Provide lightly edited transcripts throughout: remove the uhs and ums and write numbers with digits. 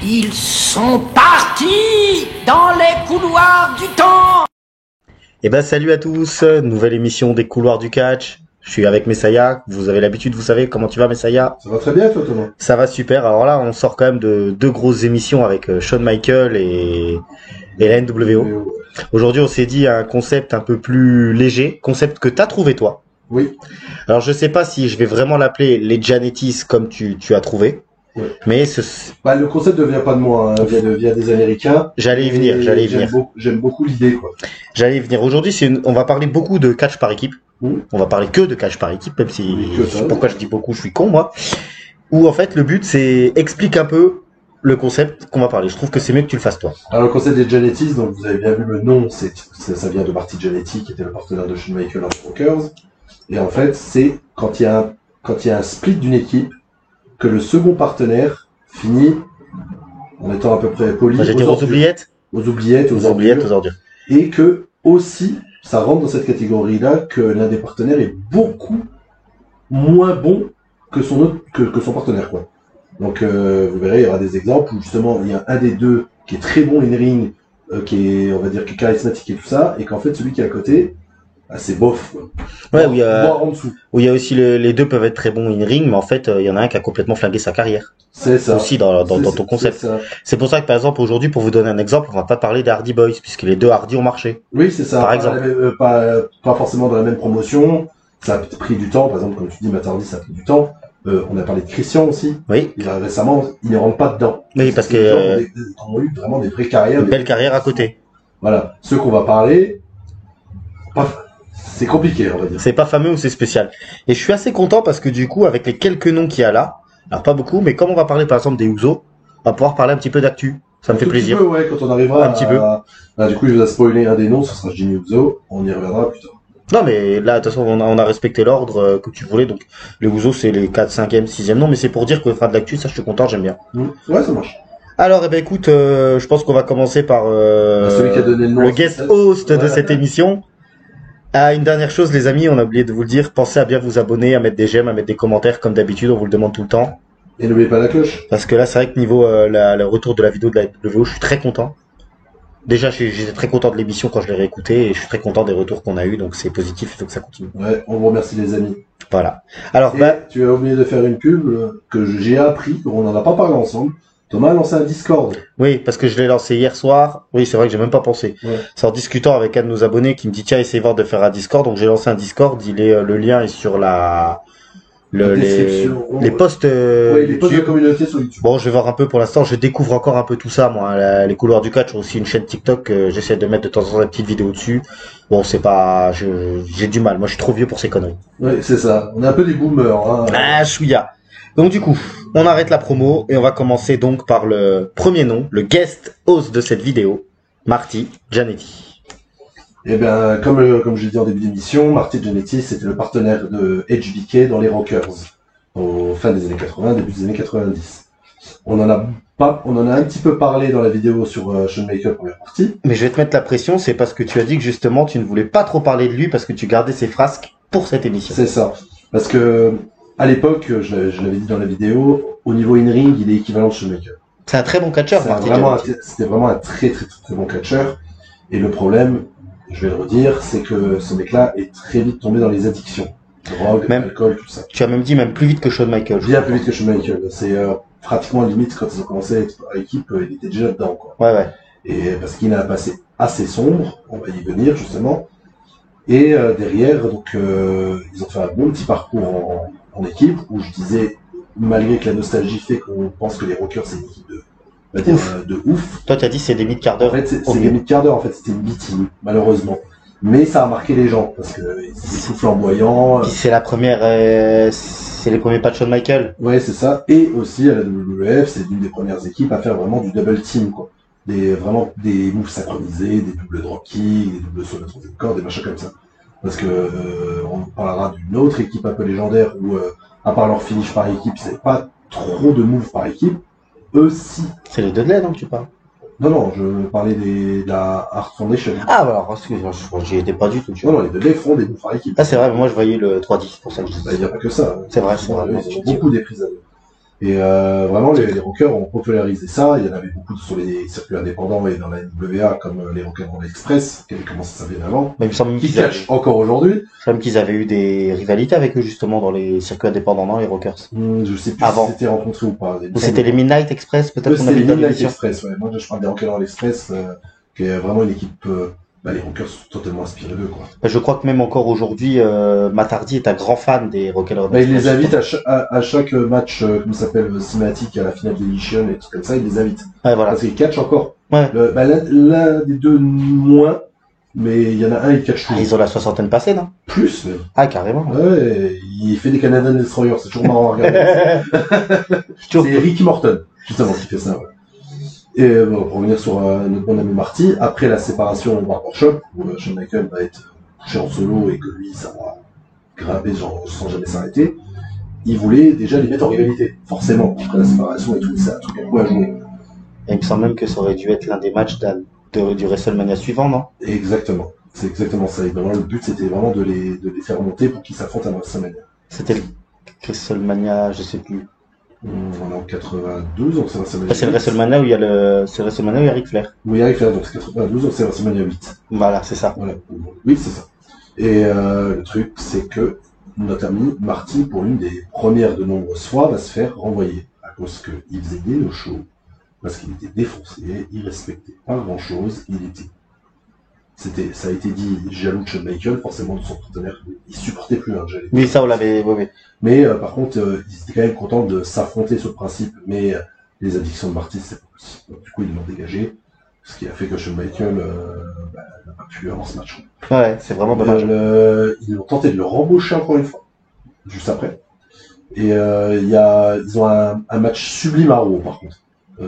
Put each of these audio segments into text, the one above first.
Ils sont partis dans les couloirs du temps. Eh ben salut à tous, nouvelle émission des couloirs du catch. Je suis avec Messaya, vous avez l'habitude, vous savez comment tu vas Messaya? Ça va très bien toi Thomas? Ça va super, alors là on sort quand même de deux grosses émissions avec Shawn Michael et la NWO. Aujourd'hui on s'est dit un concept un peu plus léger, concept que t'as trouvé toi. Oui. Alors je sais pas si je vais vraiment l'appeler les Janetis comme tu as trouvé. Ouais. Mais le concept ne vient pas de moi, hein, vient des Américains. J'allais y venir. J'aime beaucoup l'idée, quoi. J'allais y venir. Aujourd'hui, on va parler beaucoup de catch par équipe. On va parler que de catch par équipe, même si, pourquoi je dis beaucoup, je suis con, moi. Où, en fait, le but, c'est explique un peu le concept qu'on va parler. Je trouve que c'est mieux que tu le fasses toi. Alors, le concept des Janetis, donc vous avez bien vu le nom, ça vient de Marty Jannetty, qui était le partenaire de Shawn Michaels en Rockers. Et en fait, c'est quand il y a un split d'une équipe, que le second partenaire finit en étant à peu près poli aux oubliettes, aux ordures. Et que aussi, ça rentre dans cette catégorie-là, que l'un des partenaires est beaucoup moins bon que son partenaire, quoi. Donc vous verrez, il y aura des exemples où justement il y a un des deux qui est très bon in-ring, qui est, on va dire, qui est charismatique et tout ça, et qu'en fait celui qui est à côté, c'est bof, quoi. Ouais, où il y a, en dessous. Où il y a aussi les deux peuvent être très bons in-ring, mais en fait, il y en a un qui a complètement flingué sa carrière. C'est ça. Aussi dans ton concept. C'est pour ça que, par exemple, aujourd'hui, pour vous donner un exemple, on va pas parler des Hardy Boys, puisque les deux Hardy ont marché. Oui, c'est ça. Par exemple. Pas forcément dans la même promotion. Ça a pris du temps. Par exemple, comme tu dis, Matt Hardy, ça a pris du temps. On a parlé de Christian aussi. Oui. Récemment, il ne rentre pas dedans. Oui, parce que ils ont eu vraiment des vraies carrières. Une belle carrière à côté. Voilà. Ceux qu'on va parler, c'est compliqué, on va dire. C'est pas fameux ou c'est spécial. Et je suis assez content parce que du coup, avec les quelques noms qu'il y a là, alors pas beaucoup, mais comme on va parler par exemple des Usos, on va pouvoir parler un petit peu d'actu. Ça me fait plaisir. Un petit peu, ouais, quand on arrivera un petit peu. Du coup, je vais spoiler un des noms, ce sera Jimmy Uso. On y reviendra plus tard. Non, mais là, de toute façon, on a respecté l'ordre que tu voulais. Donc, les Usos, c'est les 4, 5e, 6e noms, mais c'est pour dire qu'on fera de l'actu. Ça, je suis content, j'aime bien. Ouais, ça marche. Alors, eh ben, écoute, je pense qu'on va commencer par celui qui a donné le guest host de cette émission. Ah, une dernière chose, les amis, on a oublié de vous le dire, pensez à bien vous abonner, à mettre des j'aime, à mettre des commentaires, comme d'habitude, on vous le demande tout le temps. Et n'oubliez pas la cloche. Parce que là, c'est vrai que niveau le retour de la vidéo de la NWO, je suis très content. Déjà, j'étais très content de l'émission quand je l'ai réécoutée, et je suis très content des retours qu'on a eu, donc c'est positif, il faut que ça continue. Ouais, on vous remercie les amis. Voilà. Alors, tu as oublié de faire une pub que j'ai appris, on n'en a pas parlé ensemble. Thomas a lancé un Discord. Oui, parce que je l'ai lancé hier soir. Oui, c'est vrai que j'ai même pas pensé. Ouais. C'est en discutant avec un de nos abonnés qui me dit tiens, essayez voir de faire un Discord. Donc j'ai lancé un Discord. Le lien est sur les posts. Les posts de communauté sur YouTube. Bon, je vais voir un peu pour l'instant. Je découvre encore un peu tout ça, moi. Les couloirs du catch ont aussi une chaîne TikTok. J'essaie de mettre de temps en temps des petites vidéos dessus. Bon, c'est pas, j'ai du mal. Moi, je suis trop vieux pour ces conneries. Oui, c'est ça. On est un peu des boomers. Hein. Ah, chouïa. Donc du coup, on arrête la promo et on va commencer donc par le premier nom, le guest host de cette vidéo, Marty Jannetty. Eh bien, comme j'ai dit en début d'émission, Marty Jannetty, c'était le partenaire de HBK dans les Rockers, au fin des années 80, début des années 90. On en a un petit peu parlé dans la vidéo sur Shawn Michaels première partie. Mais je vais te mettre la pression, c'est parce que tu as dit que justement tu ne voulais pas trop parler de lui parce que tu gardais ses frasques pour cette émission. C'est ça. Parce que à l'époque, je l'avais dit dans la vidéo, au niveau in-ring, il est équivalent de Shawn Michaels. C'est un très bon catcheur, Marty Jannetty. C'était vraiment un très bon catcheur. Et le problème, je vais le redire, c'est que ce mec-là est très vite tombé dans les addictions. Drogue, alcool, tout ça. Tu as même dit même plus vite que Shawn Michaels. Bien plus vite que Shawn Michaels. C'est pratiquement limite quand ils ont commencé à être à l'équipe, il était déjà dedans, quoi. Ouais. Et parce qu'il a un passé assez sombre, on va y venir justement. Et derrière, donc ils ont fait un bon petit parcours en équipe, où je disais, malgré que la nostalgie fait qu'on pense que les Rockers c'est une équipe de ouf. Toi tu as dit c'est des mid-quart d'heure. En fait c'est des mid-quart d'heure, en fait c'était une B-team, malheureusement. Mais ça a marqué les gens, parce que c'est tout flamboyant. Puis c'est c'est les premiers pas de Shawn Michaels. Ouais, c'est ça. Et aussi à la WWF, c'est l'une des premières équipes à faire vraiment du double team, quoi. Vraiment des moves synchronisés, des doubles dropkicks, des doubles sauts de troisième corde, des machins comme ça. Parce que on parlera d'une autre équipe un peu légendaire où, à part leur finish par équipe, c'est pas trop de moves par équipe. Eux, si. C'est les Dudley, donc tu parles? Non, je parlais de la Art Foundation. Ah, bah alors, excuse-moi, j'y étais pas du tout. Non, les Dudley font des moves par équipe. Ah, c'est vrai, mais moi je voyais le 3-10, pour ça que je dis. Il n'y a pas que ça. C'est vrai. Ils ont beaucoup des prises à deux. Et vraiment, les rockers ont popularisé ça. Il y en avait beaucoup sur les circuits indépendants et dans la NWA, comme les Rock'n'Roll Express, qui avaient commencé ça bien avant. Mais il me semble même Qui qu'ils avaient, catchent encore aujourd'hui. il me semble qu'ils avaient eu des rivalités avec eux justement dans les circuits indépendants, non, les Rockers. Je sais plus Avant. si c'était rencontré ou pas. Ou c'était les Midnight Express, peut-être qu'on C'était avait les dans Midnight l'émission. Express, ouais. Moi, je parle des Rock'n'Roll Express, qui est vraiment une équipe. Les rockers sont totalement inspirés d'eux, quoi. Je crois que même encore aujourd'hui, Matardi est un grand fan des Rock'n'Roll Il les Express. invite à chaque match, comment ça s'appelle, cinématique, à la finale d'Edition et tout comme ça, il les invite. Ouais, voilà. Parce qu'ils catchent encore. Ouais. L'un des deux moins, mais il y en a un, il catch Ah, tout. ils ont la soixantaine passée, non? Plus, même. Ah, carrément. Ouais, il fait des Canadian Destroyers, c'est toujours marrant à regarder. Toujours. C'est Ricky Morton, justement, qui fait ça, ouais. Et bon, pour revenir sur notre bon ami Marty, après la séparation au Barbershop, où Shawn Michaels va être touché en solo et que lui, ça va grimper genre, sans jamais s'arrêter, il voulait déjà les mettre en rivalité, forcément, après la séparation et tout, c'est un truc à quoi à jouer. Et il me semble même que ça aurait dû être l'un des matchs du WrestleMania suivant, non? Exactement, c'est exactement ça. Et vraiment, le but, c'était vraiment de les faire monter pour qu'ils s'affrontent à WrestleMania. C'était le WrestleMania, je sais plus. On est en 82, donc c'est WrestleMania. Ah, c'est le WrestleMania où il y a c'est le WrestleMania où il y a Ric Flair. Oui, avec Flair, donc c'est 92, donc c'est WrestleMania 8. Voilà, c'est ça. Voilà. Oui, c'est ça. Et le truc, c'est que notre ami Marty, pour l'une des premières de nombreuses fois, va se faire renvoyer à cause qu'il faisait des no-shows, parce qu'il était défoncé, il respectait pas grand-chose, ça a été dit, jaloux de Shawn Michaels, forcément de son partenaire, il supportait plus, j'allais dire. Oui, ça on l'avait, oui. Mais par contre, ils étaient quand même contents de s'affronter sur le principe, mais les addictions de Marty, c'est pas possible. Donc, du coup, ils l'ont dégagé, ce qui a fait que Shawn Michaels n'a pas pu avoir ce match. Ouais, c'est vraiment dommage. Ils ont tenté de le rembaucher encore une fois, juste après. Et ils ont un match sublime à Raw, par contre.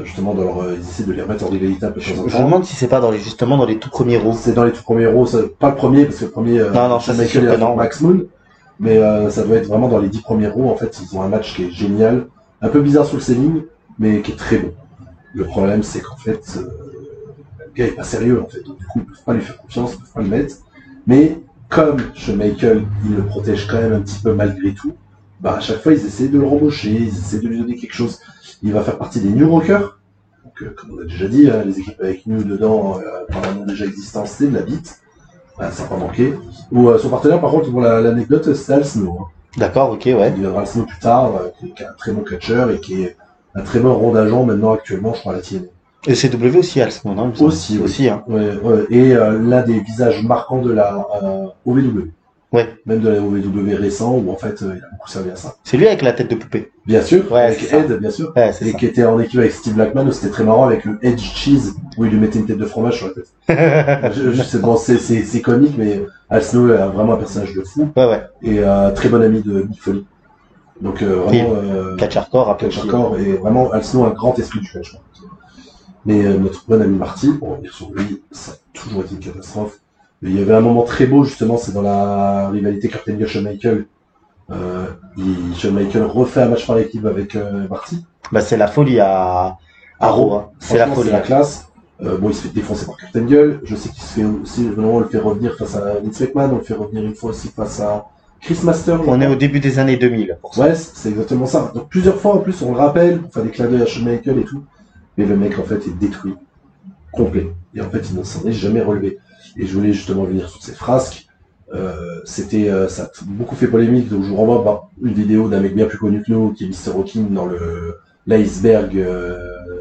Justement, ils essaient de les remettre en rivalité un peu de temps en Je temps. me demande si c'est pas justement dans les tout premiers Raw. C'est dans les tout premiers Raw, pas le premier, parce que le premier, Non, Shawn ça, c'est sûr Michaels que et non. Max Moon. Mais ça doit être vraiment dans les 10 premiers Raw. En fait, ils ont un match qui est génial, un peu bizarre sur le selling, mais qui est très bon. Le problème, c'est qu'en fait, le gars est pas sérieux, en fait. Donc, du coup, ils peuvent pas lui faire confiance, ils peuvent pas le mettre. Mais comme Shawn Michaels, il le protège quand même un petit peu malgré tout, à chaque fois, ils essaient de le rembaucher, ils essaient de lui donner quelque chose. Il va faire partie des New Rockers. Donc, comme on a déjà dit, les équipes avec New dedans, par un nom déjà existant, c'est de la bite. Ça n'a pas manqué. Ou son partenaire, par contre, pour l'anecdote, c'est Al Snow. D'accord, ok, ouais. Il viendra Al Snow plus tard, qui est un très bon catcheur et qui est un très bon rond d'agent maintenant actuellement, je crois, à la TNA. Et CW aussi, à ce moment, non? Aussi, oui. Aussi, hein. Ouais. Et l'un des visages marquants de la OVW. Ouais. Même de la OVW récent, où en fait, il a beaucoup servi à ça. C'est lui avec la tête de poupée. Bien sûr, Ouais, avec c'est ça. Ed, bien sûr. Ouais, c'est Et ça. qui était en équipe avec Steve Blackman, où c'était très marrant avec le Edge Cheese, où il lui mettait une tête de fromage sur la tête. C'est comique, mais Al Snow est vraiment un personnage de fou. Ouais. Et très bon ami de Mick Foley. Donc vraiment Catch hardcore, après. catch hardcore, et vraiment Al Snow un grand esprit du catch. Mais notre bon ami Marty, pour revenir sur lui, ça a toujours été une catastrophe. Mais il y avait un moment très beau justement, c'est dans la rivalité Kurt Angle Shawn Michaels. Shawn Michaels refait un match par équipe avec Marty. Bah, c'est la folie à Raw, hein. C'est la Franchement, folie. c'est la classe. Il se fait défoncer par Kurt Angle. Je sais qu'il se fait aussi, vraiment, on le fait revenir face à Vince McMahon, on le fait revenir une fois aussi face à Chris Masters. On est au début des années 2000 pour ça. Ouais, c'est exactement ça. Donc plusieurs fois en plus, on le rappelle pour faire des clins d'œil à Shawn Michaels et tout. Mais le mec en fait est détruit, complet. Et en fait, il ne s'en est jamais relevé. Et je voulais justement venir sur ces frasques. Ça a beaucoup fait polémique, donc je vous renvoie une vidéo d'un mec bien plus connu que nous, qui est Mr. Rocking dans l'iceberg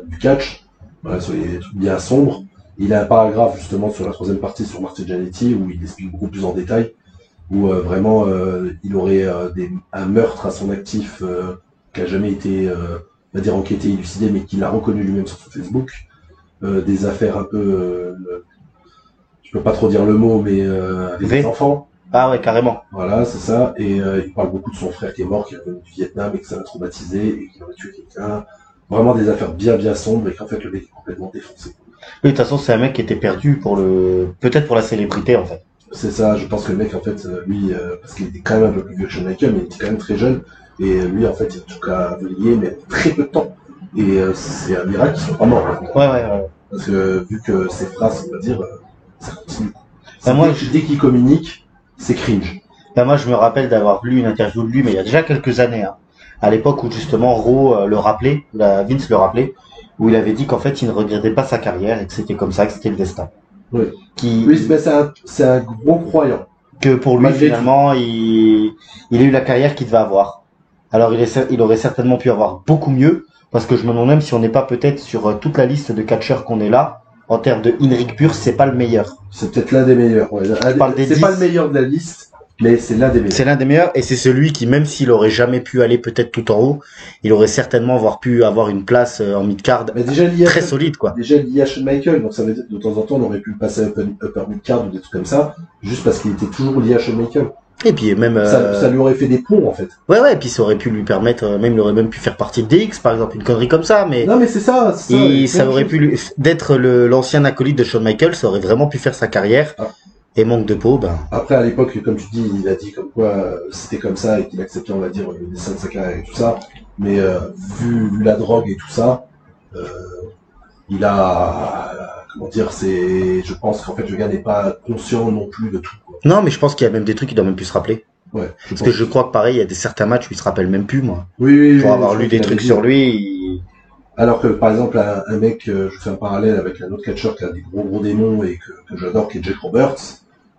du catch, voilà, sur les trucs bien sombres. Il a un paragraphe justement sur la troisième partie sur Marty Jannetty où il explique beaucoup plus en détail, où vraiment il aurait un meurtre à son actif qui a jamais été, on va dire, enquêté, élucidé, mais qu'il a reconnu lui-même sur son Facebook. Des affaires un peu, je peux pas trop dire le mot, mais avec des enfants. Ah ouais, carrément. Voilà, c'est ça. Et il parle beaucoup de son frère qui est mort, qui est revenu du Vietnam et que ça l'a traumatisé et qu'il aurait tué quelqu'un. Vraiment des affaires bien sombres et qu'en fait le mec est complètement défoncé. Oui, de toute façon, c'est un mec qui était perdu peut-être pour la célébrité, en fait. C'est ça, je pense que le mec, en fait, lui, parce qu'il était quand même un peu plus vieux que Shawn Michaels, mais il était quand même très jeune. Et lui, en fait, il a tout cas lié, mais très peu de temps. Et c'est un miracle qu'il soit pas mort. Hein. Ouais. Parce que vu que ses phrases, on va dire, ça continue. Dès qu'il communique, c'est cringe. Moi, je me rappelle d'avoir lu une interview de lui, mais il y a déjà quelques années, hein, à l'époque où justement Vince le rappelait, où il avait dit qu'en fait il ne regrettait pas sa carrière et que c'était comme ça, que c'était le destin. Oui. Qui, Oui, mais c'est un gros croyant. que pour lui Malgré finalement il a eu la carrière qu'il devait avoir. Alors il aurait certainement pu avoir beaucoup mieux, parce que je me demande même si on n'est pas peut-être sur toute la liste de catcheurs qu'on est là, en termes de in-ring pur, c'est pas le meilleur. C'est peut-être l'un des meilleurs. Ouais. C'est pas le meilleur de la liste, mais c'est l'un des meilleurs. C'est l'un des meilleurs, et c'est celui qui, même s'il aurait jamais pu aller peut-être tout en haut, il aurait certainement pu avoir une place en mid-card Mais déjà, très solide, quoi. Déjà, lié à Shawn Michaels, donc ça veut dire que de temps en temps, on aurait pu le passer upper mid-card ou des trucs comme ça, juste parce qu'il était toujours lié à Shawn Michaels. Et puis même Ça lui aurait fait des ponts, en fait. ouais, et puis ça aurait pu lui permettre, il aurait même pu faire partie de DX, par exemple, une connerie comme ça, mais Non, mais c'est ça. ça aurait pu d'être l'ancien acolyte de Shawn Michaels, ça aurait vraiment pu faire sa carrière. Ah. Et manque de peau, Après, à l'époque, comme tu dis, il a dit comme quoi c'était comme ça et qu'il acceptait, on va dire, le dessin de sa carrière et tout ça. Mais vu la drogue et tout ça, il a, comment dire, je pense qu'en fait, le gars n'est pas conscient non plus de tout, quoi. Non, mais je pense qu'il y a même des trucs qu'il doit même plus se rappeler. Ouais. Parce que je crois que pareil, il y a certains matchs où il se rappelle même plus, moi. Oui. Pour avoir lu des trucs sur lui. Alors que, par exemple, un mec, je fais un parallèle avec un autre catcheur qui a des gros démons et que j'adore, qui est Jake Roberts.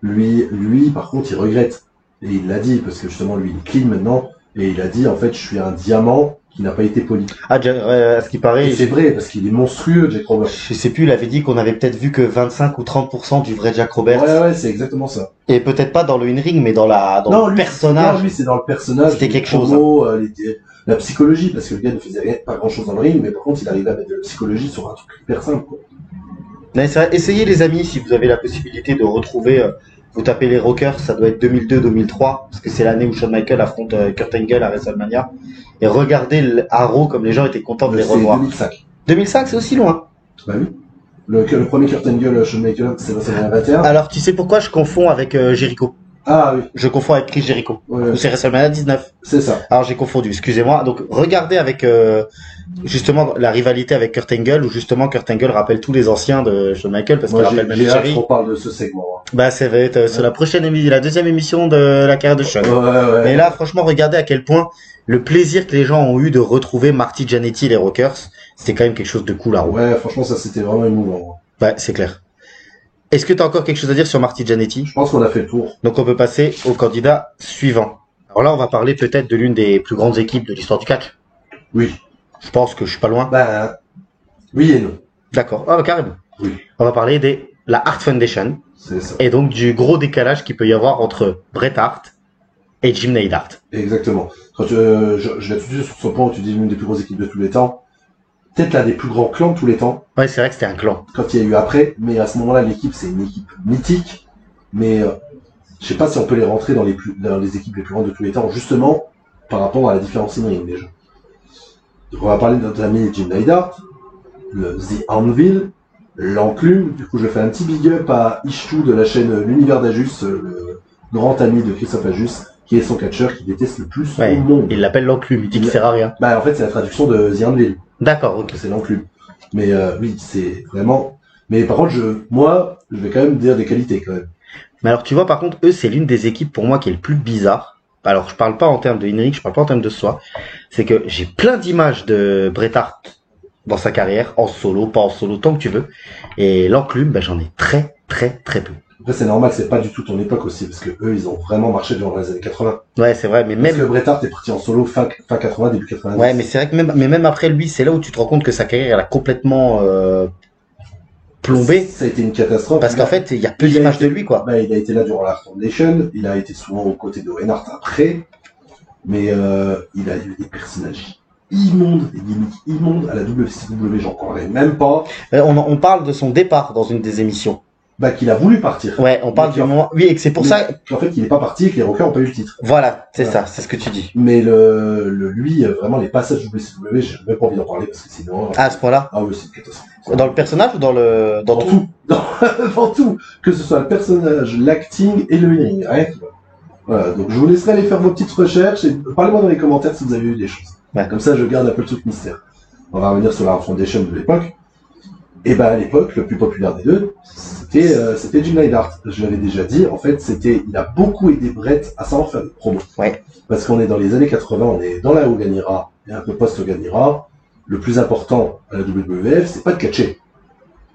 Lui, par contre, il regrette. Et il l'a dit, parce que justement, lui, il est clean maintenant. Et il a dit, en fait, je suis un diamant qui n'a pas été poli. À ce qui paraît. Et c'est vrai, parce qu'il est monstrueux, Jake Roberts. Je sais plus, il avait dit qu'on avait peut-être vu que 25 ou 30% du vrai Jack Roberts. Ouais, c'est exactement ça. Et peut-être pas dans le in-ring, mais dans le personnage. Non, lui, c'est dans le personnage. C'était quelque chose. La psychologie, parce que le gars ne faisait pas grand chose dans le ring, mais par contre, il arrivait à mettre de la psychologie sur un truc hyper simple, quoi. Mais c'est vrai, essayez les amis, si vous avez la possibilité de retrouver, vous tapez les Rockers, ça doit être 2002-2003, parce que c'est l'année où Shawn Michaels affronte Kurt Angle à WrestleMania. Et regardez Arrow comme les gens étaient contents de les revoir. 2005. 2005, c'est aussi loin. Bah oui. Le premier Kurt Angle, Shawn Michaels, c'est WrestleMania 21. Alors, tu sais pourquoi je confonds avec Jericho? Ah oui. Je confonds avec Chris Jericho. Ouais. C'est WrestleMania 19. C'est ça. Alors j'ai confondu, excusez-moi. Donc regardez avec justement la rivalité avec Kurt Angle, où justement Kurt Angle rappelle tous les anciens de Shawn Michaels, parce qu'il rappelle même j'ai hâte Jerry. qu'on parle de ce segment. Bah ça va être c'est la deuxième émission de la carrière de Shawn. Ouais. Mais là franchement regardez à quel point le plaisir que les gens ont eu de retrouver Marty Jannetty et les Rockers, c'était quand même quelque chose de cool à Ouais, franchement ça c'était vraiment émouvant. Ouais, c'est clair. Est-ce que tu as encore quelque chose à dire sur Marty Jannetty? Je pense qu'on a fait le tour. Donc on peut passer au candidat suivant. Alors là, on va parler peut-être de l'une des plus grandes équipes de l'histoire du catch. Oui. Je pense que je suis pas loin. Ben, oui et non. D'accord. Ah, bah, carrément. Oui. On va parler de la Hart Foundation. C'est ça. Et donc du gros décalage qu'il peut y avoir entre Bret Hart et Jim Neidhart. Exactement. Quand je l'ai tout dit sur son point où tu dis l'une des plus grosses équipes de tous les temps. Peut-être l'un des plus grands clans de tous les temps. Ouais, c'est vrai que c'était un clan. Quand il y a eu après, mais à ce moment-là, l'équipe, c'est une équipe mythique. Mais je sais pas si on peut les rentrer dans les équipes les plus grandes de tous les temps, justement, par rapport à la différence in-ring déjà. Donc on va parler de notre ami Jim Neidhart, le The Anvil, l'Enclume. Du coup, je fais un petit big up à Ishtu de la chaîne L'Univers d'Ajus, le grand ami de Christophe Ajus, qui est son catcheur qui déteste le plus au monde. Il l'appelle l'Enclume, il dit qu'il sert à rien. Bah en fait, c'est la traduction de The Anvil. D'accord, ok. C'est l'Enclume. Mais oui, c'est vraiment... Mais par contre, moi, je vais quand même dire des qualités quand même. Mais alors tu vois, par contre, eux, c'est l'une des équipes pour moi qui est le plus bizarre. Alors je parle pas en termes de in-ring, je parle pas en termes de soi. C'est que j'ai plein d'images de Bret Hart dans sa carrière, en solo, pas en solo, tant que tu veux. Et l'Enclume, ben, j'en ai très peu. Après, c'est normal, c'est pas du tout ton époque aussi, parce que eux, ils ont vraiment marché durant les années 80. Ouais, c'est vrai, mais Parce même... que Bret Hart est parti en solo fin 80, début 90. Ouais, mais c'est vrai que même après lui, c'est là où tu te rends compte que sa carrière, elle a complètement plombé. Ça a été une catastrophe. Parce qu'en fait, il y a peu d'images de lui, quoi. Bah, il a été là durant la Foundation, il a été souvent aux côtés de Owen Hart après, mais il a eu des personnages immondes, des gimmicks immondes à la WCW, j'en parlerai même pas. On parle de son départ dans une des émissions. Bah, qu'il a voulu partir. Ouais, on parle du moment... Oui, et que c'est pour ça... Qu'en fait, il est pas parti et que les Rockers n'ont pas eu le titre. Voilà, c'est ça, c'est ce que tu dis. Mais lui, vraiment, les passages WCW, j'ai même pas envie d'en parler parce que c'est une horreur. Ah, à ce point-là? Ah oui, c'est une catastrophe. Dans le personnage ou dans tout? Dans tout. Que ce soit le personnage, l'acting et le in-ring. Rien qui va. Voilà, donc je vous laisserai aller faire vos petites recherches et parlez-moi dans les commentaires si vous avez eu des choses. Ouais. Comme ça, je garde un peu le truc mystère. On va revenir sur la Foundation de l'époque. Et ben à l'époque, le plus populaire des deux, c'était Jim Neidhart. Je l'avais déjà dit, en fait, il a beaucoup aidé Brett à savoir faire des promos. Ouais. Parce qu'on est dans les années 80, on est dans la Hogan Era et un peu post-Hogan Era. Le plus important à la WWF, c'est pas de catcher,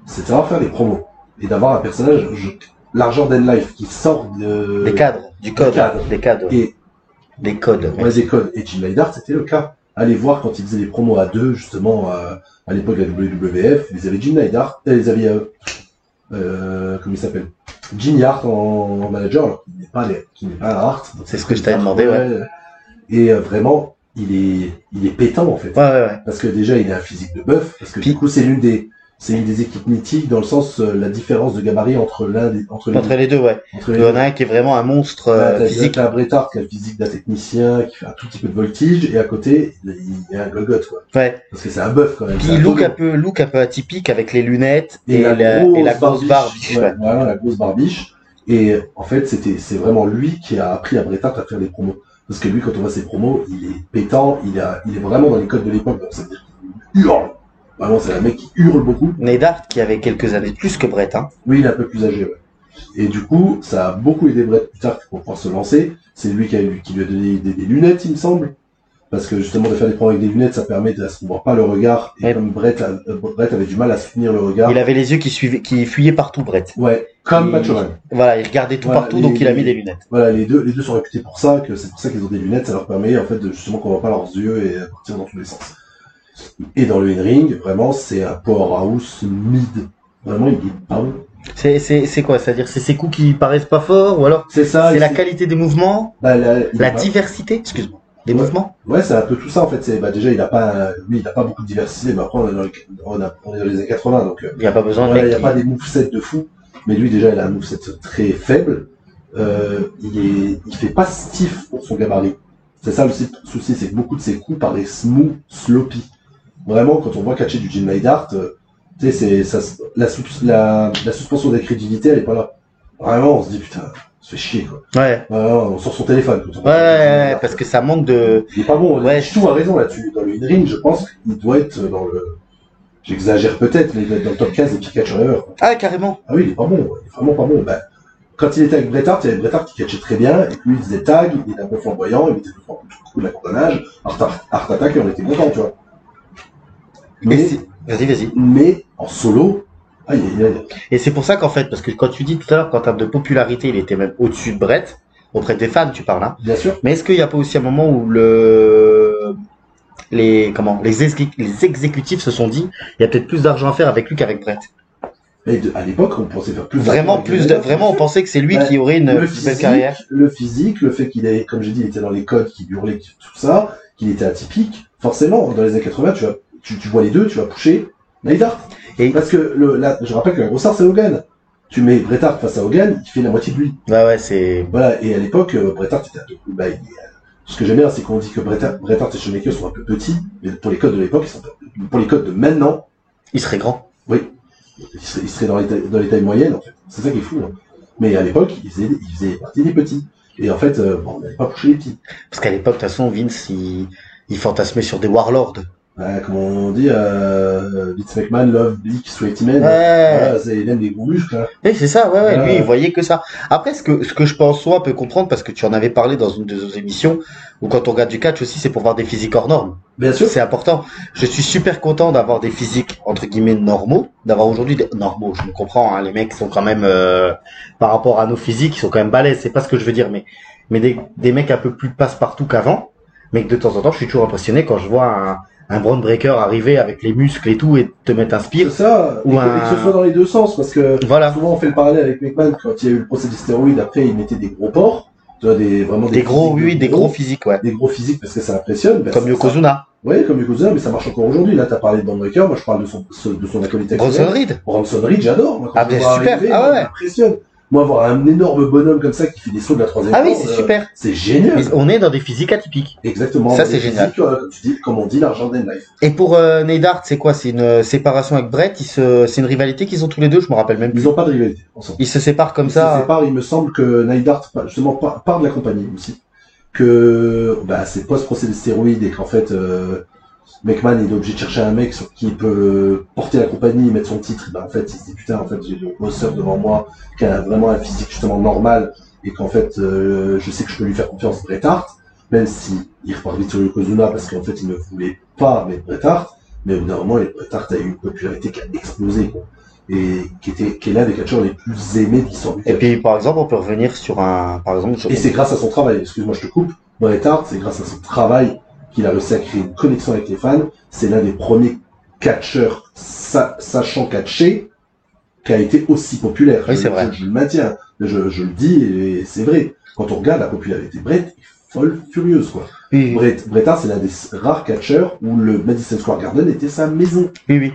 c'est de savoir faire des promos et d'avoir un personnage, l'argent Life qui sort des cadres, des cadres, et des codes. Ouais, des codes. Et Jim Neidhart, c'était le cas. Allez voir quand ils faisaient des promos à deux, justement, à l'époque de la WWF, ils avaient Jim Neidhart, ils avaient, comment il s'appelle, Jim Hart en manager, alors qui n'est pas un Hart. C'est ce que je t'avais demandé, ouais. Et vraiment, il est pétant, en fait. Ouais. Parce que déjà, il a un physique de bœuf, parce que du coup, c'est une des équipes mythiques dans le sens la différence de gabarit entre les deux, ouais. Il y en a un qui est vraiment un monstre physique. T'as Bret Hart qui a le physique d'un technicien, qui fait un tout petit peu de voltige, et à côté il y a un Golgoth, quoi. Ouais. Parce que c'est un bœuf quand même. Puis look un peu atypique avec les lunettes et la grosse barbiche. Ouais, voilà, la grosse barbiche. Et en fait c'est vraiment lui qui a appris à Bret Hart à faire des promos. Parce que lui, quand on voit ses promos, il est pétant, il est vraiment dans les codes de l'époque, donc c'est-à-dire qu'il hurle. Vraiment, c'est un mec qui hurle beaucoup. Neidhart qui avait quelques années de plus que Brett, hein. Oui, il est un peu plus âgé, ouais. Et du coup, ça a beaucoup aidé Brett plus tard pour pouvoir se lancer. C'est lui qui lui a donné des lunettes, il me semble. Parce que justement, de faire des promos avec des lunettes, ça permet de se voir pas le regard. Et comme Brett avait du mal à soutenir le regard. Il avait les yeux qui fuyaient partout, Brett. Ouais, comme Macho Man. Voilà, il regardait tout partout, donc il a mis des lunettes. Voilà, les deux sont réputés pour ça, c'est pour ça qu'ils ont des lunettes, ça leur permet, en fait, justement, qu'on voit pas leurs yeux et partir dans tous les sens. Et dans le in-ring, vraiment, c'est un powerhouse mid. Vraiment, il est pas bon. C'est quoi? C'est-à-dire, c'est ces coups qui paraissent pas forts, ou alors c'est ça, c'est la qualité des mouvements, la diversité, excuse-moi, des mouvements. Ouais, c'est un peu tout ça en fait. Déjà, il a pas beaucoup de diversité, mais après on est dans les années 80, donc il y a pas besoin il y a pas des movesets de fou. Mais lui déjà, il a un moveset très faible. Il fait pas stiff pour son gabarit. C'est ça le souci, c'est que beaucoup de ses coups paraissent smooth, sloppy. Vraiment, quand on voit catcher du Jim Neidhart, tu sais, la suspension d'incrédulité, elle est pas là. Vraiment, on se dit putain, on se fait chier quoi. Ouais. On sort son téléphone. Ouais, parce que ça manque de. Il est pas bon. Ouais. Ch'tou a raison là-dessus. Dans le in-ring, je pense qu'il doit être dans le. J'exagère peut-être, mais il doit être dans le top 15 des pires catcheurs ever. Ah, carrément. Ah oui, il est pas bon. Il est vraiment pas bon. Ben, quand il était avec Bret Hart, il y avait Bret Hart qui catchait très bien, et puis il faisait tag, il était un peu flamboyant, il mettait tout le coup de la condamnage, Art Attack, et on était content, tu vois. Mais, vas-y. Mais, en solo, aïe. Et c'est pour ça qu'en fait, parce que quand tu dis tout à l'heure qu'en termes de popularité, il était même au-dessus de Brett, auprès des fans, tu parles, hein. Bien sûr. Mais est-ce qu'il n'y a pas aussi un moment où les exécutifs se sont dit, il y a peut-être plus d'argent à faire avec lui qu'avec Brett? Et à l'époque, on pensait faire plus. Vraiment, on pensait que c'est lui qui aurait une belle carrière. Le physique, le fait qu'il ait, comme j'ai dit, il était dans les codes, qu'il hurlait, tout ça, qu'il était atypique. Forcément, dans les années 80, tu vois les deux, tu vas pusher Neidhart. Parce que je rappelle que la grosse star, c'est Hogan. Tu mets Bret Hart face à Hogan, il fait la moitié de lui. Ouais, c'est. Voilà. Et à l'époque, Bret Hart était ce que j'aime bien, c'est qu'on dit que Bret Hart et Shawn Michaels sont un peu petits, mais pour les codes de l'époque, pour les codes de maintenant, il serait grand. Oui. Il serait dans les tailles moyennes, en fait. C'est ça qui est fou, hein. Mais à l'époque, il faisait partie des petits. Et en fait, on n'allait pas pusher les petits. Parce qu'à l'époque, de toute façon, Vince, il fantasmait sur des warlords. Comme on dit, Vince McMahon, Love, Bleak, Straight Man. Ouais. Voilà, il aime des gros muscles, hein. Oui, c'est ça, ouais. Lui, il voyait que ça. Après, ce que je pense, soit peut comprendre, parce que tu en avais parlé dans une de nos émissions, où quand on regarde du catch aussi, c'est pour voir des physiques hors normes. Bien sûr. C'est important. Je suis super content d'avoir des physiques, entre guillemets, normaux, d'avoir aujourd'hui des normaux. Je me comprends, hein, les mecs sont quand même, par rapport à nos physiques, ils sont quand même balèzes. C'est pas ce que je veux dire, mais des mecs un peu plus passe-partout qu'avant. Mais que de temps en temps, je suis toujours impressionné quand je vois un Braun Breaker arriver avec les muscles et tout et te mettre un spear. C'est ça, et que ce soit dans les deux sens, parce que souvent on fait le parallèle avec McMahon, quand il y a eu le procès des stéroïdes, après il mettait des gros porcs, tu vois, des gros physiques, ouais. Des gros physiques parce que ça impressionne. Comme Yokozuna. Oui, comme Yokozuna, mais ça marche encore aujourd'hui. Là, t'as parlé de Braun Breaker, moi je parle de son acolyte actuel. Bronson Reed, j'adore. Moi, bien super, arriver, ouais. Ça m'impressionne. Moi, avoir un énorme bonhomme comme ça qui fait des sauts de la troisième corde, c'est super. C'est génial. Mais on est dans des physiques atypiques. Exactement. Ça, c'est génial. Comme on dit, l'argent d'un life. Et pour Neidhart, c'est quoi? C'est une séparation avec Brett? C'est une rivalité qu'ils ont tous les deux? Je me rappelle même plus. Ils n'ont pas de rivalité ensemble. Ils se séparent comme ça. Ils se séparent, il me semble que Neidhart, justement, part de la compagnie aussi. Que, c'est post-procès des stéroïdes et qu'en fait, McMahon il est obligé de chercher un mec sur qui il peut porter la compagnie, mettre son titre. En fait, il se dit putain, en fait, j'ai le bosseur devant moi qui a vraiment un physique justement normal et qu'en fait, je sais que je peux lui faire confiance, Bret Hart, même si il repart vite sur Yokozuna parce qu'en fait, il ne voulait pas mettre Bret Hart, mais au bout d'un moment, Bret Hart a eu une popularité qui a explosé, quoi. Et qui est l'un des catcheurs les plus aimés qui sort du catch. Et puis, par exemple, on peut revenir sur Et c'est grâce à son travail, excuse-moi, je te coupe. Bret Hart, c'est grâce à son travail qu'il a réussi à créer une connexion avec les fans. C'est l'un des premiers catcheurs sachant catcher qui a été aussi populaire. Oui, c'est vrai. Je le maintiens. Je le dis et c'est vrai. Quand on regarde la popularité de Bret, elle est folle furieuse, quoi. Oui, oui. Bret Hart, c'est l'un des rares catcheurs où le Madison Square Garden était sa maison. Oui, oui.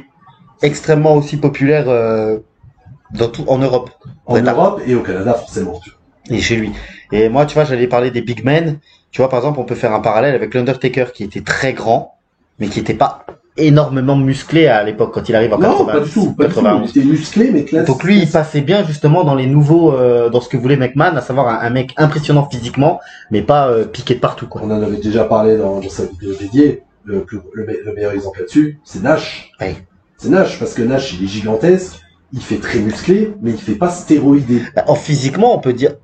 Extrêmement aussi populaire en Europe. En Europe et au Canada, forcément. Tu vois. Et chez lui. Et moi, tu vois, j'allais parler des big men. Tu vois, par exemple, on peut faire un parallèle avec l'Undertaker qui était très grand, mais qui n'était pas énormément musclé à l'époque quand il arrive en 80. Non, pas du tout. Pas du tout. Il était musclé, mais classe. Donc lui, il passait bien justement dans les nouveaux, dans ce que voulait McMahon, à savoir un mec impressionnant physiquement, mais pas piqué de partout, quoi. On en avait déjà parlé dans sa vidéo dédiée. Le meilleur exemple là-dessus, c'est Nash. Oui. C'est Nash, parce que Nash, il est gigantesque, il fait très musclé, mais il fait pas stéroïdé. En physiquement, on peut dire,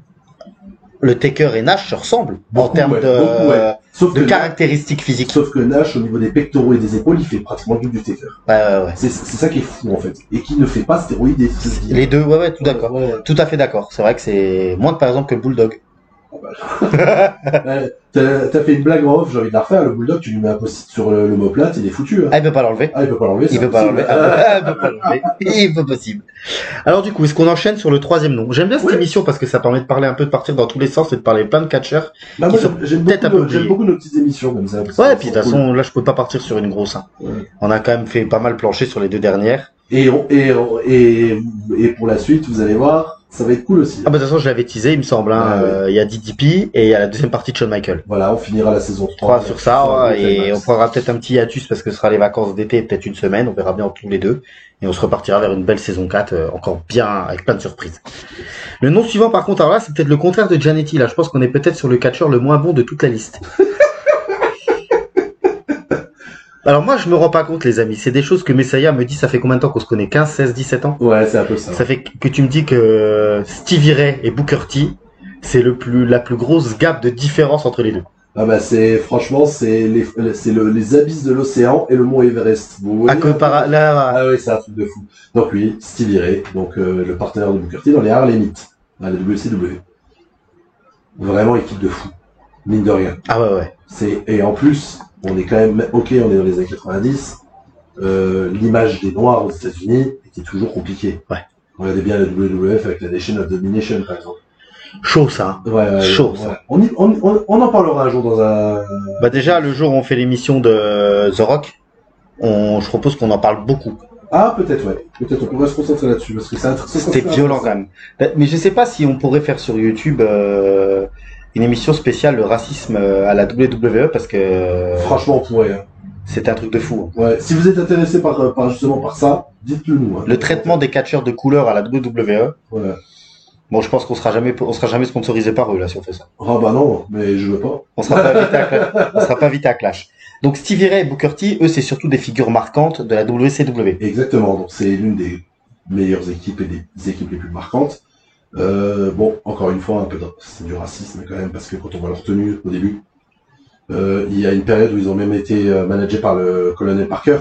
le Taker et Nash se ressemblent en termes de caractéristiques physiques. Sauf que Nash, au niveau des pectoraux et des épaules, il fait pratiquement du Taker. Ouais. C'est ça qui est fou, en fait. Et qui ne fait pas stéroïdé. Les deux, tout d'accord. Ouais. Tout à fait d'accord. C'est vrai que c'est moins, par exemple, que le Bulldog. T'as fait une blague en off, j'ai envie de la refaire. Le Bulldog, tu lui mets un post-it sur l'omoplate, il est foutu. Hein. Ah, il peut pas l'enlever. Il peut pas l'enlever. Il peut pas l'enlever. Il peut possible. Alors du coup, est-ce qu'on enchaîne sur le troisième nom? J'aime bien cette émission parce que ça permet de parler un peu, de partir dans tous les sens et de parler plein de catcheurs. Moi, j'aime beaucoup nos petites émissions comme ça. Ouais, puis de toute façon, là, je peux pas partir sur une grosse. Hein. Ouais. On a quand même fait pas mal plancher sur les deux dernières. Et pour la suite, vous allez voir, ça va être cool aussi. Ah bah de toute façon, je l'avais teasé, il me semble. Il y a DDP et il y a la deuxième partie de Shawn Michaels. Voilà, on finira la saison 3 sur ça, et on prendra peut-être un petit hiatus parce que ce sera les vacances d'été, peut-être une semaine, on verra bien tous les deux. Et on se repartira vers une belle saison 4, encore bien, avec plein de surprises. Le nom suivant, par contre, alors là, c'est peut-être le contraire de Jannetty. Là, je pense qu'on est peut-être sur le catcheur le moins bon de toute la liste. Alors moi, je me rends pas compte, les amis. C'est des choses que Messiah me dit, ça fait combien de temps qu'on se connaît? 15, 16, 17 ans? Ouais, c'est un peu ça. Ça fait que tu me dis que Stevie Ray et Booker T, c'est la plus grosse gap de différence entre les deux. Ah bah franchement, c'est les abysses de l'océan et le mont Everest. Vous voyez, ah ouais, c'est un truc de fou. Donc lui, Stevie Ray, donc le partenaire de Booker T dans les Harlemites, à la WCW. Vraiment équipe de fou, mine de rien. Ah ouais. Et en plus, on est quand même, on est dans les années 90, l'image des Noirs aux États-Unis était toujours compliquée. Ouais. Regardez bien la WWF avec la Nation of Domination, par exemple. Chaud, ça. Ouais. Chaud, ouais. ça. On en parlera un jour dans un... Bah déjà, le jour où on fait l'émission de The Rock, je propose qu'on en parle beaucoup. Ah, peut-être, ouais. Peut-être on pourrait se concentrer là-dessus, parce que c'était violent, quand même. Mais je sais pas si on pourrait faire sur YouTube, une émission spéciale, le racisme à la WWE, parce que... Franchement, on pourrait, hein. C'était un truc de fou. Hein. Ouais, si vous êtes intéressé justement par ça, dites-le nous. Hein. Le traitement des catcheurs de couleur à la WWE. Ouais. Bon, je pense qu'on sera jamais sponsorisé par eux, là, si on fait ça. Ah bah non, mais je veux pas. On sera pas invité à Clash. Donc, Stevie Ray et Booker T, eux, c'est surtout des figures marquantes de la WCW. Exactement. Donc, c'est l'une des meilleures équipes et des équipes les plus marquantes. Bon, encore une fois, c'est du racisme quand même, parce que quand on voit leur tenue au début, il y a une période où ils ont même été managés par le colonel Parker.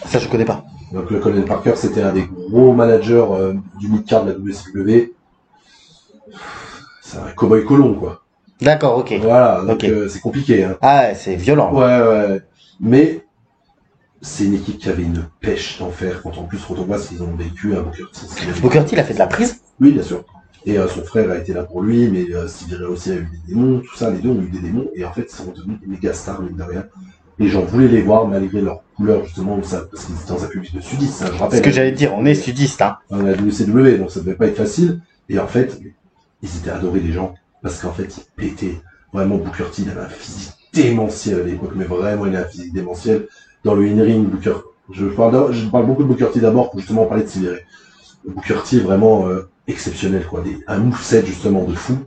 Ça, je connais pas. Donc, le colonel Parker, c'était un des gros managers du mid-card de la WCW. C'est un cow-boy colon, quoi. D'accord, ok. Voilà, donc c'est compliqué. Hein. Ah, c'est violent. Ouais. Mais c'est une équipe qui avait une pêche d'enfer quand on voit ce qu'ils ont vécu à Booker T. Booker T, il a fait de la prise? Oui, bien sûr. Et son frère a été là pour lui, mais Stevie Ray aussi a eu des démons, tout ça, les deux ont eu des démons, et en fait, ils sont devenus des méga stars, mine de rien. Les gens voulaient les voir, malgré leur couleur, justement, parce qu'ils étaient dans un public de sudistes, hein, je rappelle. Ce que j'allais dire, on est sudistes, hein. On a la WCW, donc ça devait pas être facile. Et en fait, ils étaient adorés, les gens, parce qu'en fait, ils pétaient. Vraiment, Booker T, il avait un physique démentiel à l'époque, mais vraiment, il a un physique démentiel. Dans le in-ring, je parle beaucoup de Booker T d'abord, pour justement parler de Stevie Ray. Booker T est vraiment exceptionnel, quoi. Un moveset, justement, de fou.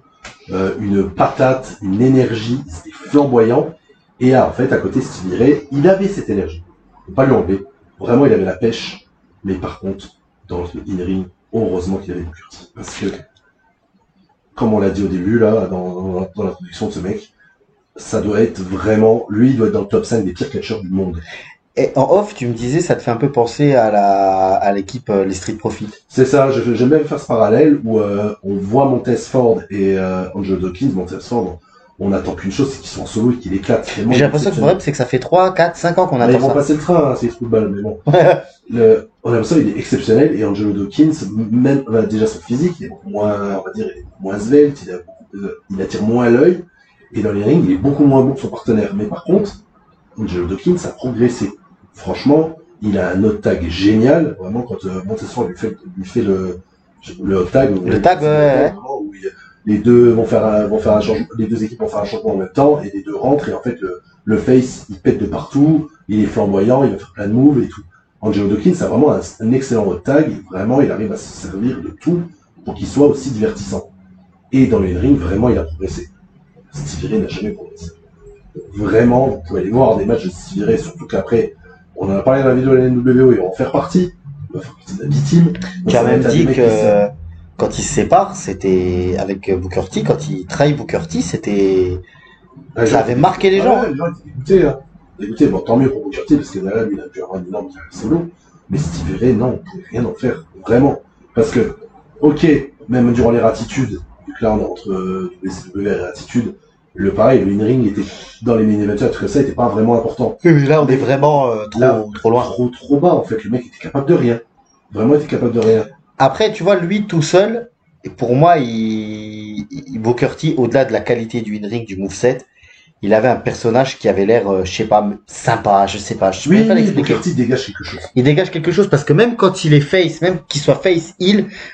Une patate, une énergie, c'était flamboyant. Et en fait, à côté, Stevie Ray, il avait cette énergie. Faut pas lui enlever. Vraiment, il avait la pêche. Mais par contre, dans le in-ring, heureusement qu'il avait Booker T. Parce que, comme on l'a dit au début, là, dans l'introduction de ce mec, ça doit être vraiment, lui, il doit être dans le top 5 des pires catcheurs du monde. Et en off, tu me disais, ça te fait un peu penser à l'équipe les Street Profits. C'est ça, j'aime bien faire ce parallèle où on voit Montez Ford et Angelo Dawkins. Montez Ford, on n'attend qu'une chose, c'est qu'ils soient en solo et qu'ils éclatent. J'ai l'impression que le problème, c'est que ça fait 3, 4, 5 ans qu'on Ils attend vont ça. passer le train, hein, c'est football, mais bon. On a l'impression qu'il est exceptionnel et Angelo Dawkins, même déjà son physique, il est beaucoup moins, on va dire, il est beaucoup moins svelte, il attire moins l'œil et dans les rings, il est beaucoup moins bon que son partenaire. Mais par contre, Angelo Dawkins a progressé. Franchement, il a un hot tag génial. Vraiment, quand Montez Ford lui fait le hot tag, Le tag, ouais. où les deux vont faire un changement, les deux équipes vont faire un changement en même temps et les deux rentrent et en fait le face il pète de partout, il est flamboyant, il va faire plein de moves et tout. Angelo Dawkins a vraiment un excellent hot tag et vraiment il arrive à se servir de tout pour qu'il soit aussi divertissant. Et dans le ring, vraiment il a progressé. Stevie Ray n'a jamais progressé. Vraiment, vous pouvez aller voir des matchs de Stevie Ray, surtout qu'après, on en a parlé dans la vidéo de la NWO, ils vont en faire partie. Il va faire partie de la B-Team. Tu as même dit que quand ils se séparent, c'était avec Booker T, quand il trahit Booker T, c'était. Ça avait marqué les gens. Ouais, les gens étaient dégoûtés. Hein. Dégoûtés, bon, tant mieux pour Booker T, parce que là, lui, il a pu avoir une énorme carrière solo. Mais Stevie Ray, non, on pouvait rien en faire. Vraiment. Parce que, ok, même durant les ratitudes, vu que là, on est entre WCW et ratitudes, le pareil, le in-ring était dans les mini-events, tout ça, était pas vraiment important. Mais là, on est vraiment trop loin. Trop bas, en fait. Le mec était capable de rien. Vraiment, il était capable de rien. Après, tu vois, lui tout seul, et pour moi, Booker T, au-delà de la qualité du in-ring, du moveset, il avait un personnage qui avait l'air, je sais pas, sympa, je sais pas, je sais pas l'expliquer. Booker T dégage quelque chose. Il dégage quelque chose parce que même quand il est face, même qu'il soit face,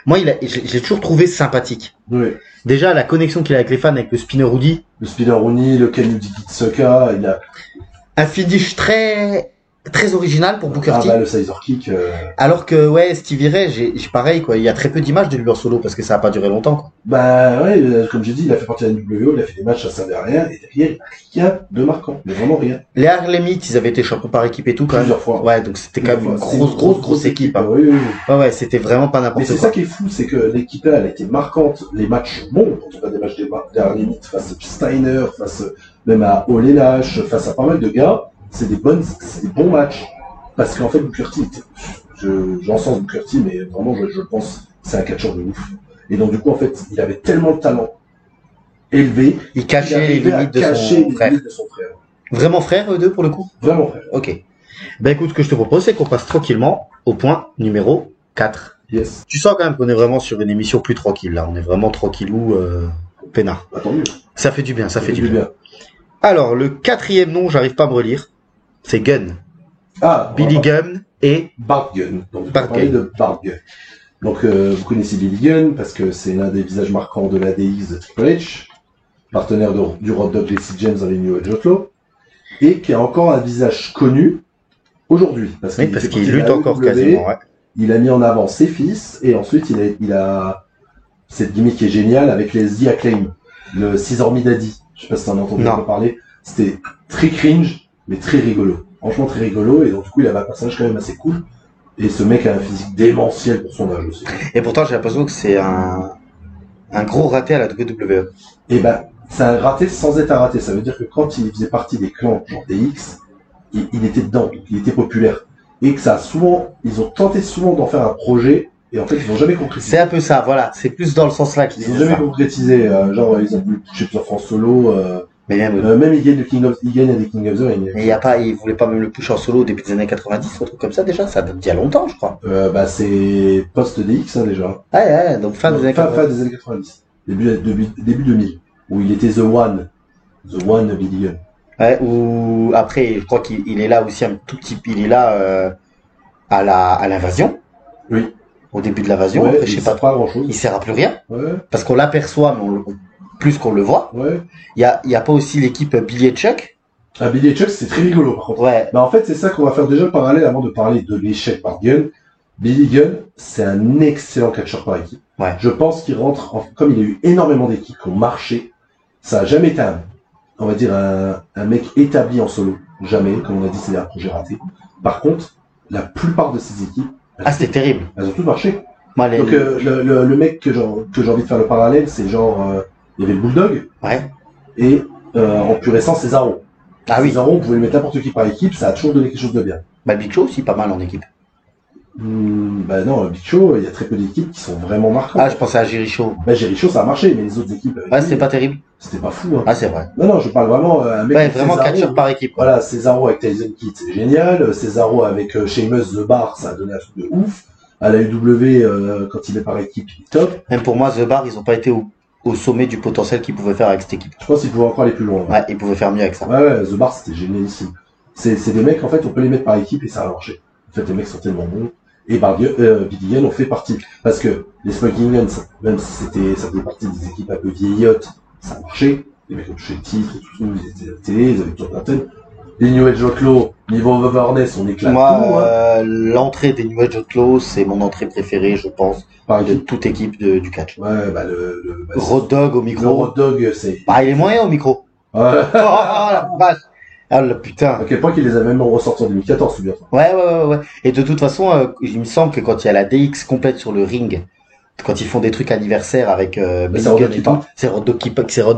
moi, je l'ai toujours trouvé sympathique. Oui. Déjà, la connexion qu'il a avec les fans, avec le spinner Rudy. Le spinner Rooney, le Kennedy Kitsuka, il a un finish très original pour Booker T. Bah, le Scissor Kick. Alors que, ouais, Stevie Ray, j'ai pareil, quoi. Il y a très peu d'images de lui en solo parce que ça a pas duré longtemps, quoi. Bah, ouais, comme j'ai dit, il a fait partie de la NWO, il a fait des matchs, ça servait à rien, et derrière, il y a rien de marquant. Mais vraiment rien. Les Harlemites, ils avaient été champions par équipe et tout, quand Plusieurs même. fois. Ouais, donc c'était quand même une grosse équipe, hein. Oui. Ouais, c'était vraiment pas n'importe Mais quoi. c'est ça qui est fou, c'est que l'équipe là, elle a été marquante. Les matchs bons, quand on regarde des matchs des Harlemites face à Steiner, face même à Ole Nash, face à pas mal de gars, c'est des bons matchs. Parce qu'en fait, Booker T, j'encense Booker T, mais vraiment, je pense, c'est un catcheur de ouf. Et donc, du coup, en fait, il avait tellement de talent élevé. Il cachait les limites de son frère. Vraiment frère, eux deux, pour le coup? Vraiment frère. Ok. Ben, écoute, ce que je te propose, c'est qu'on passe tranquillement au point numéro 4. Yes. Tu sens quand même qu'on est vraiment sur une émission plus tranquille, là. On est vraiment tranquillou, peinard. Bah, tant mieux. Ça fait du bien, ça fait du bien. Alors, le 4e nom, j'arrive pas à me relire. C'est Gunn. Ah, Billy Gunn et Bart Gunn. Donc, Bart Gunn. de Bart Gunn. Donc, vous connaissez Billy Gunn parce que c'est l'un des visages marquants de l'ADX de Triple H, partenaire du Road Dogg Jesse James dans les New Age Outlaws, et qui a encore un visage connu aujourd'hui. Parce qu'il lutte encore quasiment, ouais. Il a mis en avant ses fils, et ensuite il a cette gimmick qui est géniale avec les The Acclaim, le Scissor Me Daddy. Je sais pas si t'en as entendu parler. C'était très cringe, mais très rigolo. Franchement très rigolo, et donc du coup il avait un personnage quand même assez cool. Et ce mec a un physique démentiel pour son âge aussi. Et pourtant j'ai l'impression que c'est un gros raté à la WWE. Et ben, c'est un raté sans être un raté. Ça veut dire que quand il faisait partie des clans genre DX, il était dedans, il était populaire. Et que ils ont tenté souvent d'en faire un projet, et en fait ils n'ont jamais concrétisé. C'est un peu ça, voilà. C'est plus dans le sens là qu'ils Ils n'ont jamais concrétisé. Genre ils ont voulu toucher plusieurs fois en solo. Mais même ils gagnent des King of the Zone. Mais ils voulaient pas même le push en solo au début des années 90, ou un truc comme ça déjà. Ça date d'il y a longtemps, je crois. Bah c'est post-DX déjà. Ouais, donc fin des années 90. Fin des années 90. Début 2000. Où il était The One Billy Gunn. Ouais, ou après, je crois qu'il est là aussi un tout petit peu. Il est là à l'invasion. Oui. Au début de l'invasion. Ouais, après, je sais pas grand chose. Il sert à plus rien. Ouais. Parce qu'on l'aperçoit, mais plus qu'on le voit. Ouais. Il y a pas aussi l'équipe Billy et Chuck. Ah, Billy et Chuck, c'est très rigolo par contre. Ouais. Bah en fait, c'est ça qu'on va faire déjà le parallèle avant de parler de l'échec par Gunn. Billy Gunn, c'est un excellent catcheur par équipe. Ouais. Je pense qu'il rentre, comme il y a eu énormément d'équipes qui ont marché, ça a jamais été on va dire, un mec établi en solo. Jamais, comme on a dit, c'est un projet raté. Par contre, la plupart de ces équipes, Ah, c'était terrible. elles ont toutes marché. Moi, Donc le mec que j'ai envie de faire le parallèle, c'est genre, il y avait le Bulldog, Ouais. et en pur essence, Cesaro. Ah oui. Cesaro, on pouvait le mettre n'importe qui par équipe, ça a toujours donné quelque chose de bien. Bah, Big Show aussi, pas mal en équipe. Bah non, le Big Show, il y a très peu d'équipes qui sont vraiment marquantes. Ah, je pensais à Jericho. Bah Jericho, ça a marché, mais les autres équipes, Ouais, c'était pas terrible. c'était pas fou. Hein. Ah, c'est vrai. Non, je parle vraiment un mec Ouais, comme vraiment Cesaro. catcheur par équipe. Quoi. Voilà, Cesaro avec Tyson Kidd, c'est génial. Cesaro avec Sheamus, The Bar, ça a donné un truc de ouf. À la UW, quand il est par équipe, il est top. Même pour moi, The Bar, ils ont pas été au sommet du potentiel qu'ils pouvaient faire avec cette équipe. Je pense qu'il pouvait encore aller plus loin. Ouais, ils pouvaient faire mieux avec ça. Ouais, The Bar, c'était génialissime. C'est des mecs, en fait, on peut les mettre par équipe et ça a marché. En fait, les mecs sont tellement bons. Et Billy Gunn en fait partie. Parce que les Smoking Guns, même si ça faisait partie des équipes un peu vieillottes, ça a marché. Les mecs ont touché le titre et tout, ils étaient à la télé, ils avaient tout l'antenne. Les New Age Outlaws, niveau overness, on éclate Moi, tout, hein. l'entrée des New Age Outlaws, c'est mon entrée préférée, je pense, Par de équipe. toute équipe du catch. Ouais, bah Road Dogg au le micro. Road Dogg, c'est... Ah, il est moyen au micro. Ouais. Oh, la vache. Ah, le putain. À quel point qu'il les a même ressortis en 2014, souviens-toi. Ouais. Et de toute façon, il me semble que quand il y a la DX complète sur le ring, quand ils font des trucs anniversaires avec Billy c'est Road Gunn Dogg et qui tout, parle. c'est Road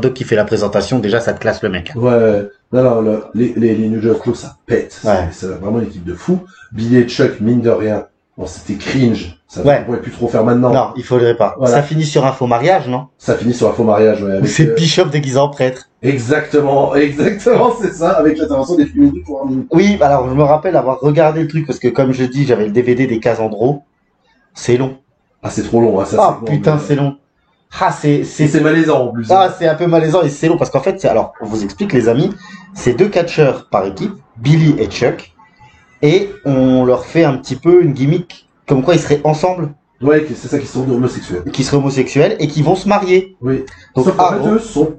Dogg qui fait la présentation. Déjà, ça te classe le mec. Ouais, non, les New Age Outlaws, ça pète. Ouais. C'est vraiment une équipe de fous. Billy et Chuck, mine de rien, bon, c'était cringe. Ça Ouais. ne pourrait plus trop faire maintenant. Non, il faudrait pas. Voilà. Ça finit sur un faux mariage, non? Ça finit sur un faux mariage, ouais. Ou avec, c'est Bishop déguisé en prêtre. Exactement, c'est ça, avec l'intervention des Fluides pour un Oui, alors je me rappelle avoir regardé le truc parce que comme je dis, j'avais le DVD des Casandro. C'est long. Ah, c'est trop long, hein, ça. Ah c'est long, putain, mais- c'est long. Ah, Et c'est malaisant, en plus. Ah, c'est un peu malaisant et c'est long parce qu'en fait, alors, on vous explique les amis, c'est 2 catcheurs par équipe, Billy et Chuck, et on leur fait un petit peu une gimmick comme quoi ils seraient ensemble, Ouais, c'est ça qui sont homosexuels. qui seraient homosexuels et qui vont se marier. Oui. Donc, Sauf qu'en ah, fait, bon, eux sont,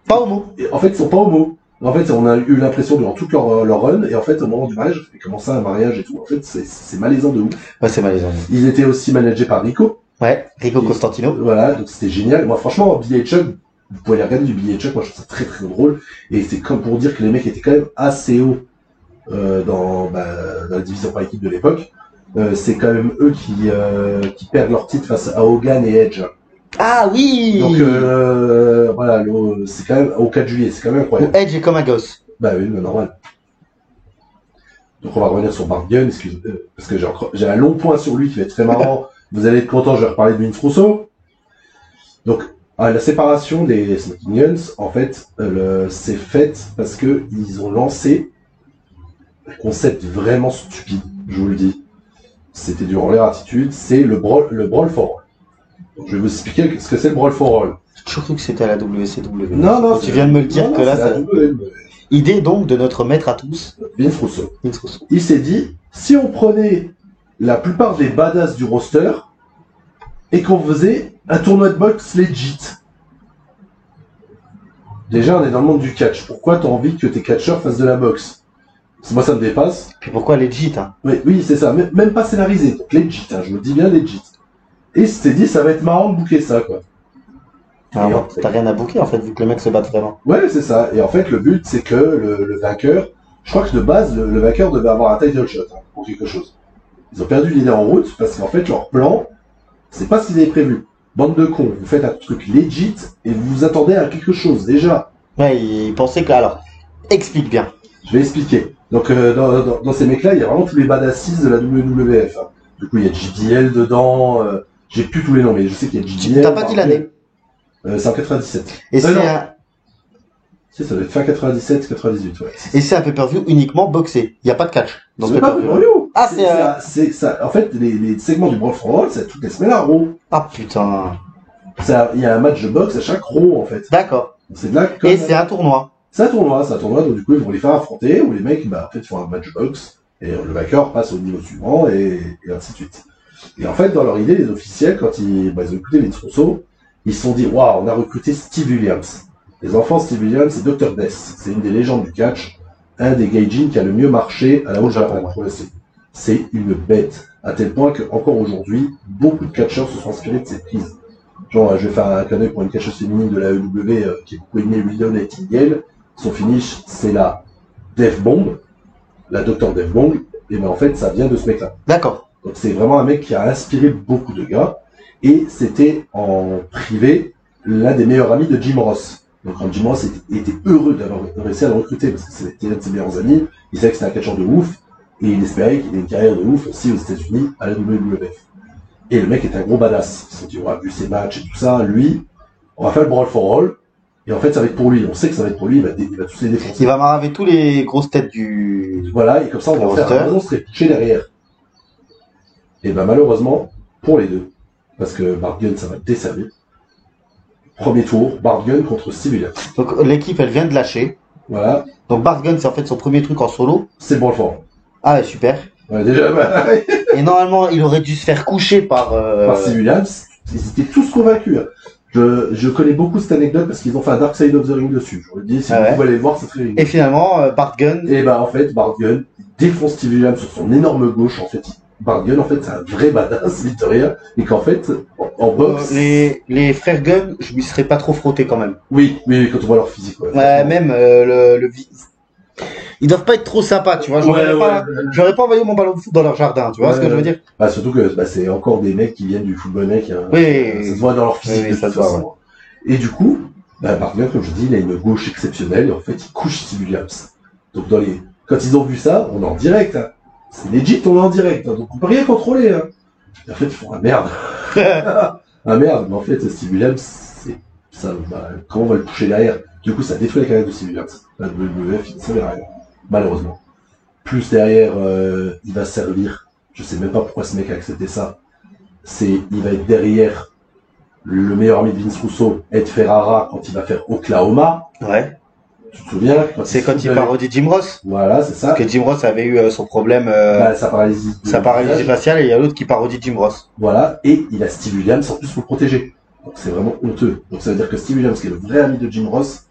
pas homo. en fait, ils sont pas homo. En fait, on a eu l'impression durant toute leur run, et en fait, au moment du mariage, et comment ça, un mariage et tout, en fait, c'est malaisant de ouf. Ouais, c'est malaisant. Ils étaient aussi managés par Rico. Ouais, Rico Et- Costantino. Voilà, donc c'était génial. Moi, franchement, Billy et Chuck, vous pouvez aller regarder du Billy et Chuck, moi je trouve ça très très drôle. Et c'est comme pour dire que les mecs étaient quand même assez hauts dans la division par équipe de l'époque. C'est quand même eux qui perdent leur titre face à Hogan et Edge. Ah oui! Donc voilà, c'est quand même au 4 juillet, c'est quand même Où incroyable. Edge est comme un gosse. Bah oui, mais normal. Donc on va revenir sur Bart Gunn, parce que j'ai un long point sur lui qui va être très marrant. Vous allez être content, je vais reparler de Vince Russo. Donc la séparation des Smoking Guns, en fait, c'est faite parce que ils ont lancé un concept vraiment stupide, je vous le dis. C'était durant leur attitude, c'est le brawl for all. Donc, je vais vous expliquer ce que c'est le brawl for all. J'ai toujours cru que c'était à la WCW. Non, Tu viens de me le dire non, que là, c'est ça... la WWE. Idée donc de notre maître à tous, Vince Russo. Vince Russo. Il s'est dit, si on prenait la plupart des badass du roster et qu'on faisait un tournoi de boxe legit. Déjà, on est dans le monde du catch. Pourquoi t'as envie que tes catcheurs fassent de la boxe? Moi, ça me dépasse. Puis pourquoi legit, hein? Oui, c'est ça. Même pas scénarisé. Donc legit, hein, je me dis bien legit. Et il s'est dit, ça va être marrant de booker ça, quoi. Ah, Et ouais, en fait- t'as rien à bouquer en fait, vu que le mec se bat vraiment. Ouais, c'est ça. Et en fait, le but, c'est que le vainqueur, je crois que de base, le vainqueur devait avoir un title shot, hein, pour quelque chose. Ils ont perdu l'idée en route parce qu'en fait, leur plan, c'est pas ce qu'ils avaient prévu. Bande de cons, vous faites un truc legit et vous vous attendez à quelque chose, déjà. Ouais, il pensait que... Alors, explique bien. Je vais expliquer. Donc, dans ces mecs-là, il y a vraiment tous les badassis de la WWF. Hein. Du coup, il y a JBL dedans, j'ai plus tous les noms, mais je sais qu'il y a JBL. T'as pas dit l'année. C'est en 97. Et c'est non. un... Si, ça doit être fin 97, 98, ouais. Et c'est un pay-per-view uniquement boxé. Il n'y a pas de catch dans ce C'est pas pay-per-view. pay-per-view. Ah, c'est ça. En fait, les segments du Brawl for All, c'est toutes les semaines à Raw. Ah putain. Il y a un match de boxe à chaque Raw, en fait. D'accord. C'est de là que... Et c'est un tournoi. C'est un tournoi, donc du coup, ils vont les faire affronter, où les mecs, en fait, font un match de boxe, et le vainqueur passe au niveau suivant, et ainsi de suite. Et en fait, dans leur idée, les officiels, quand ils ont écouté Vince Russo, ils se sont dit, waouh, on a recruté Steve Williams. Les enfants, Steve Williams, c'est Dr. Death. C'est une des légendes du catch, un des gaijin qui a le mieux marché à la haute Japon. C'est une bête, à tel point que, encore aujourd'hui, beaucoup de catcheurs se sont inspirés de cette prise. Genre, je vais faire un clin d'œil pour une catcheuse féminine de la EW qui est beaucoup aimée, Willow Nightingale. son finish, c'est la Death Bomb, la Dr Death Bomb, et ben en fait, ça vient de ce mec-là. D'accord. Donc c'est vraiment un mec qui a inspiré beaucoup de gars, et c'était en privé l'un des meilleurs amis de Jim Ross. Donc quand Jim Ross était heureux d'avoir réussi à le recruter, parce que c'était un de ses meilleurs amis, il savait que c'était un catcheur de ouf, et il espérait qu'il ait une carrière de ouf aussi aux États-Unis à la WWF. Et le mec est un gros badass. Il s'est dit, on a vu ses matchs et tout ça, lui, on va faire le brawl for all, et en fait ça va être pour lui, on sait que ça va être pour lui, il va tous les défoncer. Il va maraver tous les grosses têtes du... Voilà, et comme ça on va faire un monstre et toucher derrière. Et ben malheureusement, pour les deux, parce que Bart Gunn ça va le desservir. Premier tour, Bart Gunn contre Steve Williams. Donc l'équipe elle vient de lâcher. Voilà. Donc Bart Gunn c'est en fait son premier truc en solo. C'est le brawl for all. Ah ouais, super. Ouais, déjà, bah, Et normalement il aurait dû se faire coucher par... par Steve Williams. Ils étaient tous convaincus. Hein. Je connais beaucoup cette anecdote parce qu'ils ont fait un Dark Side of the Ring dessus. Je vous le dis, si vous pouvez aller le voir, c'est très rigolo. Et finalement, Bart Gunn... Et bah en fait, Bart Gunn défonce Steve Williams sur son énorme gauche. En fait, Bart Gunn, en fait, c'est un vrai badass, mine de rien. Et qu'en fait, en boxe... les frères Gunn, je m'y serais pas trop frotté quand même. Oui, quand on voit leur physique. Ouais, même ils doivent pas être trop sympas, tu vois. J'aurais pas envoyé mon ballon de foot dans leur jardin, tu vois ce que je veux dire. Bah, surtout que c'est encore des mecs qui viennent du football mec. Hein. Oui. Ça se voit dans leur physique. Oui, ça se voit, ouais. Et du coup, Bart Gunn, comme je dis, il a une gauche exceptionnelle. Et en fait, il couche Steve Williams. Donc quand ils ont vu ça, on est en direct. Hein. C'est legit, on est en direct. Hein. Donc on peut rien contrôler. Hein. Et en fait, ils font ah merde. Ah merde. Mais en fait, Steve Williams, comment on va le coucher derrière? Du coup, ça détruit la carrière de Steve Williams. La WWF, il ne savait rien. Malheureusement. Plus derrière, il va servir. Je sais même pas pourquoi ce mec a accepté ça. Il va être derrière le meilleur ami de Vince Russo, Ed Ferrara, quand il va faire Oklahoma. Ouais. Tu te souviens? C'est quand il parodie Jim Ross. Voilà, c'est ça. Parce que Jim Ross avait eu son problème, sa paralysie faciale, et il y a l'autre qui parodie Jim Ross. Voilà. Et il a Steve Williams en plus pour le protéger. Donc c'est vraiment honteux. Donc ça veut dire que Steve Williams, qui est le vrai ami de Jim Ross,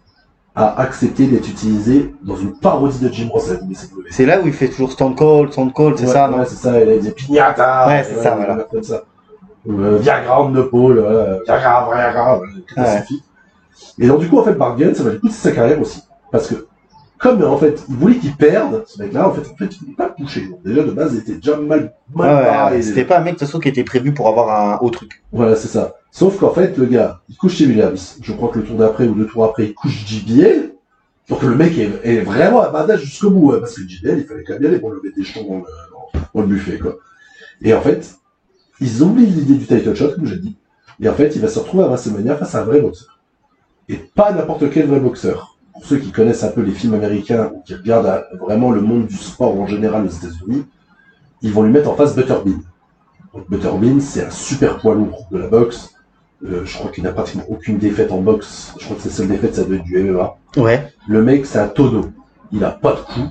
a accepté d'être utilisé dans une parodie de Jim Ross à la WCW. C'est là où il fait toujours Stone Cold, c'est ça, non? Ouais, c'est ça, il a dit Pignata. Ouais, c'est ça, voilà. Comme ça. Viagra de Paul, Viagra, catastrophique. Et donc du coup, en fait, Bart Gunn, ça va lui coûter sa carrière aussi. Parce que, comme en fait, il voulait qu'il perde, ce mec-là, en fait, il voulait pas le toucher. Donc déjà, de base, il était déjà mal barré. C'était pas un mec, de toute façon, qui était prévu pour avoir un haut truc. Voilà, c'est ça. Sauf qu'en fait, le gars, il couche chez Williams. Je crois que le tour d'après ou 2 tours après, il couche JBL. Donc le mec est vraiment un badass jusqu'au bout, hein, parce que JBL, il fallait quand même y aller pour lever des jetons dans le buffet, quoi. Et en fait, ils oublient l'idée du title shot, comme j'ai dit. Et en fait, il va se retrouver à WrestleMania face à un vrai boxeur. Et pas n'importe quel vrai boxeur. Pour ceux qui connaissent un peu les films américains ou qui regardent vraiment le monde du sport en général aux États-Unis, ils vont lui mettre en face Butterbean. Donc Butterbean, c'est un super poids lourd de la boxe. Je crois qu'il n'a pratiquement aucune défaite en boxe. Je crois que sa seule défaite, ça doit être du MMA. Ouais. Le mec, c'est un tonneau. Il a pas de cou.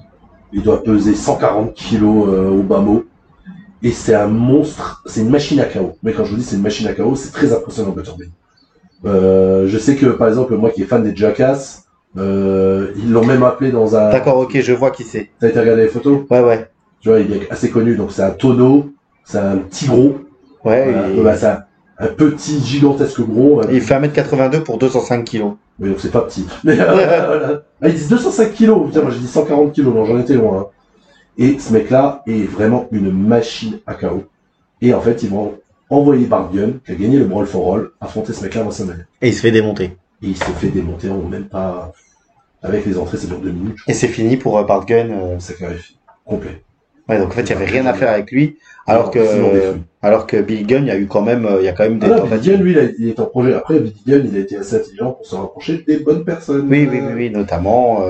Il doit peser 140 kilos au bas mot. Et c'est un monstre. C'est une machine à KO. Mais quand je vous dis c'est une machine à KO, c'est très impressionnant, Butterbean. Je sais que, par exemple, moi qui est fan des Jackass, ils l'ont même appelé dans un... D'accord, ok, je vois qui c'est. T'as été regarder les photos? Ouais. Tu vois, il est assez connu. Donc c'est un tonneau. C'est un petit gros. Ouais. C'est un petit gigantesque gros. Il fait 1m82 pour 205 kilos. Oui, donc c'est pas petit. Mais voilà. Ils disent 205 kilos. Putain, moi j'ai dit 140 kilos, non, j'en étais loin. Hein. Et ce mec-là est vraiment une machine à KO. Et en fait, ils vont envoyer Bart Gunn, qui a gagné le Brawl for All, affronter ce mec-là à WrestleMania. Et il se fait démonter. Et il se fait démonter en même pas... Avec les entrées, ça dure 2 minutes. Et c'est fini pour Bart Gunn. Ça clarifie. Complet. Ouais, donc en fait, il y avait rien à faire avec lui. Alors que Billy Gunn, il y a quand même des tentatives. Billy Gunn, lui, il est en projet. Après, Billy Gunn, il a été assez intelligent pour se rapprocher des bonnes personnes. Oui, notamment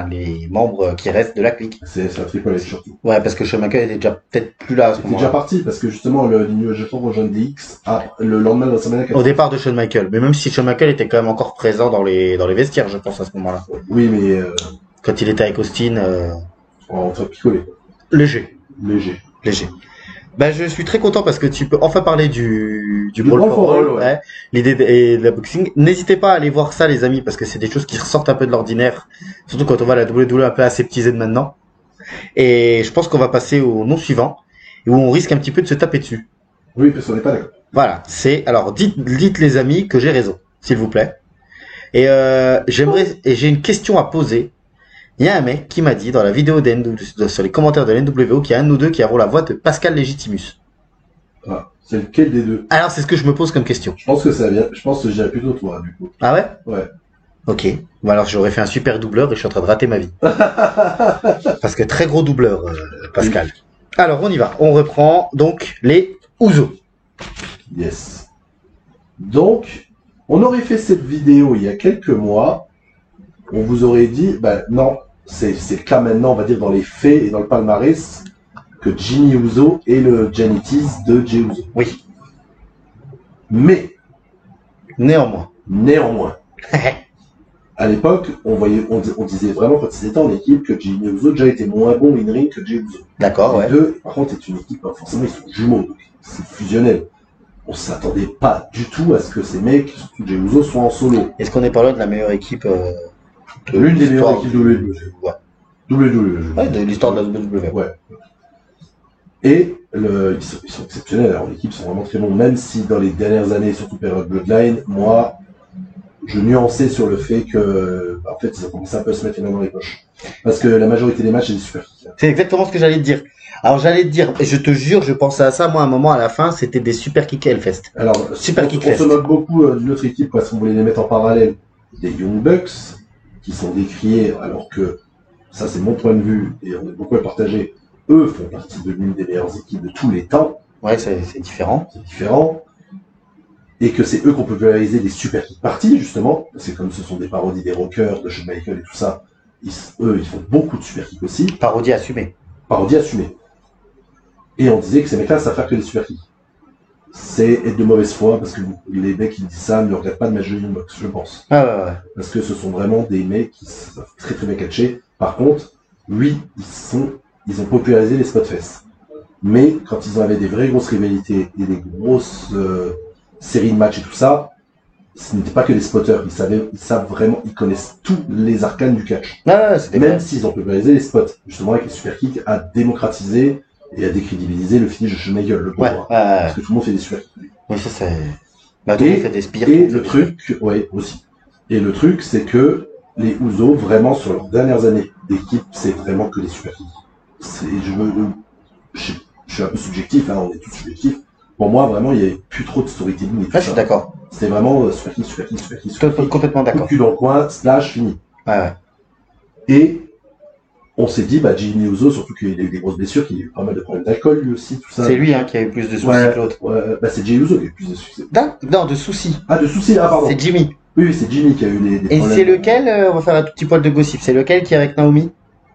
les membres qui restent de la clique. C'est un triple H surtout. Ouais, parce que Shawn Michaels était déjà peut-être plus là à ce moment-là. Il était déjà parti, parce que justement, le New Japan rejoint DX le lendemain de la semaine. Au départ de Shawn Michaels. Mais même si Shawn Michaels était quand même encore présent dans les vestiaires, je pense, à ce moment-là. Oui, mais... Quand il était avec Austin... En train de picoler. Léger. Ben, je suis très content parce que tu peux enfin parler du Brawl for All, ouais. L'idée de la boxing. N'hésitez pas à aller voir ça, les amis, parce que c'est des choses qui ressortent un peu de l'ordinaire. Surtout quand on voit la WWE un peu aseptisée de maintenant. Et je pense qu'on va passer au nom suivant, où on risque un petit peu de se taper dessus. Oui, parce qu'on n'est pas d'accord. Voilà. Alors, dites les amis que j'ai raison, s'il vous plaît. Et j'ai une question à poser. Il y a un mec qui m'a dit dans la vidéo sur les commentaires de l'NWO qu'il y a un de nous deux qui avons la voix de Pascal Legitimus. Ah, c'est lequel des deux? Alors c'est ce que je me pose comme question. Je pense que ça vient. Je pense que je dirais plutôt toi, du coup. Ah ouais? Ouais. Ok. Bon alors j'aurais fait un super doubleur et je suis en train de rater ma vie. Parce que très gros doubleur, Pascal. Alors on y va. On reprend donc les Ouzo. Yes. Donc, on aurait fait cette vidéo il y a quelques mois. On vous aurait dit, ben non, c'est le cas maintenant, on va dire, dans les faits et dans le palmarès, que Jimmy Uso est le Janitis de Jey Uso. Oui. Mais, Néanmoins. à l'époque, on disait vraiment quand ils étaient en équipe que Jimmy Uso déjà était moins bon in-ring que Jey Uso. D'accord, ouais. Les deux, par contre, est une équipe, forcément, ils sont jumeaux, donc c'est fusionnel. On s'attendait pas du tout à ce que ces mecs, surtout Jey Uso, soient en solo. Est-ce qu'on est pas loin de la meilleure équipe L'une des meilleures équipes WWE. Ouais. WWE. Ouais, de l'histoire de la WWE. Ouais. Et ils sont exceptionnels. Alors l'équipe sont vraiment très bons, même si dans les dernières années, surtout période Bloodline, moi, je nuançais sur le fait que, en fait, ils ont commencé un peu à se mettre les mains dans les poches. Parce que la majorité des matchs, c'est des super kicks. C'est exactement ce que j'allais te dire. Alors j'allais te dire, et je te jure, je pensais à ça, moi, à un moment, à la fin, c'était des super kick Hellfest. Alors, Super on Kickfest. se moque beaucoup d'une autre équipe parce qu'on voulait les mettre en parallèle des Young Bucks, qui sont décriés, alors que, ça c'est mon point de vue, et on est beaucoup à partager, eux font partie de l'une des meilleures équipes de tous les temps. Ouais, c'est différent. C'est différent. Et que c'est eux qui ont popularisé des super kick parties, justement. C'est comme ce sont des parodies des rockers, de Shawn Michaels et tout ça. Eux, ils font beaucoup de super kicks aussi. Parodie assumée. Parodie assumée. Et on disait que ces mecs-là savent faire que des super kicks. C'est être de mauvaise foi, parce que les mecs qui disent ça ne regardent pas de match de Young Bucks, je pense. Ah ouais. Parce que ce sont vraiment des mecs qui savent très très bien catcher. Par contre, oui, ils ont popularisé les spot fest. Mais quand ils avaient des vraies grosses rivalités et des grosses séries de matchs et tout ça, ce n'était pas que des spotters. Ils savent vraiment, ils connaissent tous les arcanes du catch. Ah, c'était Même s'ils ont popularisé les spots, justement avec les super kicks, à démocratiser et à décrédibiliser le finish de Shawn Michaels, le pauvre. Parce que tout le monde fait des super kicks. Oui, ça c'est. Bah, tout le monde fait des spires. Et le truc, ouais, aussi. Et le truc, c'est que les Usos, vraiment, sur leurs dernières années d'équipe, c'est vraiment que des super kicks. Je suis un peu subjectif, hein, on est tous subjectifs. Pour moi, vraiment, il n'y avait plus trop de storytelling et tout Ah, je suis d'accord. C'était vraiment super kick, super kick, super kick, super kick. Complètement d'accord. Coup dans le coin, slash, fini. Ouais. Et on s'est dit, bah, Jimmy Uso, surtout qu'il a eu des grosses blessures, qu'il a eu pas mal de problèmes d'alcool, lui aussi, tout ça. C'est lui qui a eu plus de soucis que l'autre. Ouais, bah, c'est Jimmy Uso qui a eu plus de succès. Non, de soucis. Ah, de soucis, ah, pardon. C'est Jimmy. Oui, c'est Jimmy qui a eu des Et problèmes. c'est lequel, on va faire un tout petit poil de gossip, c'est lequel qui est avec Naomi?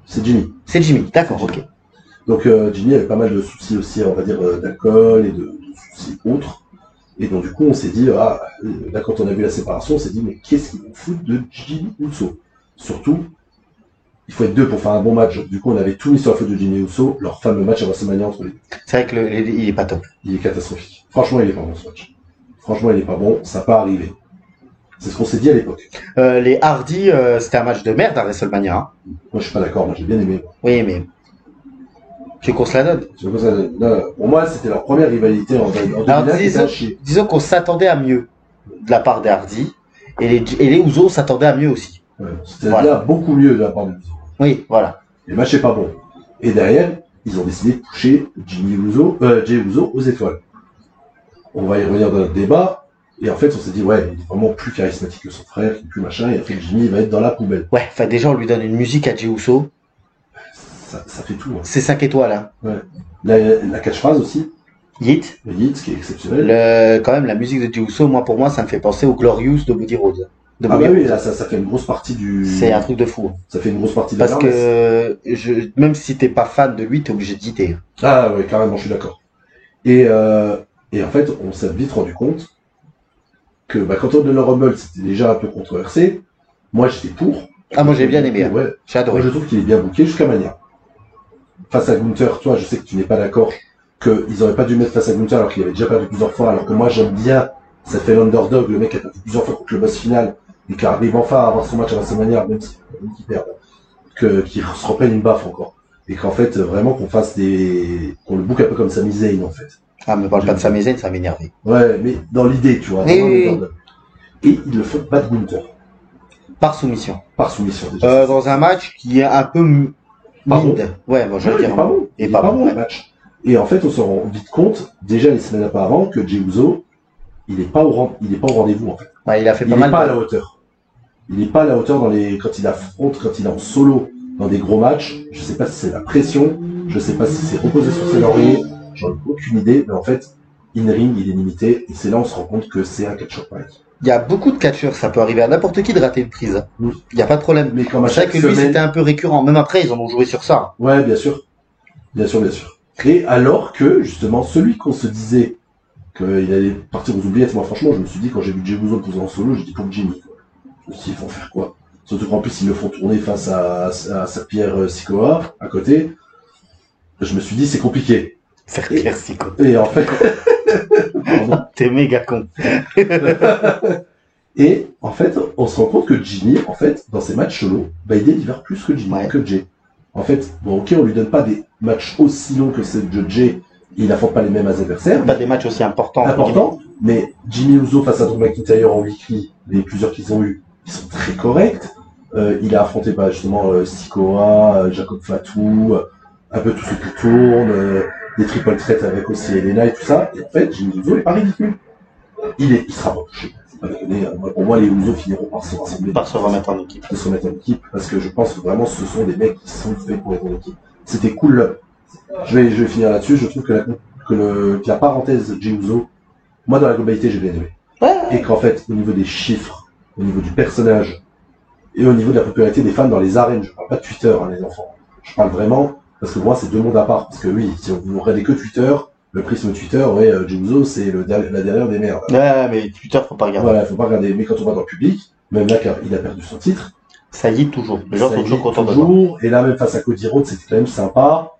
C'est Jimmy. C'est Jimmy, d'accord, ok. Donc Jimmy avait pas mal de soucis aussi, on va dire, d'alcool et de soucis autres. Et donc du coup, on s'est dit, là quand on a vu la séparation, on s'est dit, mais qu'est-ce qu'ils vont foutre de Jimmy Uso? Surtout, il faut être deux pour faire un bon match. Du coup, on avait tout mis sur la faute de Jimmy Uso, leur fameux match à WrestleMania entre les deux. C'est vrai que il est pas top. Il est catastrophique. Franchement, il est pas bon ce match. Franchement, il est pas bon, ça n'a pas arrivé. C'est ce qu'on s'est dit à l'époque. Les Hardy, c'était un match de merde à WrestleMania. Hein. Moi, je suis pas d'accord, moi j'ai bien aimé. Oui, mais tu veux qu'on se la donne? Non, pour moi, c'était leur première rivalité en 2001. Disons qu'on s'attendait à mieux de la part des Hardy, et les Usos s'attendaient à mieux aussi. Ouais, c'est-à-dire beaucoup mieux de la part des Usos. Oui, voilà. Le match est pas bon. Et derrière, ils ont décidé de toucher Jey Uso aux étoiles. On va y revenir dans notre débat. Et en fait, on s'est dit, ouais, il est vraiment plus charismatique que son frère, qui est plus machin, et en fait, Jimmy, il va être dans la poubelle. Ouais, enfin, déjà, on lui donne une musique à Jey Uso. Ça fait tout. Hein. C'est 5 étoiles, hein. Ouais. La catchphrase aussi. Yeet. Le Yeet, qui est exceptionnel. Quand même, la musique de Jey Uso, moi, pour moi, ça me fait penser au Glorious de Buddy Rhodes. Ah bah oui, là, ça fait une grosse partie du... C'est un truc de fou. Ça fait une grosse partie de Parce que, même si t'es pas fan de lui, t'es obligé de guiter. Ah ouais, carrément, je suis d'accord. Et en fait, on s'est vite rendu compte que quand on donne le Rumble, c'était déjà un peu controversé. Moi, j'étais pour. Ah, moi, j'ai bien aimé. Hein. Ouais. J'ai adoré. Moi, je trouve qu'il est bien booké jusqu'à Mania. Face à Gunther, toi, je sais que tu n'es pas d'accord qu'ils auraient pas dû mettre face à Gunther alors qu'il avait déjà perdu plusieurs fois, alors que moi, j'aime bien, ça fait l'underdog, le mec a perdu plusieurs fois contre le boss final, et qui arrive enfin à avoir son match à WrestleMania, même qu'il perd, qu'il se reprenne une baffe encore. Et qu'en fait, vraiment, qu'on le book un peu comme Sami Zayn, en fait. Ah, me parle pas de Sami Zayn, ça m'énerve. Ouais, mais dans l'idée, tu vois. Oui. Et ils le font battre Gunther. Par soumission. Par soumission, déjà. Dans un match qui est un peu mid. Bon. Ouais, moi je veux dire. Il est pas bon. Et Il est pas pas bon, bon, ouais. le match. Et en fait, on se rend vite compte, déjà les semaines auparavant, que Jey Uso, il est pas au rendez-vous, en fait. Ouais, il a fait Il pas n'est mal. pas à la hauteur. Il n'est pas à la hauteur quand il affronte, quand il est en solo dans des gros matchs. Je sais pas si c'est la pression, je sais pas si c'est reposé sur ses lauriers, j'en ai aucune idée, mais en fait, in-ring, il est limité, et c'est là où on se rend compte que c'est un catcheur pareil. Il y a beaucoup de catcheurs, ça peut arriver à n'importe qui de rater une prise. Mm. Il y a pas de problème. Mais comme à C'est vrai chaque que lui, semaine... c'était un peu récurrent. Même après, ils en ont joué sur ça. Ouais, bien sûr. Bien sûr, bien sûr. Et alors que, justement, celui qu'on se disait qu'il allait partir aux oubliettes, moi, franchement, je me suis dit, quand j'ai vu Jey Uso poser en solo, j'ai dit pour Jimmy, quoi. Je me suis dit, ils vont faire quoi? Surtout qu'en plus, ils le font tourner face à Serpierre Sikoa, à côté. Je me suis dit, c'est compliqué. Serpierre Sikoa. Et en fait... Pardon. T'es méga con. Et, en fait, on se rend compte que Jimmy, en fait, dans ses matchs solo, bah, il délivre plus que Jimmy, Ouais. que Jay. En fait, bon, ok, on lui donne pas des matchs aussi longs que ceux de Jay, il affronte pas les mêmes adversaires. Pas des matchs aussi importants. Important, mais Jimmy Uso face à Drew McIntyre en weekly, les plusieurs qu'ils ont eu, ils sont très corrects. Il a affronté justement Sikoa, Jacob Fatou, un peu tous ceux qui tournent, des triple threats avec aussi Elena et tout ça. Et en fait, Jimmy Uso est pas ridicule. Il sera pas touché. C'est pas déconner. Pour moi, les Uso finiront par se rassembler. Par se remettre en équipe. De se remettre en équipe, parce que je pense que vraiment ce sont des mecs qui sont faits pour être en équipe. C'était cool. Je vais finir là-dessus. Je trouve que la parenthèse Jey Uso, moi dans la globalité j'ai bien aimé. Ouais. Et qu'en fait, au niveau des chiffres, au niveau du personnage, et au niveau de la popularité des fans dans les arènes, je parle pas de Twitter, hein, les enfants. Je parle vraiment, parce que pour moi c'est deux mondes à part. Parce que oui, si vous regardez que Twitter, le prisme Twitter, ouais, Jey Uso c'est la dernière des merdes. Ouais, mais Twitter, faut pas regarder. Voilà, faut pas regarder. Mais quand on va dans le public, même là, car il a perdu son titre. Ça y est toujours. Les gens Ça sont y toujours est, contents de voir. toujours. Et là, même face à Cody Rhodes, c'était quand même sympa.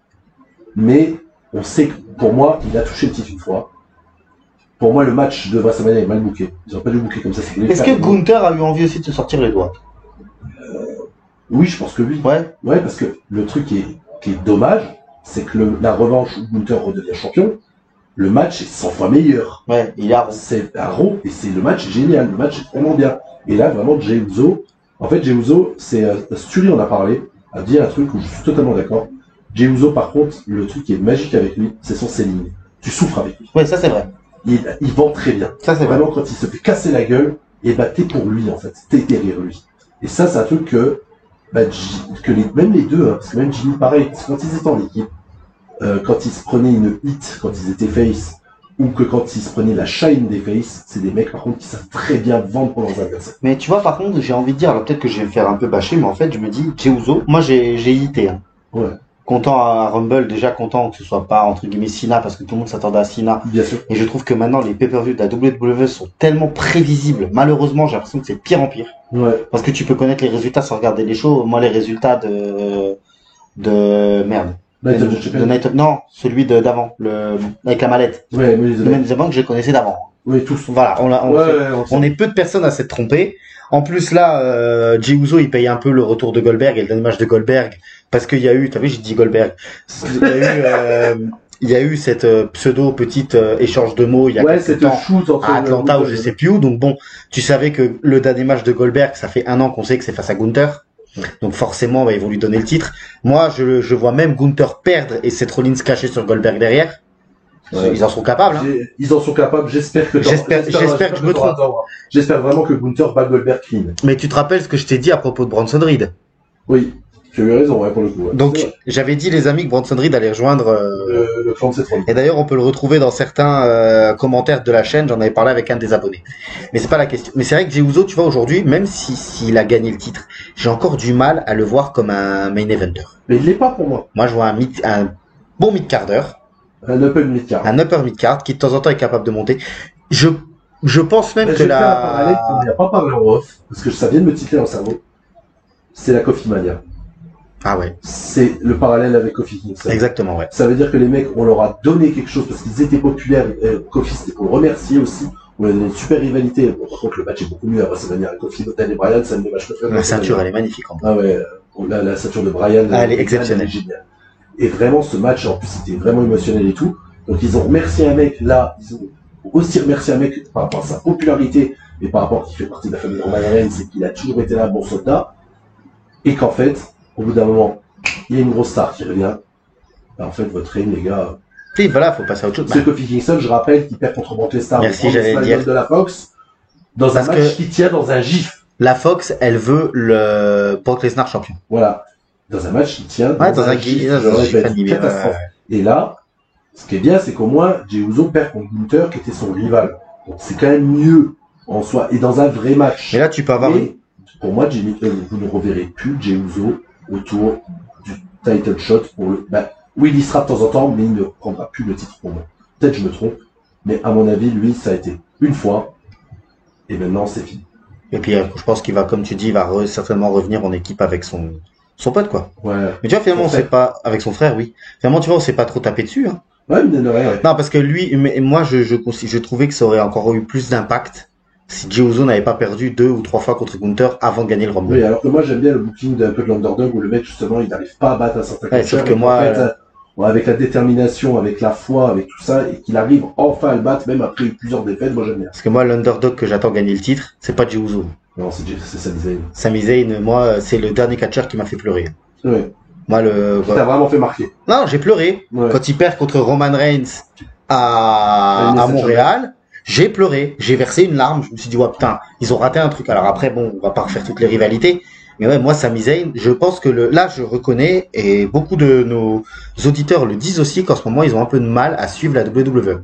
Mais on sait que, pour moi, il a touché le titre une fois. Pour moi, le match de WrestleMania est mal booké. Ils ont pas dû booker comme ça. Est-ce que Gunther a eu envie aussi de se sortir les doigts? Oui, je pense que oui. Ouais. Ouais, parce que le truc qui est dommage, c'est que la revanche où Gunther redevient champion, le match est 100 fois meilleur. Ouais, il a. C'est un Raw et le match est génial. Le match est vraiment bien. Et là, vraiment, Jey Uso, en fait, Jey Uso, c'est Sturi en a parlé, a dit un truc où je suis totalement d'accord. Jey Uso, par contre, le truc qui est magique avec lui, c'est son selling. Tu souffres avec lui. Ouais, ça c'est vrai. Il vend très bien. Ça c'est vrai. Vraiment, quand il se fait casser la gueule, et bah t'es pour lui en fait, t'es derrière lui. Et ça, c'est un truc que, même les deux, hein, parce que même Jimmy, pareil, parce que quand ils étaient en équipe, quand ils se prenaient une hit, quand ils étaient face, ou que quand ils se prenaient la shine des face, c'est des mecs par contre qui savent très bien vendre pour leurs adversaires. Mais tu vois, par contre, j'ai envie de dire, alors peut-être que je vais me faire un peu bâcher, mais en fait, je me dis, Jey Uso, moi j'ai hité. Hein. Ouais, Content à Rumble, déjà content que ce soit pas entre guillemets Cena, parce que tout le monde s'attendait à Cena. bien sûr. Et je trouve que maintenant, les pay-per-view de la WWE sont tellement prévisibles. Malheureusement, j'ai l'impression que c'est de pire en pire. Ouais, Parce que tu peux connaître les résultats sans regarder les shows. Moi, les résultats de merde. Night of the De Champions. Night of... Non, celui avec la mallette. Ouais, mais Le même avant que je connaissais d'avant. ouais, tous. Voilà, on est peu de personnes à s'être trompées. En plus là, Jey Uso il paye un peu le retour de Goldberg et le dommage de Goldberg parce qu'il y a eu, t'as vu j'ai dit Goldberg, il y a eu cette pseudo petite échange de mots il y a quelques cette temps shoot entre à Atlanta ou je sais plus où. Donc bon, tu savais que le dernier match de Goldberg, ça fait 1 an qu'on sait que c'est face à Gunther. Donc forcément, bah, ils vont lui donner le titre. Moi, je vois même Gunther perdre et Seth Rollins caché sur Goldberg derrière. Ouais. Ils en sont capables. Hein. Ils en sont capables, j'espère que J'espère que je me trompe. J'espère vraiment que Gunther bat Goldberg clean. Mais tu te rappelles ce que je t'ai dit à propos de Bronson Reed? Oui, tu as eu raison, ouais, pour le coup. Ouais. Donc, C'est vrai. j'avais dit les amis que Bronson Reed allait rejoindre. Le clan de cette Et d'ailleurs, on peut le retrouver dans certains commentaires de la chaîne. J'en avais parlé avec un des abonnés. Mais c'est pas la question. Mais c'est vrai que Jey Uso, tu vois, aujourd'hui, même s'il a gagné le titre, j'ai encore du mal à le voir comme un main eventer. Mais il l'est pas pour moi. Moi, je vois un bon mid-carder, Un upper mid-card. un upper mid-card qui de temps en temps est capable de monter. Je pense même Je que vais faire un parallèle, on n'y a pas parlé en off, parce que ça vient de me titiller dans le cerveau. C'est la Coffee Mania. Ah ouais, C'est le parallèle avec Kofi Kingston. exactement, ouais. Ça veut dire que les mecs, on leur a donné quelque chose parce qu'ils étaient populaires. Kofi, c'était pour le remercier aussi. On leur a donné une super rivalité. Bon, par contre, le match est beaucoup mieux à WrestleMania. Kofi, Daniel et Bryan, ça me match préféré. La ceinture, elle est magnifique en fait. Ah ouais, la ceinture de Bryan. Elle est exceptionnelle. Elle est géniale. Et vraiment, ce match, en plus, c'était vraiment émotionnel et tout. Donc, ils ont remercié un mec, là, ils ont aussi remercié un mec par rapport à sa popularité, et par rapport qu'il fait partie de la famille Roman Reigns, c'est qu'il a toujours été là, bon soldat, et qu'en fait, au bout d'un moment, il y a une grosse star qui revient, bah, en fait, votre règne, les gars... Oui, voilà, faut passer à autre chose. C'est Kofi Kingston, je rappelle, qui perd contre Brock Lesnar, Merci, j'allais dire. de la Fox, dans un match qui tient dans un gif. La Fox, elle veut le Brock Lesnar champion. Voilà. Dans un match qui tient dans un gif, catastrophe. Et là, ce qui est bien, c'est qu'au moins, Jey Uso perd contre Gunther, qui était son rival. Donc c'est quand même mieux, en soi, et dans un vrai match. Et là, tu peux avoir pour moi, vous ne reverrez plus Jey Uso autour du title shot pour le... oui, il y sera de temps en temps, mais il ne prendra plus le titre pour moi. Peut-être je me trompe, mais à mon avis, lui, ça a été une fois, et maintenant, c'est fini. Et puis, je pense qu'il va, comme tu dis, il va certainement revenir en équipe avec son pote, quoi. Ouais. Mais tu vois, finalement, on s'est pas, avec son frère, oui. Finalement, tu vois, on s'est pas trop tapé dessus, hein. Ouais, mais de rien, ouais. Non, parce que lui, mais moi, je trouvais que ça aurait encore eu plus d'impact si Jey Uso n'avait pas perdu 2 ou 3 fois contre Gunther avant de gagner le Rumble. Oui, alors que moi, j'aime bien le booking d'un peu de l'underdog où le mec, justement, il n'arrive pas à battre un certain Ouais, sauf que moi, en fait, avec la détermination, avec la foi, avec tout ça, et qu'il arrive enfin à le battre, même après plusieurs défaites, moi, j'aime bien. Parce que moi, l'underdog que j'attends gagner le titre, c'est pas Jey Uso. Non, c'est Sami Zayn. Sami Zayn, moi, c'est le dernier catcheur qui m'a fait pleurer. Ouais. Moi, t'as vraiment fait marquer. Non, j'ai pleuré. Ouais. Quand il perd contre Roman Reigns à Montréal, j'ai pleuré. J'ai versé une larme. Je me suis dit, ouais, putain, ils ont raté un truc. Alors après, bon, on va pas refaire toutes les rivalités. Mais ouais, moi, Sami Zayn, je pense que là, je reconnais, et beaucoup de nos auditeurs le disent aussi, qu'en ce moment, ils ont un peu de mal à suivre la WWE.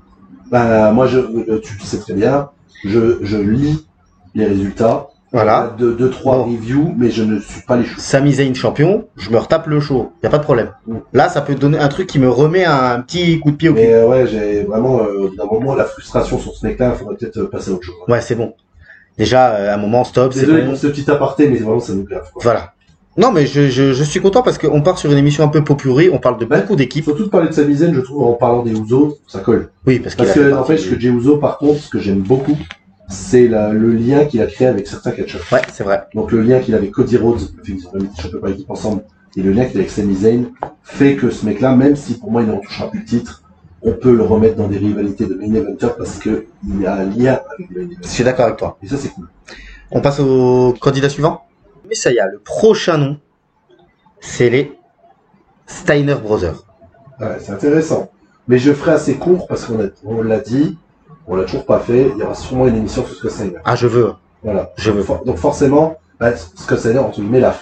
Moi, tu le sais très bien, je lis les résultats. Voilà. Deux, trois reviews, mais je ne suis pas les shows. Sami Zayn champion, je me retape le show. Y a pas de problème. Là, ça peut donner un truc qui me remet un petit coup de pied au cul. Mais ouais, j'ai vraiment, d'un moment, la frustration sur ce mec-là, il faudrait peut-être passer à autre chose. Ouais, c'est bon. Déjà, à un moment, stop. Désolé pour ce petit aparté, mais vraiment, ça nous grave, quoi. Voilà. Non, mais je suis content parce qu'on part sur une émission un peu popurrie, on parle de beaucoup d'équipes. Surtout de parler de Sami Zayn, je trouve, en parlant des Usos, ça colle. Oui, parce que n'empêche que Jey Uso, par contre, ce que j'aime beaucoup, c'est le lien qu'il a créé avec certains catcheurs. Ouais, c'est vrai. Donc le lien qu'il a avec Cody Rhodes, ils ont même été champions par équipe ensemble, et le lien qu'il a avec Sami Zayn fait que ce mec-là, même si pour moi il ne retouchera plus le titre, on peut le remettre dans des rivalités de main eventer parce que il y a un lien avec les main eventers. Je suis d'accord avec toi. Et ça c'est cool. On passe au candidat suivant. Mais ça y est, le prochain nom, c'est les Steiner Brothers. Ouais, c'est intéressant. Mais je ferai assez court parce qu'on l'a dit. On l'a toujours pas fait. Il y aura sûrement une émission sur Scott Steiner. Ah, je veux. Voilà. Je veux. Donc forcément, Scott Steiner, entre guillemets, la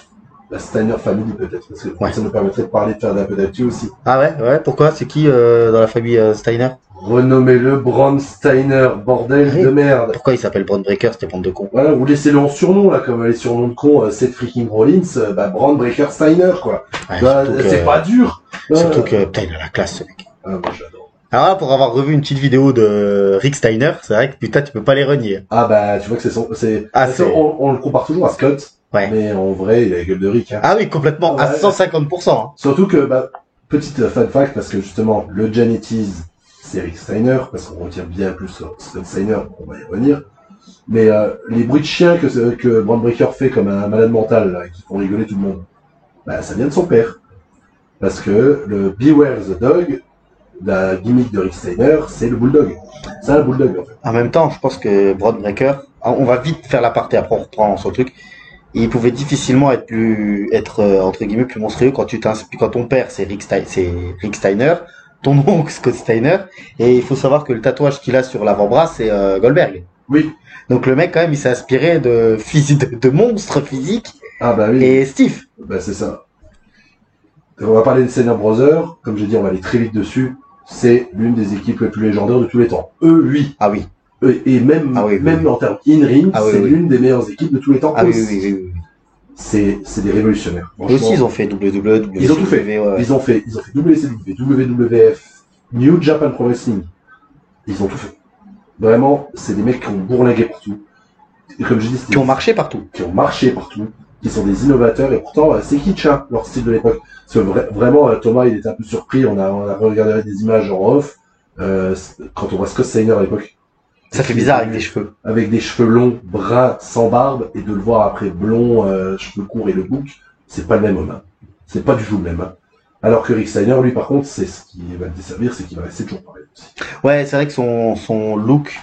Steiner Family peut-être. Parce que ça nous permettrait de parler, de faire un peu d'actu aussi. Ah ouais. Pourquoi? C'est qui dans la famille Steiner? Renommez-le Braun Steiner, bordel de merde. Pourquoi il s'appelle Braun Breaker, cette bande de cons? Voilà, ou laissez-le en surnom, là, comme les surnoms de cons, Seth freaking Rollins, Braun Breaker Steiner, quoi. Ouais, c'est pas dur. Surtout que, putain, il a la classe, ce mec. Ah, moi, j'adore. Alors là, pour avoir revu une petite vidéo de Rick Steiner, c'est vrai que putain, tu peux pas les renier. Ah bah, tu vois que on le compare toujours à Scott. Ouais. Mais en vrai, il a la gueule de Rick, hein. Ah oui, complètement, à 150%. Hein. Surtout que, petite fun fact, parce que justement, le Janettese, c'est Rick Steiner, parce qu'on retient bien plus Scott Steiner, on va y revenir. Mais les bruits de chien que Braun Breaker fait comme un malade mental, là, qui font rigoler tout le monde, ça vient de son père. Parce que le Beware the Dog, la gimmick de Rick Steiner, c'est le bulldog. C'est un bulldog, en fait. En même temps, je pense que Braun Breaker, on va vite faire l'aparté, après on reprend son truc. Il pouvait difficilement être entre guillemets plus monstrueux quand ton père c'est Rick Steiner, ton oncle Scott Steiner, et il faut savoir que le tatouage qu'il a sur l'avant-bras c'est Goldberg. Oui. Donc le mec quand même il s'est inspiré de monstres physiques. Ah bah oui. Et Steve. Bah c'est ça. On va parler de Steiner Brothers, comme j'ai dit on va aller très vite dessus. C'est l'une des équipes les plus légendaires de tous les temps. Oui. Ah oui. Et même en termes in-ring, c'est l'une des meilleures équipes de tous les temps. Ah oui. C'est des révolutionnaires. Eux aussi, ils ont fait WWE, ils ont tout fait. Ouais. Ils ont fait WCW, WWF, New Japan Pro Wrestling. Ils ont tout fait. Vraiment, c'est des mecs qui ont bourlingué partout. Et comme je dis, qui ont marché partout. Qui sont des innovateurs, et pourtant, c'est kitsch, hein, leur style de l'époque. Parce que vraiment, Thomas, il était un peu surpris, on a regardé des images en off, quand on voit Scott Steiner à l'époque. Ça fait bizarre avec des cheveux. Avec des cheveux longs, bruns, sans barbe, et de le voir après blond, cheveux courts et le bouc, c'est pas le même homme. Hein. C'est pas du tout le même. Hein. Alors que Rick Steiner, lui, par contre, c'est ce qui va le desservir, c'est qu'il va rester toujours pareil aussi. Ouais, c'est vrai que son look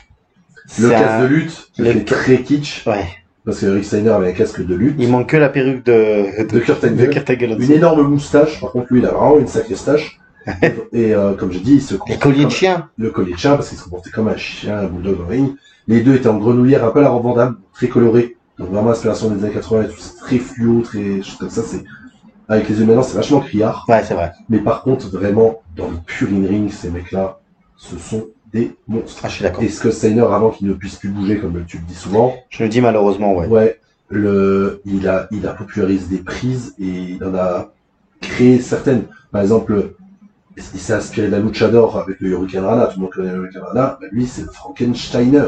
Le casque de lutte, qui le fait très kitsch, Ouais. parce que Rick Steiner avait un casque de lutte. Il manque que la perruque De Kurt Angle. Kurt Angle en Une dessous. énorme moustache, par contre lui il a vraiment une sacrée stache. Et comme j'ai dit, il se Les comportait colliers de comme chien. le collier de chien parce qu'il se comportait comme un chien, un bulldog en ring. Les deux étaient en grenouillère, un peu à la Rob Van Dam, très coloré. Donc vraiment inspiration des années 80 et tout, c'est très fluo, très choses comme ça. C'est avec les yeux maintenant, c'est vachement criard. Ouais, c'est vrai. Mais par contre, vraiment dans le pur in-ring, ces mecs-là, ce sont des monstres. Ah, je suis d'accord. Et Scott Steiner, avant qu'il ne puisse plus bouger, comme tu le dis souvent, Je le dis malheureusement, ouais. ouais, il a popularisé des prises et il en a créé certaines. Par exemple, il s'est inspiré de la Luchador avec le Hurricane Rana. Tout le monde connaît le Hurricane Rana. Ben lui, c'est le Frankensteiner.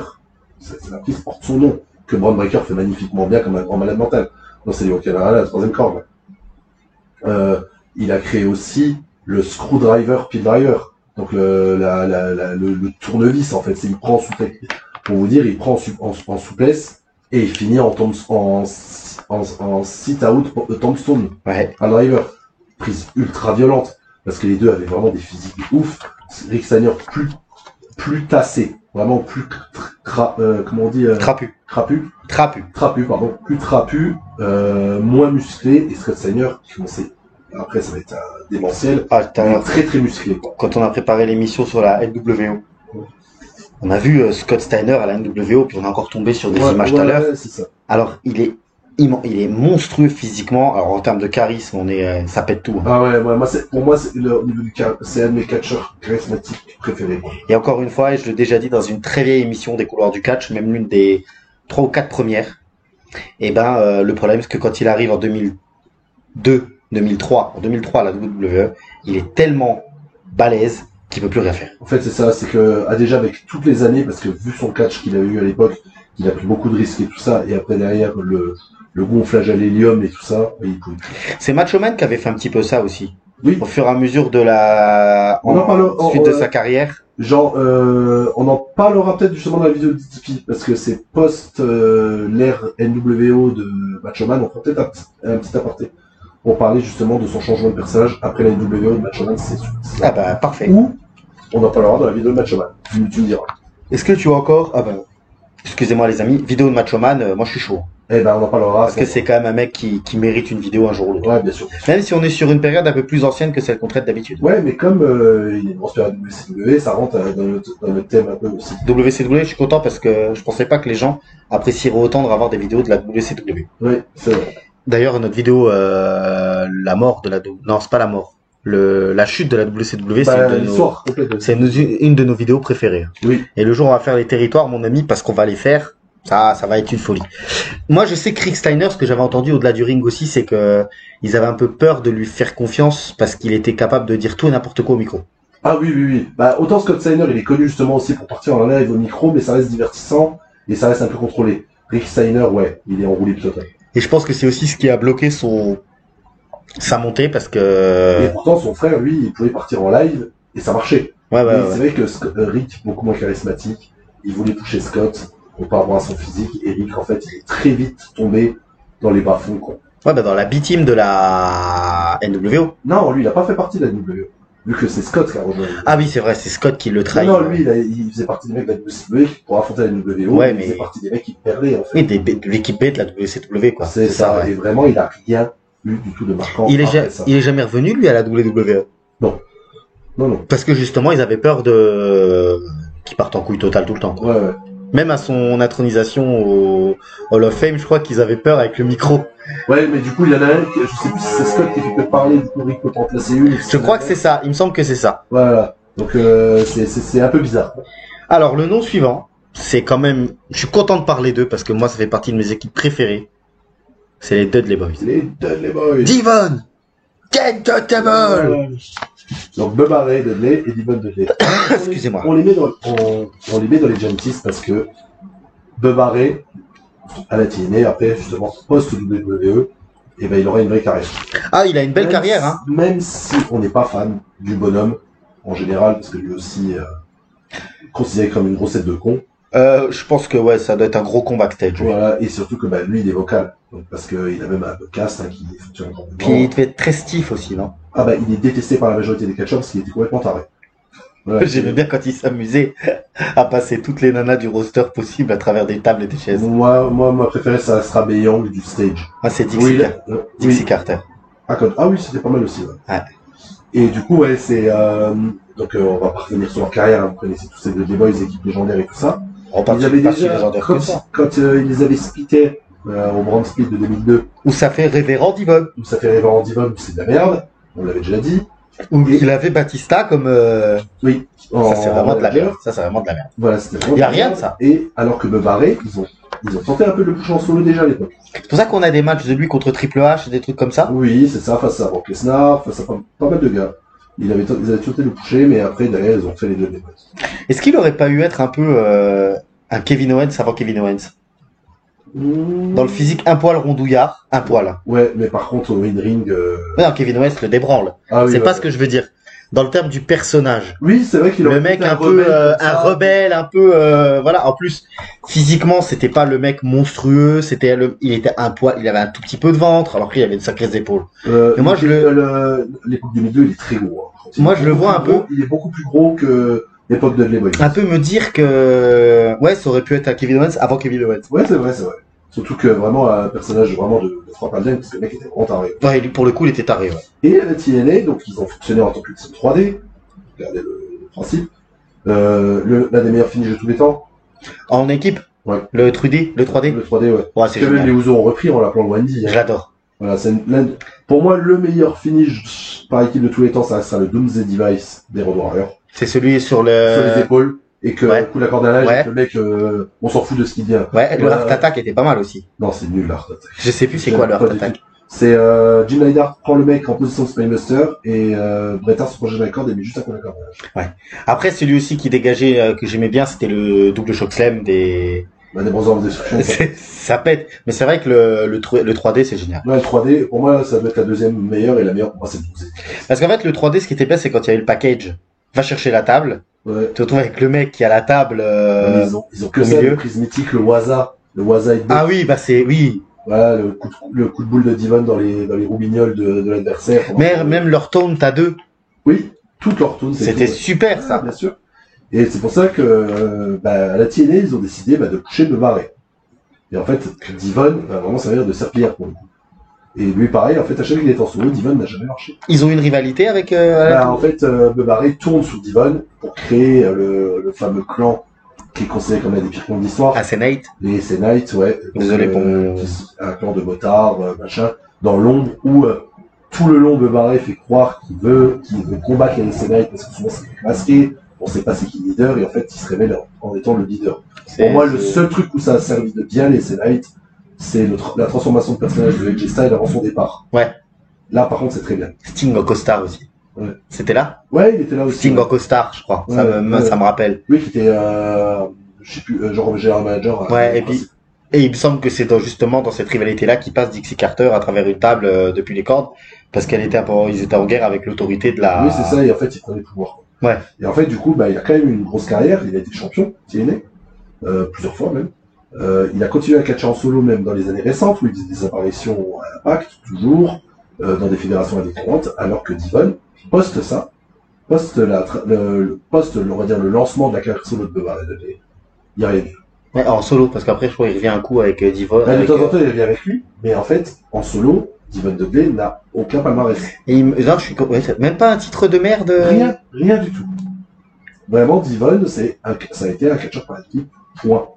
C'est la prise porte son nom. Que Braun Breaker fait magnifiquement bien comme un grand malade mental. Non, c'est le Hurricane Rana, la troisième corde. Il a créé aussi le Screwdriver Pit Driver. Donc le tournevis, en fait. Il prend en souplesse. Pour vous dire, il prend en souplesse et il finit en sit-out tombstone. Ouais. Un driver. Prise ultra violente. Parce que les deux avaient vraiment des physiques de ouf. Rick Steiner plus tassé. Vraiment plus comment on dit Trapu. Trapu, pardon. Plus trapu, moins musclé. Et Scott Steiner, qui commençait. Après, ça va être démentiel. Ah, tout à l'heure, Très très musclé, quoi. quand on a préparé l'émission sur la NWO, on a vu Scott Steiner à la NWO, puis on a encore tombé sur des images tout à l'heure. Ouais, c'est ça. Alors, il est monstrueux physiquement. Alors, en termes de charisme, ça pète tout. Hein. Ah ouais, pour moi, au niveau du c'est un de mes catcheurs charismatiques préférés, quoi. Et encore une fois, et je l'ai déjà dit dans une très vieille émission des couloirs du catch, même l'une des 3 ou 4 premières, et le problème, c'est que quand il arrive en 2002, 2003, en 2003 à la WWE, il est tellement balèze qu'il peut plus rien faire. En fait, c'est ça, c'est que, déjà avec toutes les années, parce que vu son catch qu'il avait eu à l'époque, il a pris beaucoup de risques et tout ça, et après derrière, le gonflage à l'hélium et tout ça, il pouvait plus. C'est Macho Man qui avait fait un petit peu ça aussi. Oui. Au fur et à mesure de suite de sa carrière. Genre, on en parlera peut-être justement dans la vidéo de DTP, parce que c'est post l'ère NWO de Macho Man, on fera peut-être un petit aparté. Pour parler justement de son changement de personnage après la NWO de Macho Man, c'est Ah bah, parfait. Ou, on en parlera dans la vidéo de Macho Man, tu me diras. Est-ce que tu as encore... Ah bah, excusez-moi les amis, vidéo de Macho Man, moi je suis chaud. Eh ben, on en parlera. Parce que c'est quand même un mec qui mérite une vidéo un jour ou l'autre. Ouais, bien sûr. Même si on est sur une période un peu plus ancienne que celle qu'on traite d'habitude. Ouais, mais comme il est transféré à WCW, ça rentre dans le thème un peu aussi. WCW, je suis content parce que je pensais pas que les gens apprécieraient autant de revoir des vidéos de la WCW. Oui, c'est vrai. D'ailleurs, notre vidéo, la mort de la... Non, c'est pas la mort. La chute de la WCW, c'est une de nos vidéos préférées. Oui. Et le jour où on va faire les territoires, mon ami, parce qu'on va les faire, ça va être une folie. Moi, je sais que Rick Steiner, ce que j'avais entendu au-delà du ring aussi, c'est que ils avaient un peu peur de lui faire confiance parce qu'il était capable de dire tout et n'importe quoi au micro. Ah oui. Bah, autant Scott Steiner, il est connu justement aussi pour partir en live au micro, mais ça reste divertissant et ça reste un peu contrôlé. Rick Steiner, ouais, il est en roue libre totale. Et je pense que c'est aussi ce qui a bloqué sa montée parce que... Et pourtant, son frère, lui, il pouvait partir en live et ça marchait. Ouais. C'est vrai que Rick, beaucoup moins charismatique, il voulait toucher Scott par rapport à son physique, et Rick, en fait, il est très vite tombé dans les bas-fonds, quoi. Ouais, dans la B-team de la NWO. Non, lui, il a pas fait partie de la NWO. Vu que c'est Scott qui a rejoint. Ah oui, c'est vrai, c'est Scott qui le trahit. Non, lui, il faisait partie des mecs de la WCW pour affronter la NWO. Ouais, il mais... faisait partie des mecs qui perdaient, en fait. Oui, de l'équipe B de la WCW, quoi. C'est ça, ouais. Et vraiment, il a rien eu du tout de marquant. Il est jamais revenu, lui, à la WWE. Non. Parce que justement, ils avaient peur qu'il parte en couille totale tout le temps, quoi. Ouais. Même à son intronisation au Hall of Fame, je crois qu'ils avaient peur avec le micro. Ouais, mais du coup, il y en a un, je sais plus si c'est Scott qui fait parler, du coup, Rick peut en placer une. Je crois que c'est ça, il me semble que c'est ça. Voilà. Donc, c'est un peu bizarre. Alors, le nom suivant, c'est quand même... Je suis content de parler d'eux parce que moi, ça fait partie de mes équipes préférées. C'est les Dudley Boys. Les Dudley Boys. Devon! Get the table! Donc, Bubba Ray Dudley et Devon Dudley. Excusez-moi. On les met dans les Gentis parce que Bubba Ray, à la TNA, après, justement, post-WWE, et ben, il aura une vraie carrière. Ah, il a une belle carrière, hein. Même si on n'est pas fan du bonhomme, en général, parce que lui aussi, considéré comme une grossette de con. Je pense que ouais, ça doit être un gros combat backstage. Voilà, et surtout que bah, lui, il est vocal. Donc, parce qu'il a même un podcast qui fonctionne encore. Puis il devait être très stiff aussi, non? Ah bah, il est détesté par la majorité des catcheurs parce qu'il était complètement taré. Ouais, J'aimais bien quand il s'amusait à passer toutes les nanas du roster possible à travers des tables et des chaises. Moi, ma préférée, ça sera Mae Young du stage. Ah, c'est Oui, Dixie oui. Carter. Ah oui, c'était pas mal aussi. Ouais. Ouais. Et du coup, ouais, c'est donc on va pas revenir sur leur carrière. Hein, vous connaissez tous ces Dudley Boys, équipes légendaires et tout ça. On part Ils avaient pas si déjà légendaire que ça. quand ils les avaient splittés au Brand Split de 2002, Où ça fait révérend Divon. où ça fait Révérend Divon, c'est de la merde. On l'avait déjà dit. Où il avait Batista comme. Oui. Ça, c'est vraiment de la merde. Ça, c'est vraiment de la merde. Voilà, c'était vraiment. Y a de la rien merde. de ça. Et alors que Bubba Ray, ils ont tenté un peu de le pousser en solo déjà à l'époque. C'est pour ça qu'on a des matchs de lui contre Triple H et des trucs comme ça. Oui, c'est ça, face à Brock Lesnar, face à pas mal de gars. Ils avaient tenté de le pousser, mais après, derrière, ils ont fait les deux Boys. Est-ce qu'il aurait pas eu être un peu un Kevin Owens avant Kevin Owens? Dans le physique, un poil rondouillard, un poil. Ouais, mais par contre, au in-ring... Ouais, non, Kevin Owens le débranle. Ah oui, C'est ouais. pas ce que je veux dire. Dans le terme du personnage. Oui, c'est vrai qu'il Le aurait mec été un peu rebelle comme un ça. rebelle, un peu voilà. En plus, physiquement, c'était pas le mec monstrueux. Il était un poil, il avait un tout petit peu de ventre, alors qu'il avait de sacrées épaules. Et moi, L'époque 2002, il est très gros. Hein. Moi, je le vois un peu. Il est beaucoup plus gros que l'époque de Dudley Boys. Un peu me dire que ouais, ça aurait pu être un Kevin Owens avant Kevin Owens. Ouais, c'est vrai. Surtout que vraiment, un personnage vraiment de frappe indienne, parce que le mec était vraiment taré. Ouais, lui, pour le coup, il était taré. Ouais. Et à la TNA, donc ils ont fonctionné en tant que team 3D. Regardez le principe. L'un des meilleurs finishes de tous les temps. En équipe. Ouais. Le 3D, le 3D. Le 3D, ouais. Ouais, Parce c'est que même génial. les Usos ont repris en l'appelant Wendy. Je l'adore. Voilà, pour moi, le meilleur finish par équipe de tous les temps, ça restera le Doomsday Device des Road Warriors. C'est celui sur Sur les le. épaules. Et que, ouais. coup, la corde à linge, Ouais. le mec, on s'en fout de ce qu'il vient. Ouais, le Heart Attack était pas mal aussi. Non, c'est nul, l'Art Attack. Je sais plus c'est J'aime quoi le pas Heart du Attack. tout. C'est, Jim Neidhart prend le mec en position de Spinebuster et, Bret Hart se projette dans la corde et met juste à côté de la corde. Après, celui aussi qui dégageait, que j'aimais bien, c'était le double choc slam des. Bah, des Brothers of Destruction. quoi. Ça pète. Mais c'est vrai que le 3D, c'est génial. Ouais, le 3D, pour moi, ça doit être la deuxième meilleure et la meilleure pour moi, c'est le Doomsday. Parce qu'en fait, le 3D, ce qui était bien, c'est quand il y avait le package. Va chercher la table. Ouais. Tu te retrouves avec le mec qui a la table. Mais ils ont que au ça, milieu. le prise mythique, le Waza. Le Waza et Ah oui, bah c'est. Oui. Voilà, le coup de boule de Devon dans les roubignoles de l'adversaire. Mais même leur taunt à deux. Oui, toute leur tune. C'était super, ça. Bien sûr. Et c'est pour ça que, à la TNA, ils ont décidé, de coucher de barrer. Et en fait, Devon va vraiment servir de serpillière pour le coup. Et lui, pareil, en fait, à chaque fois qu'il est en solo, Devon n'a jamais marché. Ils ont une rivalité avec. En fait, Bubba Ray tourne sur Devon pour créer le fameux clan qui est considéré comme l'un des pires clans de l'histoire. Ah, c'est Nate. Les SC Knights, ouais. Désolé pour mon. Un clan de motards, machin, dans l'ombre où tout le long Bubba Ray fait croire qu'il veut combattre les SC Knights parce que souvent c'est masqué, on sait pas c'est qui le leader et en fait il se révèle en étant le leader. Pour moi, le seul truc où ça a servi de bien les SC Knights, c'est la transformation de personnage de AJ Styles avant son départ. Ouais. Là, par contre, c'est très bien. Sting en costard aussi. Ouais. C'était là? Ouais, il était là aussi. Sting en costard, je crois. Ouais, Ça me rappelle. Lui qui était, je sais plus, genre général manager. Ouais, et puis. Et il me semble que c'est justement dans cette rivalité-là qui passe Dixie Carter à travers une table depuis les cordes, parce ils étaient en guerre avec l'autorité de la. Oui, c'est ça, et en fait, il prenait le pouvoir. Ouais. Et en fait, du coup, il a quand même eu une grosse carrière, il a été champion, TNA, plusieurs fois même. Il a continué à catcher en solo même dans les années récentes, où il faisait des apparitions à Impact, toujours, dans des fédérations indépendantes, alors que Devon poste on va dire, le lancement de la carrière solo de Bubba Ray. Il y a rien eu. Ouais, en solo, parce qu'après, je crois qu'il revient un coup avec Devon. De temps en temps, il revient avec lui, mais en fait, en solo, Devon Dudley n'a aucun palmarès. Et non, même pas un titre de merde. Rien du tout. Vraiment, Devon, ça a été un catcheur par équipe, point.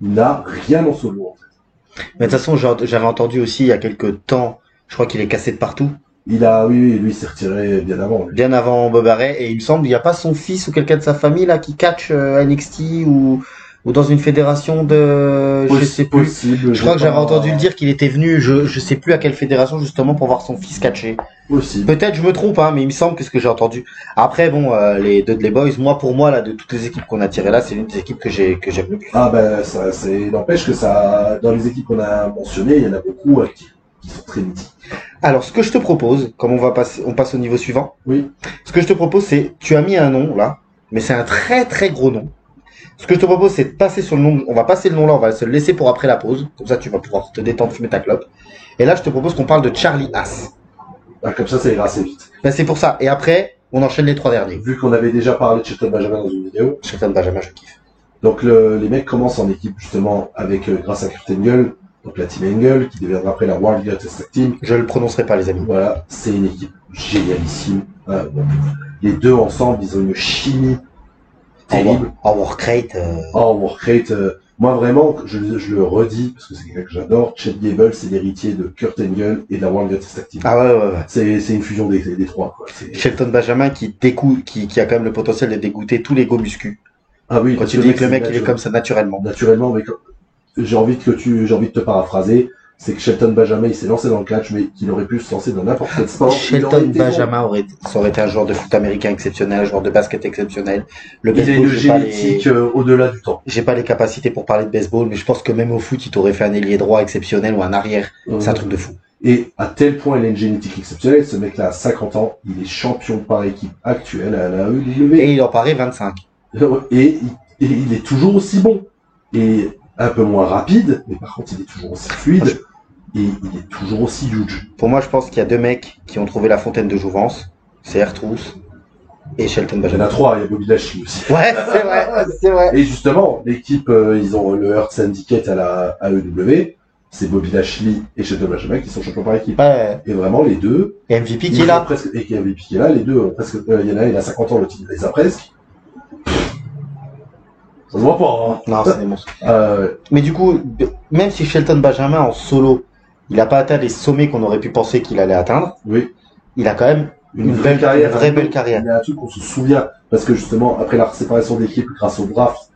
Il n'a rien en solo, en fait. Mais de toute façon, j'avais entendu aussi il y a quelques temps, je crois qu'il est cassé de partout. Oui, lui, il s'est retiré bien avant. Lui. Bien avant Bubba Ray, et il me semble, il n'y a pas son fils ou quelqu'un de sa famille là qui catch NXT ou dans une fédération de, je sais plus. Possible. Je crois que j'avais entendu le dire qu'il était venu, je sais plus à quelle fédération justement pour voir son fils catcher. Possible. Peut-être je me trompe, hein, mais il me semble que ce que j'ai entendu. Après, bon, les Dudley Boys, pour moi là, de toutes les équipes qu'on a tirées là, c'est l'une des équipes que j'aime le plus. Ah n'empêche que ça, dans les équipes qu'on a mentionnées, il y en a beaucoup qui sont très mythiques. Alors, ce que je te propose, comme on passe au niveau suivant. Oui. Ce que je te propose, c'est, tu as mis un nom là, mais c'est un très très gros nom. Ce que je te propose, c'est de passer sur le nom. On va passer le nom là, on va se le laisser pour après la pause. Comme ça, tu vas pouvoir te détendre, fumer ta clope. Et là, je te propose qu'on parle de Charlie Haas. Comme ça ira assez vite. Ben, c'est pour ça. Et après, On enchaîne les 3 derniers. Vu qu'on avait déjà parlé de Shelton Benjamin dans une vidéo. Shelton Benjamin, je kiffe. Donc les mecs commencent en équipe justement avec grâce à Kurt Angle, donc la Team Angle, qui deviendra après la World Greatest Tag Team. Je le prononcerai pas, les amis. Voilà, c'est une équipe génialissime. Donc, les deux ensemble, ils ont une chimie terrible. En work rate. En work rate, moi vraiment, je le redis, parce que c'est quelqu'un que j'adore, Chad Gable, c'est l'héritier de Kurt Angle et de la World Greatest Tag Team. Ah ouais. C'est une fusion des trois, quoi. Shelton Benjamin qui a quand même le potentiel de dégoûter tous les go muscu. Ah oui, Quand tu dis que le mec il est comme ça naturellement. Naturellement, mais j'ai envie de te paraphraser. C'est que Shelton Benjamin, il s'est lancé dans le catch, mais qu'il aurait pu se lancer dans n'importe quel sport. Shelton Benjamin ça aurait été un joueur de foot américain exceptionnel, un joueur de basket exceptionnel. Le il a une génétique au-delà du temps. J'ai pas les capacités pour parler de baseball, mais je pense que même au foot, il t'aurait fait un ailier droit exceptionnel ou un arrière. C'est un truc de fou. Et à tel point, il a une génétique exceptionnelle. Ce mec-là, à 50 ans, il est champion par équipe actuelle à la AEW. Et il en paraît 25. Et il est toujours aussi bon. Et un peu moins rapide, mais par contre, il est toujours aussi fluide. Et il est toujours aussi huge. Pour moi, je pense qu'il y a 2 mecs qui ont trouvé la fontaine de jouvence. C'est R-Truth et Shelton Benjamin. Il y en a 3, il y a Bobby Lashley aussi. Ouais, c'est vrai. Et justement, l'équipe, ils ont le Earth Syndicate à la AEW. C'est Bobby Lashley et Shelton Benjamin qui sont champions par équipe. Ouais. Et vraiment, les deux. Et MVP qui est là. Et MVP qui est là, les deux ont presque, il y en a un, il a 50 ans, l'autre il les a presque. Ça se voit pas, hein. Non, c'est des monstres. Euh, Mais du coup, même si Shelton Benjamin en solo, il n'a pas atteint les sommets qu'on aurait pu penser qu'il allait atteindre, oui. il a quand même une vraie carrière. Une vraie belle carrière. Il y a un truc qu'on se souvient, parce que justement, après la séparation d'équipe grâce au draft,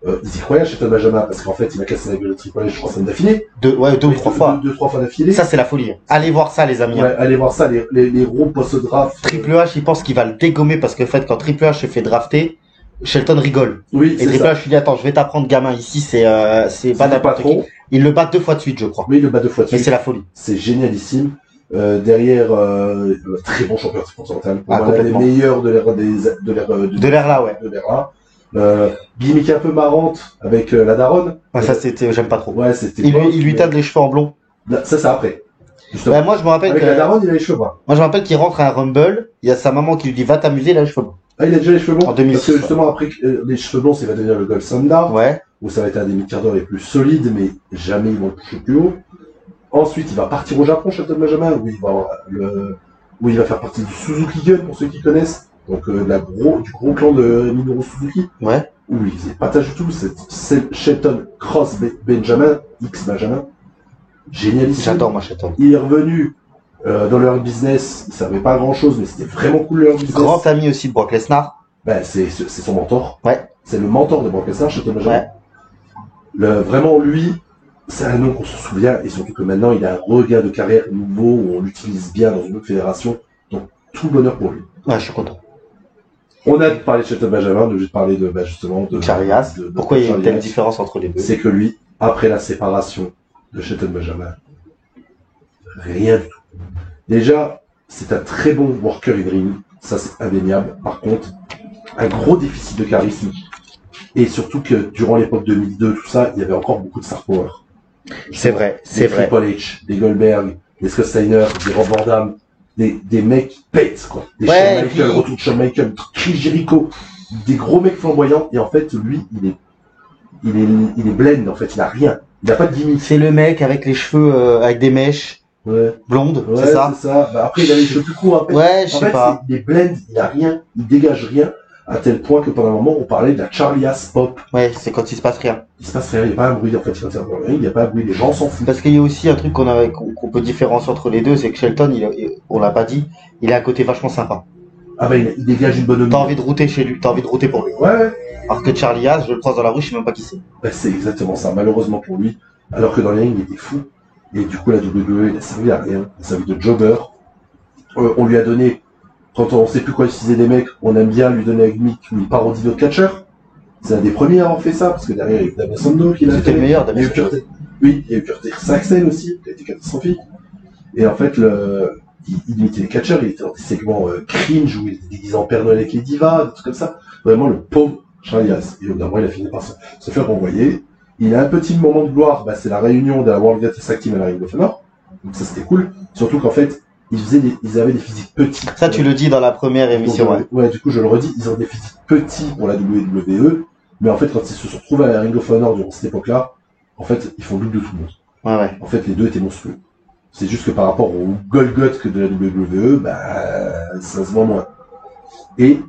ils y croyaient Shelton Benjamin, parce qu'en fait, il a cassé la gueule de Triple H 3 semaines d'affilée. 2 ou 3 fois. 2-3 fois d'affilée. Ça, c'est la folie. Allez voir ça, les amis. Ouais, allez voir ça, les ronds post-draft. Triple H, il pense qu'il va le dégommer parce que, en fait, quand Triple H se fait drafter, Shelton rigole. Oui, et c'est Triple ça. H lui dit, attends, je vais t'apprendre, gamin, ici, c'est pas n'importe qui. Il le bat 2 fois de suite, je crois. Oui, il le bat 2 fois de Et suite. c'est la folie. C'est génialissime. Derrière, très bon champion continental. Pour Ah, moi, l'un des complètement. meilleurs de l'ère De l'air là, ouais. de l'ère là. Gimmick un peu marrante avec la daronne. Ouais, ça, j'aime pas trop. Ouais, c'était. Il lui teinte les cheveux en blond. Ça, c'est après. Justement. Ouais, moi, je me rappelle Avec la daronne, il a les cheveux bruns. moi, je me rappelle qu'il rentre à un Rumble, il y a sa maman qui lui dit, va t'amuser, il a les cheveux blonds. Ah, il a déjà les cheveux blonds. En 2006, Parce que justement, après, les cheveux blonds, ça va devenir le Gold Standard. Ouais. Où ça va être un des mid-carders les plus solides, mais jamais ils vont le toucher plus haut. Ensuite, il va partir au Japon, Shelton Benjamin, où il va faire partie du Suzuki Gun, pour ceux qui connaissent. Donc, du gros clan de Minoru Suzuki. Ouais. Où il faisait pas tâche du tout. C'est Shelton Cross Benjamin, X Benjamin. Génialissime. J'adore, moi, Shelton. Il est revenu dans leur business. Il savait pas grand chose, mais c'était vraiment cool leur business. Grand ami aussi de Brock Lesnar. Ben, c'est son mentor. Ouais. C'est le mentor de Brock Lesnar, Shelton Benjamin. Ouais. Vraiment, lui, c'est un nom qu'on se souvient, et surtout que maintenant, il a un regain de carrière nouveau, où on l'utilise bien dans une autre fédération. Donc, tout bonheur pour lui. Ouais, je suis content. On a parlé de Shelton Benjamin, on a juste parlé de, justement, de Charias. Pourquoi il y a une telle Charias. différence entre les deux? C'est que lui, après la séparation de Shelton Benjamin, rien du tout. Déjà, c'est un très bon worker in ring, ça c'est indéniable. Par contre, un gros déficit de charisme. Et surtout que durant l'époque 2002, tout ça, il y avait encore beaucoup de star power. C'est vrai, c'est vrai. Triple H, des Goldberg, des Scott Steiner, des Rob Van Dam, des mecs qui pètent, quoi. Des Ouais, Shawn Michaels, puis- retour de Shawn Michaels, Chris Jericho, des gros mecs flamboyants. Et en fait, lui, il est blend, en fait, il a rien. Il a pas de gimmick. C'est le mec avec les cheveux avec des mèches Ouais, blondes, ouais, c'est ça? Bah, après, il a les cheveux plus courts, en fait. Ouais, je En sais fait, pas. il est blend, il a rien, il dégage rien, à tel point que pendant un moment, on parlait de la Charlie Ass Pop. Ouais, c'est quand il se passe rien. Il se passe rien, il n'y a pas un bruit, en fait, quand il y a il n'y a pas un bruit, les gens s'en foutent. Parce qu'il y a aussi un truc qu'on peut différencier entre les deux, c'est que Shelton, on l'a pas dit, il a un côté vachement sympa. Ah bah, il dégage une bonne T'as envie de router chez lui, t'as envie de router pour lui. Ouais, Alors que Charlie Haas, je le croise dans la rue, je sais même pas qui c'est. bah, c'est exactement ça, malheureusement pour lui. Alors que dans les rings, il était fou. Et du coup, la WWE, il a servi à rien. Il a servi de jobber. On lui a donné, quand on sait plus quoi utiliser des mecs, on aime bien lui donner un gimmick où il parodie d'autres catcheurs. C'est un des premiers à avoir fait ça, parce que derrière, il y a eu Damien Sandow qui l'a fait. C'était le meilleur, Il y a eu Damien Curtis, oui, il y a eu Curtis Saxel aussi, qui a été catastrophique. Et en fait, il imitait les catcheurs, il était dans des segments cringe où il était déguisé en Père Noël avec les divas, des trucs comme ça. Vraiment le pauvre Charlie Haas. Et au bout d'un moment, il a fini par se faire renvoyer. Il a un petit moment de gloire, bah, c'est la réunion de la World Greatest Tag Team à la Ring of Honor. Donc ça, c'était cool. Surtout qu'en fait, ils avaient des physiques petits. Ça, tu le dis dans la première émission, ouais. Ouais, du coup, je le redis, ils ont des physiques petits pour la WWE, mais en fait, quand ils se sont retrouvés à la Ring of Honor durant cette époque-là, en fait, ils font le double de tout le monde. Ouais, ouais. En fait, les deux étaient monstrueux. C'est juste que par rapport au Golgoth que de la WWE, bah, ça se voit moins. Et,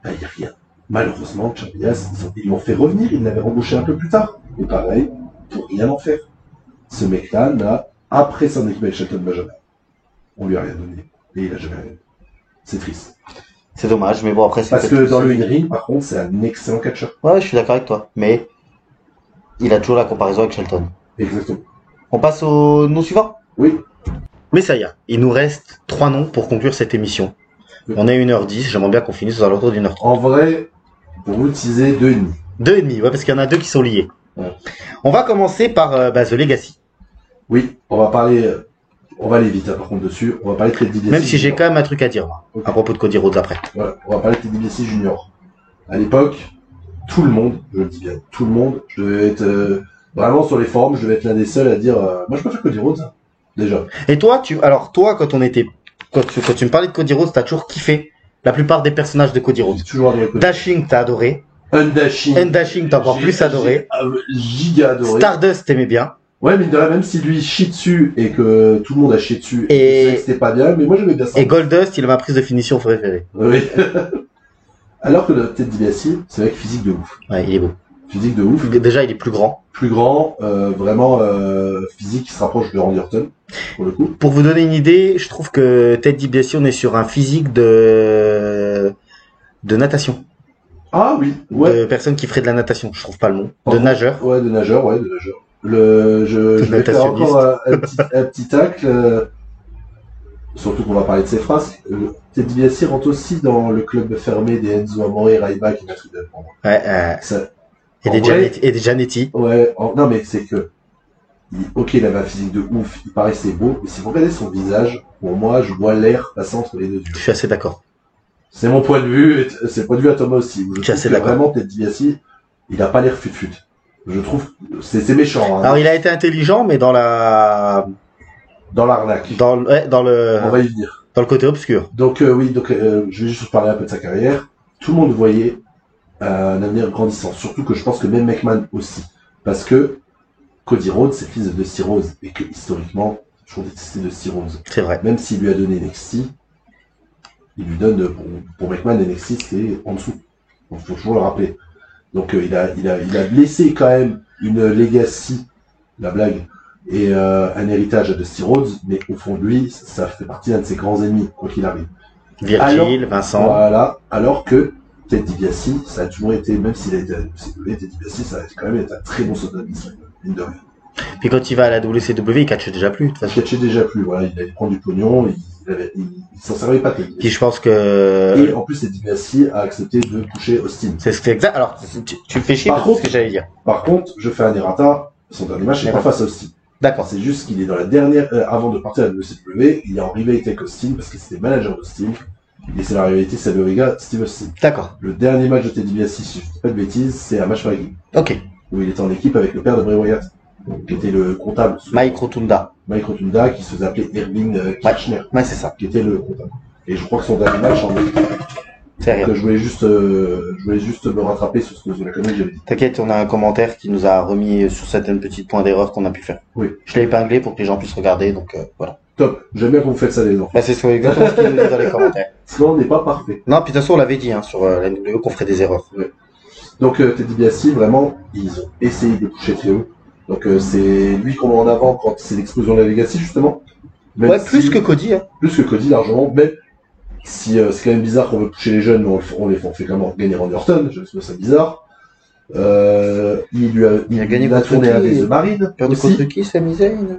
bah, il n'y a rien. Malheureusement, Champias, ils l'ont fait revenir, ils l'avaient embauché un peu plus tard. Et pareil, pour rien en faire. Ce mec-là n'a, après son équipe avec Shelton Benjamin, on lui a rien donné. Et il a jamais rien. C'est triste. C'est dommage, mais bon, après, c'est Parce que dans le in-ring, par contre, c'est un excellent catcheur. Ouais, je suis d'accord avec toi. Mais, il a toujours la comparaison avec Shelton. Exactement. On passe au nom suivant? Oui. Mais ça y est, il nous reste 3 noms pour conclure cette émission. Oui. On est 1h10, j'aimerais bien qu'on finisse aux alentours d'1h30. En vrai, pour vous utiliser 2,5. 2,5, ouais, parce qu'il y en a 2 qui sont liés. Ouais. On va commencer par The Legacy. Oui, on va aller vite hein, par contre dessus. On va parler de Ted DiBiase. Même si j'ai quand même un truc à dire, moi, Ok. à propos de Cody Rhodes après. Voilà, on va parler de Ted DiBiase Junior. À l'époque, tout le monde, je le dis bien, tout le monde, je devais être vraiment sur les forums, je devais être l'un des seuls à dire moi je préfère Cody Rhodes, déjà. Et toi, quand tu me parlais de Cody Rhodes, t'as toujours kiffé la plupart des personnages de Cody Rhodes. J'ai toujours adoré Cody. Dashing, t'as adoré. Undashing, t'as encore plus adoré. Giga adoré. Stardust, t'aimais bien. Ouais, mais de là, même si lui chie dessus et que tout le monde a chié dessus, Et- je sais que c'était pas bien, mais moi j'aimais bien ça. Et Goldust, il est ma prise de finition préférée. Oui. Alors que Ted DiBiase, c'est vrai que physique de ouf. Ouais, il est beau. Physique de ouf. Déjà, il est plus grand. Plus grand, vraiment physique qui se rapproche de Randy Orton, pour le coup. Pour vous donner une idée, je trouve que Ted DiBiase, on est sur un physique de natation. Ah oui, ouais. De personnes qui feraient de la natation, je trouve pas le mot. Par De contre, nageur. Ouais, de nageur. Je vais faire encore un petit tacle, surtout qu'on va parler de ses phrases. Ted DiBiase rentre aussi dans le club fermé des Enzo Amore et Ryback et Matridel pour moi. Ouais, Ça, et en des vrai- Janetti. Et des Janetti. Ouais, non mais c'est que, ok, il avait un physique de ouf, il paraissait beau, mais si vous regardez son visage, pour moi, je vois l'air passer entre les deux yeux. Je suis assez d'accord. C'est mon point de vue, et c'est le point de vue à Thomas aussi. Je suis trouve assez que d'accord. vraiment, Ted DiBiase, il a pas l'air fut-fut. Je trouve, c'est méchant, hein, Alors, il a été intelligent, mais dans dans l'arnaque. dans On va y venir. le côté obscur. Donc, oui, je vais juste vous parler un peu de sa carrière. Tout le monde voyait un avenir grandissant, surtout que je pense que même McMahon aussi. Parce que Cody Rhodes, c'est le fils de Dusty Rhodes, et que historiquement, j'ai toujours détesté Dusty Rhodes. C'est vrai. Même s'il lui a donné NXT, il lui donne, pour McMahon, NXT, c'est en dessous. Donc, faut toujours le rappeler. Donc, il a laissé quand même une legacy, la blague, et un héritage à Dusty Rhodes, mais au fond de lui, ça fait partie d'un de ses grands ennemis, quoi qu'il arrive. Virgil, Vincent. Voilà, alors que Ted DiBiase, ça a toujours été, même s'il a été à la WCW, Ted DiBiase, ça a quand même été un très bon soldat d'Israël, mine de rien. Puis quand il va à la WCW, il catche déjà plus, de toute Ça façon. catchait déjà plus, voilà, il allait prendre du pognon, il s'en servait pas Ted Puis DiBiase. je pense que Et en plus, Ted DiBiase a accepté de coucher Austin. c'est exact. Alors, tu me fais chier Par parce que contre- c'est ce que j'allais dire. Par contre, je fais un errata, son dernier match, c'est pas face à Austin. D'accord. C'est juste qu'il est dans la dernière, avant de partir à la WCW, il est en rivalité avec Austin parce que c'était manager d'Austin. Et c'est la rivalité Savio Vega, Steve Austin. D'accord. Le dernier match de Ted DiBiase, si je dis pas de bêtises, c'est un match Viking, Ok. où il était en équipe avec le père de Bray Wyatt, qui était le comptable. Mike Rotunda. Mike Rotunda, qui se faisait appeler Erwin Kirchner, Ouais, c'est ça. qui était le comptable. Et je crois que son dernier match en équipe. C'est rien. Donc, je voulais juste me rattraper sur ce que la connerie que j'avais dit. T'inquiète, on a un commentaire qui nous a remis sur certains petits points d'erreur qu'on a pu faire. Oui. Je l'ai épinglé pour que les gens puissent regarder, donc voilà. Top. J'aime bien quand vous faites ça, les enfants. Bah, c'est exactement ce qu'il nous dit dans les commentaires. Sinon, on n'est pas parfait. Non, puis de toute façon, on l'avait dit sur la NWO qu'on ferait des erreurs. Donc, Ted DiBiase, vraiment, ils ont essayé de pousser très haut. Donc, c'est lui qu'on met en avant quand c'est l'explosion de la Legacy, justement. Même Ouais, si- plus que Cody, hein. Plus que Cody, largement. Même si c'est quand même bizarre qu'on veut pousser les jeunes, mais on fait comment gagner Randy Orton. Je trouve ça bizarre. Il a gagné a contre tourné qui un des The Marines. Perdu aussi. contre qui, Sami Zayn?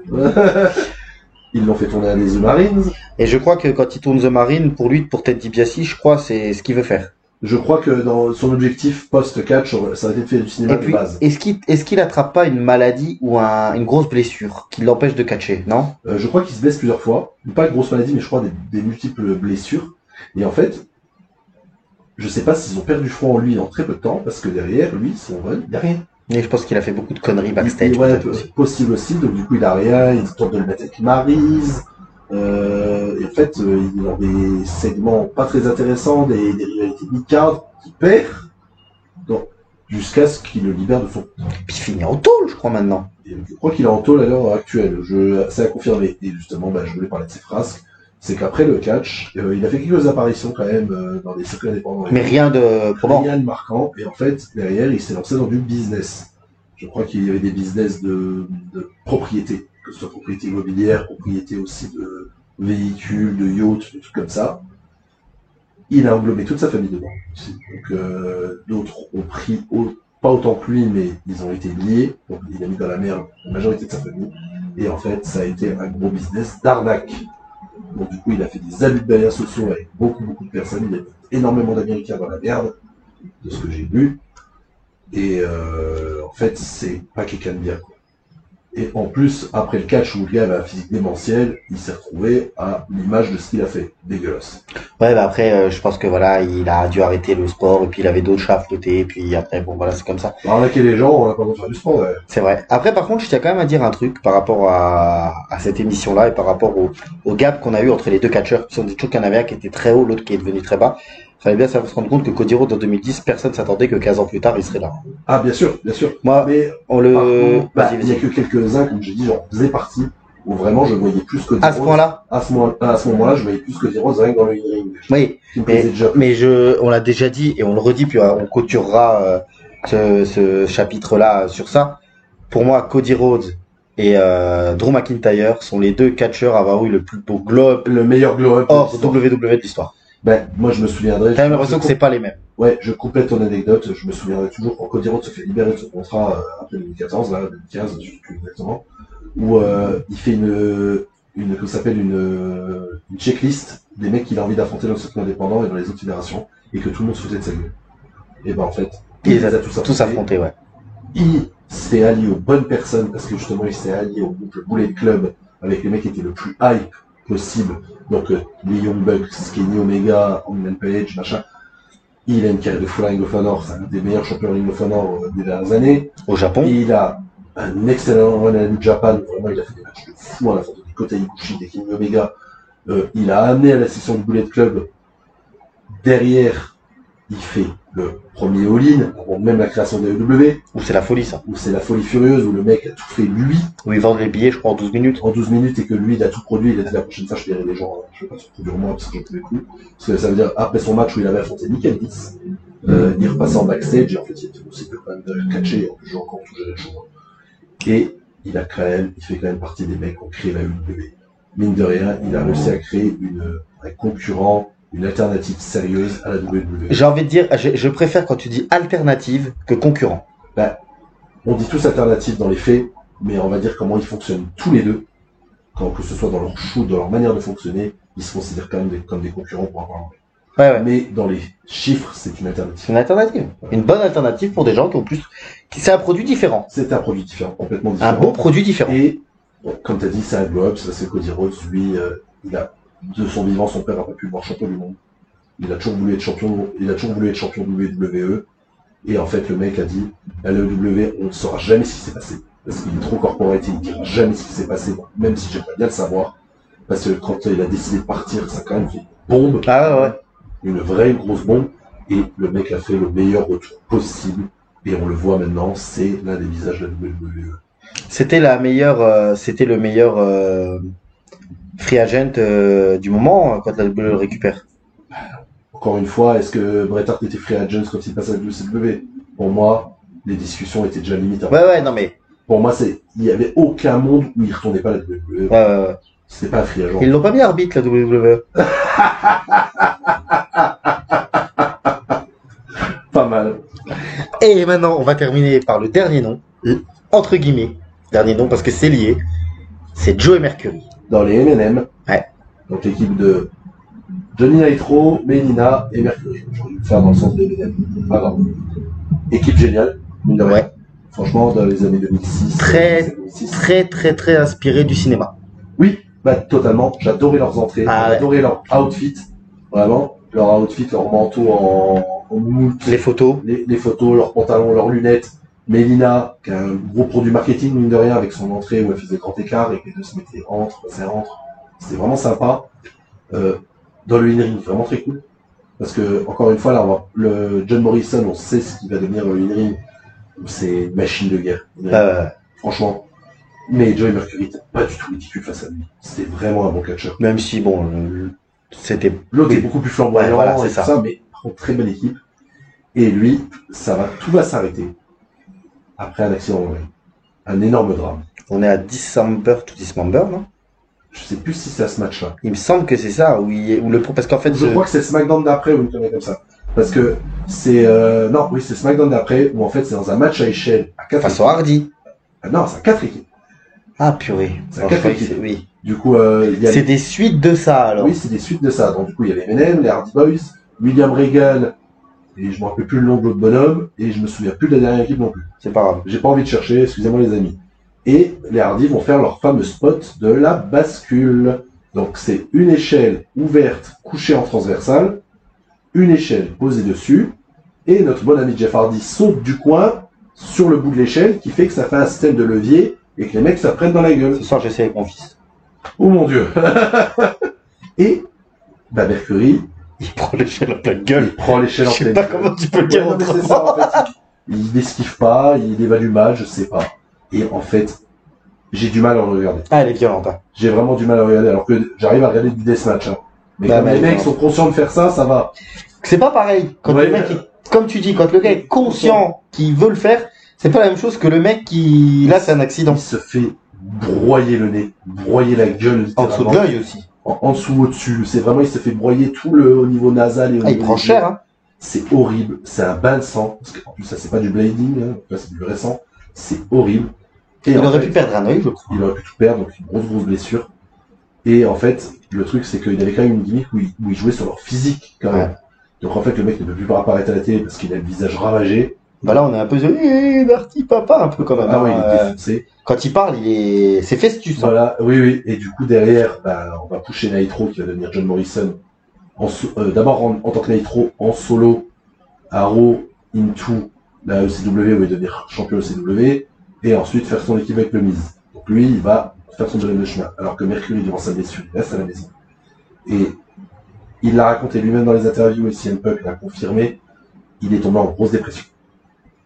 Ils l'ont fait tourner un des The Marines. Et je crois que quand il tourne The Marine, pour lui, pour Ted DiBiase, je crois, c'est ce qu'il veut faire. Je crois que dans son objectif post-catch, ça a été de faire du cinéma Et de puis, base. est-ce qu'il attrape pas une maladie ou une grosse blessure qui l'empêche de catcher, non? Je crois qu'il se blesse plusieurs fois. Pas une grosse maladie, mais je crois des multiples blessures. Et en fait, je sais pas s'ils ont perdu foi en lui en très peu de temps, parce que derrière, lui, son run, il n'y a rien. Mais je pense qu'il a fait beaucoup de conneries backstage. Ouais, peut-être aussi. possible aussi, donc du coup, il a rien. Il tente de le mettre avec Maryse. Et en fait, il est dans des segments pas très intéressants, des rivalités mid-card, qui perd, donc, jusqu'à ce qu'il le libère de son. Puis il finit en tôle, je crois, maintenant. Et je crois qu'il est en tôle à l'heure actuelle. C'est à confirmer. Et justement, je voulais parler de ses frasques. C'est qu'après le catch, il a fait quelques apparitions quand même dans des circuits indépendants. Mais rien de probant. Rien de marquant. Et en fait, derrière, il s'est lancé dans du business. Je crois qu'il y avait des business de propriété, que ce soit propriété immobilière, propriété aussi de véhicules, de yachts, des trucs comme ça. Il a englobé toute sa famille dedans aussi. Donc d'autres ont pris pas autant que lui, mais ils ont été liés. Donc il a mis dans la merde la majorité de sa famille. Et en fait, ça a été un gros business d'arnaque. Donc du coup, il a fait des abus de biens sociaux avec beaucoup de personnes. Il a mis énormément d'Américains dans la merde, de ce que j'ai lu. Et en fait, c'est pas quelqu'un de bien, quoi. Et en plus, après le catch où le gars avait un physique démentiel, il s'est retrouvé à l'image de ce qu'il a fait. Dégueulasse. Ouais, bah après, je pense que voilà, il a dû arrêter le sport, et puis il avait d'autres chats à fouetter, et puis après, bon, voilà, c'est comme ça. Arnaquer les gens, on n'a pas besoin de faire du sport, ouais. C'est vrai. Après, par contre, je tiens quand même à dire un truc par rapport à cette émission-là, et par rapport au gap qu'on a eu entre les deux catcheurs. On dit toujours qu'il y en avait un qui était très haut, l'autre qui est devenu très bas. Fallait bien se rendre compte que Cody Rhodes en 2010, personne s'attendait que 15 ans plus tard, il serait là. Ah, bien sûr, bien sûr. Moi, mais on le... Vas-y, il n'y a que quelques-uns, comme j'ai dit, genre, faisait partie, où vraiment je voyais plus Cody Rhodes. À ce point-là? À ce moment-là, je voyais plus Cody Rhodes rien que dans le ring. Oui, mais on l'a déjà dit, et on le redit, puis on clôturera ce chapitre-là sur ça. Pour moi, Cody Rhodes et Drew McIntyre sont les deux catcheurs à avoir eu le plus beau glow-up, le meilleur glow-up hors WWE de l'histoire. Ben, moi, je me souviendrai. T'as l'impression que c'est pas les mêmes. Ouais, je complète ton anecdote. Je me souviendrai toujours quand Cody Rhodes se fait libérer de son contrat après 2014, là, 2015, je sais plus exactement, où il fait comment s'appelle une checklist des mecs qu'il a envie d'affronter dans le circuit indépendant et dans les autres fédérations, et que tout le monde se foutait de sa gueule. Et ben en fait, il les a tous affrontés, ouais. Il s'est allié aux bonnes personnes parce que justement il s'est allié au groupe Bullet Club avec les mecs qui étaient le plus hype possible. Donc les Young Bucks, Kenny Omega, Hangman Page, machin. Il a une carrière de fou à Ring of Honor, c'est un des meilleurs champions Ring of Honor des dernières années. Au Japon. Il a un excellent run à New Japan, vraiment il a fait des matchs de fou à la photo du Kota Ibushi, des Kenny Omega. Il a amené à la session du Bullet Club. Derrière, il fait le premier all-in, avant même la création de l'AEW. Où c'est la folie, ça. Où c'est la folie furieuse, où le mec a tout fait lui. Où ils vendent les billets, je crois, en 12 minutes. En 12 minutes, et que lui, il a tout produit. Il a dit la prochaine fois, je dirai les gens, je vais pas se produire moi, parce que j'en pouvais plus. Parce que ça veut dire, après son match où il avait affronté Nick Aldis, il repassait en backstage, et en fait, il était aussi quand même de catcher, en plus, j'ai encore tout géré le jour. Et il fait quand même partie des mecs qui ont créé la WWE. Mine de rien, il a réussi à créer un concurrent, une alternative sérieuse à la WWE. J'ai envie de dire, je préfère quand tu dis alternative que concurrent. Ben, on dit tous alternative dans les faits, mais on va dire comment ils fonctionnent tous les deux, que ce soit dans leur shoot, dans leur manière de fonctionner, ils se considèrent quand même comme des concurrents pour avoir. Ouais. Mais dans les chiffres, c'est une alternative. Une alternative. Une bonne alternative pour des gens qui ont plus... C'est un produit différent. C'est un produit différent, complètement différent. Un bon produit différent. Et, bon, comme tu as dit, c'est un glow-up, c'est Cody Rhodes. Lui, de son vivant, son père n'a pas pu le voir champion du monde. Il a toujours voulu être champion de WWE. Et en fait, le mec a dit, à l'AEW, on ne saura jamais ce qui s'est passé. Parce qu'il est trop corporate, il ne dira jamais ce qui s'est passé, même si j'aimerais bien le savoir. Parce que quand il a décidé de partir, ça a quand même fait une bombe. Ah ouais. Une vraie grosse bombe. Et le mec a fait le meilleur retour possible. Et on le voit maintenant, c'est l'un des visages de la WWE. C'était le meilleur free agent du moment quand la WWE le récupère. Encore une fois, est-ce que Bret Hart était free agent quand il passe à la WCW? Pour moi, les discussions étaient déjà limites. Ouais, non mais... Pour moi, il n'y avait aucun monde où il retournait pas à la WWE. Ouais. C'était pas un free agent. Ils l'ont pas mis arbitre, la WWE. Pas mal. Et maintenant, on va terminer par le dernier nom, entre guillemets, dernier nom parce que c'est lié, c'est Joey Mercury. Dans les M&M. Ouais. Donc l'équipe de Johnny Nitro, Melina et Mercury. J'aurais dû le faire dans le sens des M&M. Pas grave. Équipe géniale. Mine de rien. Ouais. Franchement, dans les années 2006. Très inspiré du cinéma. Oui, bah totalement. J'adorais leurs entrées. J'adorais leur outfit. Vraiment. Leur outfit, leur manteau en moumoute. Les photos. Les photos, leurs pantalons, leurs lunettes. Mélina, qui a un gros produit marketing, mine de rien, avec son entrée où elle faisait grand écart et que les deux se mettaient entre. C'était vraiment sympa. Dans le in-ring, vraiment très cool. Parce que, encore une fois, là, le John Morrison, on sait ce qu'il va devenir dans le in-ring. C'est une machine de guerre. Franchement. Mais Joey Mercury n'était pas du tout ridicule face à lui. C'était vraiment un bon catcheur. Même si, bon, c'était... L'autre est beaucoup plus flamboyant, ouais, voilà, c'est ça. Mais par contre, très belle équipe. Et lui, tout va s'arrêter. Après un accident dans le ring. Un énorme drame. On est à December to Dismember, non? Je sais plus si c'est à ce match-là. Il me semble que c'est ça, parce qu'en fait... Je crois que c'est SmackDown d'après, ou une connerie comme ça. Parce que c'est... non, oui, c'est SmackDown d'après, où en fait, c'est dans un match à échelle, à 4 face au Hardy. Non, c'est à 4 équipes. Ah, purée. C'est à 4 équipes. Oui. Du coup, il y a... C'est des suites de ça, alors. Oui, c'est des suites de ça. Donc, du coup, il y a les M&M, les Hardy Boys, William Regal, et je me rappelle plus le nom de l'autre bonhomme, et je me souviens plus de la dernière équipe non plus. C'est pas grave. J'ai pas envie de chercher, excusez-moi les amis. Et les Hardy vont faire leur fameux spot de la bascule. Donc, c'est une échelle ouverte, couchée en transversale, une échelle posée dessus, et notre bon ami Jeff Hardy saute du coin sur le bout de l'échelle, qui fait que ça fait un système de levier, et que les mecs ça prenne dans la gueule. Ce soir, j'essaie avec mon fils. Oh mon dieu. Et, bah, Mercury, il prend l'échelle en pleine gueule. Il prend l'échelle en pleine gueule. Je sais pas comment tu peux le dire autrement. C'est ça, en fait. Il n'esquive pas, il évalue mal, je sais pas. Et en fait, j'ai du mal à le regarder. Ah, elle est violente, hein. J'ai vraiment du mal à le regarder, alors que j'arrive à regarder du deathmatch, hein. Mais bah, quand les mecs sont conscients de faire ça, ça va. C'est pas pareil. Quand le mec comme tu dis, quand le gars est conscient qu'il veut le faire, c'est pas la même chose que le mec qui... Là, c'est un accident. Il se fait broyer le nez, broyer la gueule. En dessous de l'œil aussi. En dessous, au-dessus. C'est vraiment, il se fait broyer tout au niveau nasal et au niveau... il prend cher, hein. C'est horrible. C'est un bain de sang. Parce qu'en plus, ça, c'est pas du blading, hein. Là, c'est du récent. C'est horrible. Et il aurait pu perdre un œil, je crois. Il aurait pu tout perdre, donc une grosse blessure. Et en fait, le truc, c'est qu'il avait quand même une gimmick où il jouait sur leur physique, quand même. Ouais. Donc en fait, le mec ne peut plus apparaître à la télé parce qu'il a le visage ravagé. Bah là, on est un peu Bertie papa, un peu quand même. Ah oui, il est défoncé. Quand il parle, c'est festus. Voilà, hein. Oui. Et du coup, derrière, bah, on va pusher Nitro qui va devenir John Morrison. D'abord en tant que Nitro, en solo, à Raw, into la ECW, où il va devenir champion ECW. Et ensuite faire son équipe avec le Miz. Donc lui, il va faire son bonhomme de chemin. Alors que Mercury, durant sa blessure, il reste à la maison. Et il l'a raconté lui-même dans les interviews, et CM Punk l'a confirmé, il est tombé en grosse dépression.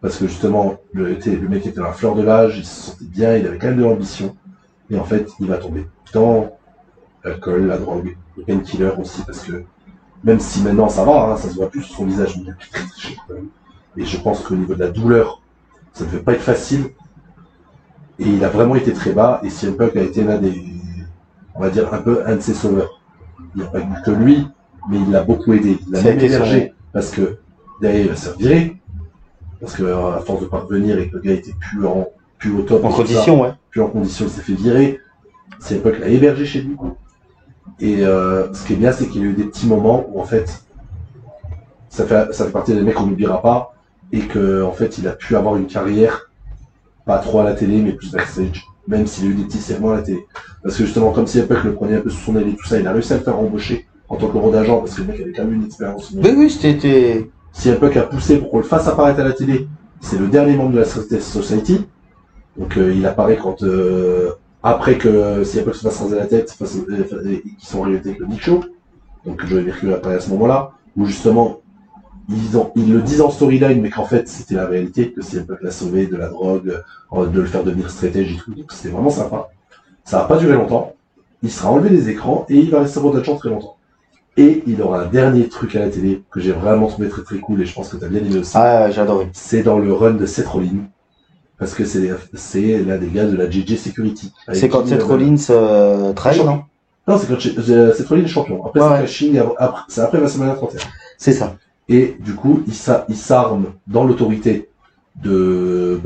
Parce que justement, le mec était à la fleur de l'âge, il se sentait bien, il avait quand même de l'ambition. Et en fait, il va tomber dans l'alcool, la drogue, le painkiller aussi, parce que même si maintenant ça va, hein, ça se voit plus sur son visage, mais il a plus très cher quand même. Et je pense qu'au niveau de la douleur, ça ne devait pas être facile. Et il a vraiment été très bas, et CM Punk a été l'un des, on va dire, un de ses sauveurs. Il n'y a pas que lui, mais il l'a beaucoup aidé. Il l'a même hébergé, parce que derrière, il va se faire virer. Parce que, à force de pas revenir et que le gars était plus au top. En condition, ouais. Plus en condition, il s'est fait virer. CM Punk l'a hébergé chez lui. Et, ce qui est bien, c'est qu'il y a eu des petits moments où, en fait, ça fait partie des mecs qu'on n'oubliera pas, et que, en fait, il a pu avoir une carrière pas trop à la télé, mais plus backstage, même s'il a eu des petits segments à la télé. Parce que justement, comme CM Punk le prenait un peu sous son aile et tout ça, il a réussi à le faire embaucher en tant que rôle d'agent, parce que le mec avait quand même une expérience. Oui, c'était... CM Punk a poussé pour qu'on le fasse apparaître à la télé. C'est le dernier membre de la Society. Donc il apparaît quand après que CM Punk se fasse raser la tête, et qu'ils sont arrivés avec le Nick Show. Donc Joey Mercury apparaît à ce moment-là, où justement ils le disent en storyline, mais qu'en fait c'était la réalité, que CM Punk l'a sauvé de la drogue, de le faire devenir stratège et tout. Donc c'était vraiment sympa. Ça va pas durer longtemps. Il sera enlevé des écrans et il va rester rôle d'agent très longtemps. Et il aura un dernier truc à la télé que j'ai vraiment trouvé très très cool, et je pense que t'as bien aimé aussi. Ah, j'ai adoré. C'est dans le run de Seth Rollins. Parce que c'est l'un des gars de la JJ Security. C'est quand Seth Rollins trahit, non? Non, c'est quand Seth Rollins est champion. Après, c'est Cashing, c'est après WrestleMania 31. C'est ça. Et du coup, il s'arme dans l'autorité de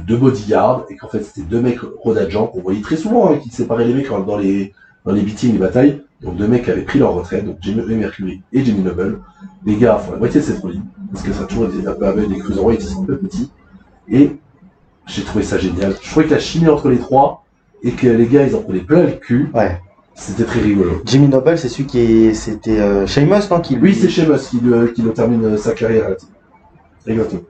bodyguards, et qu'en fait, c'était deux mecs road agents qu'on voyait très souvent, hein, qui séparaient les mecs dans les beatings, les batailles. Donc deux mecs qui avaient pris leur retraite, donc Jimmy Mercury et Jimmy Noble. Les gars font la moitié de cette folie, parce que ça a toujours été un peu avec des cruiserweights, ils sont un peu petits. Et j'ai trouvé ça génial. Je trouvais que la chimie entre les trois, et que les gars, ils en prenaient plein le cul. Ouais. C'était très rigolo. Jimmy Noble, c'est celui c'était Sheamus, non? Oui, c'est Sheamus qui le termine sa carrière à la télé. Exactement.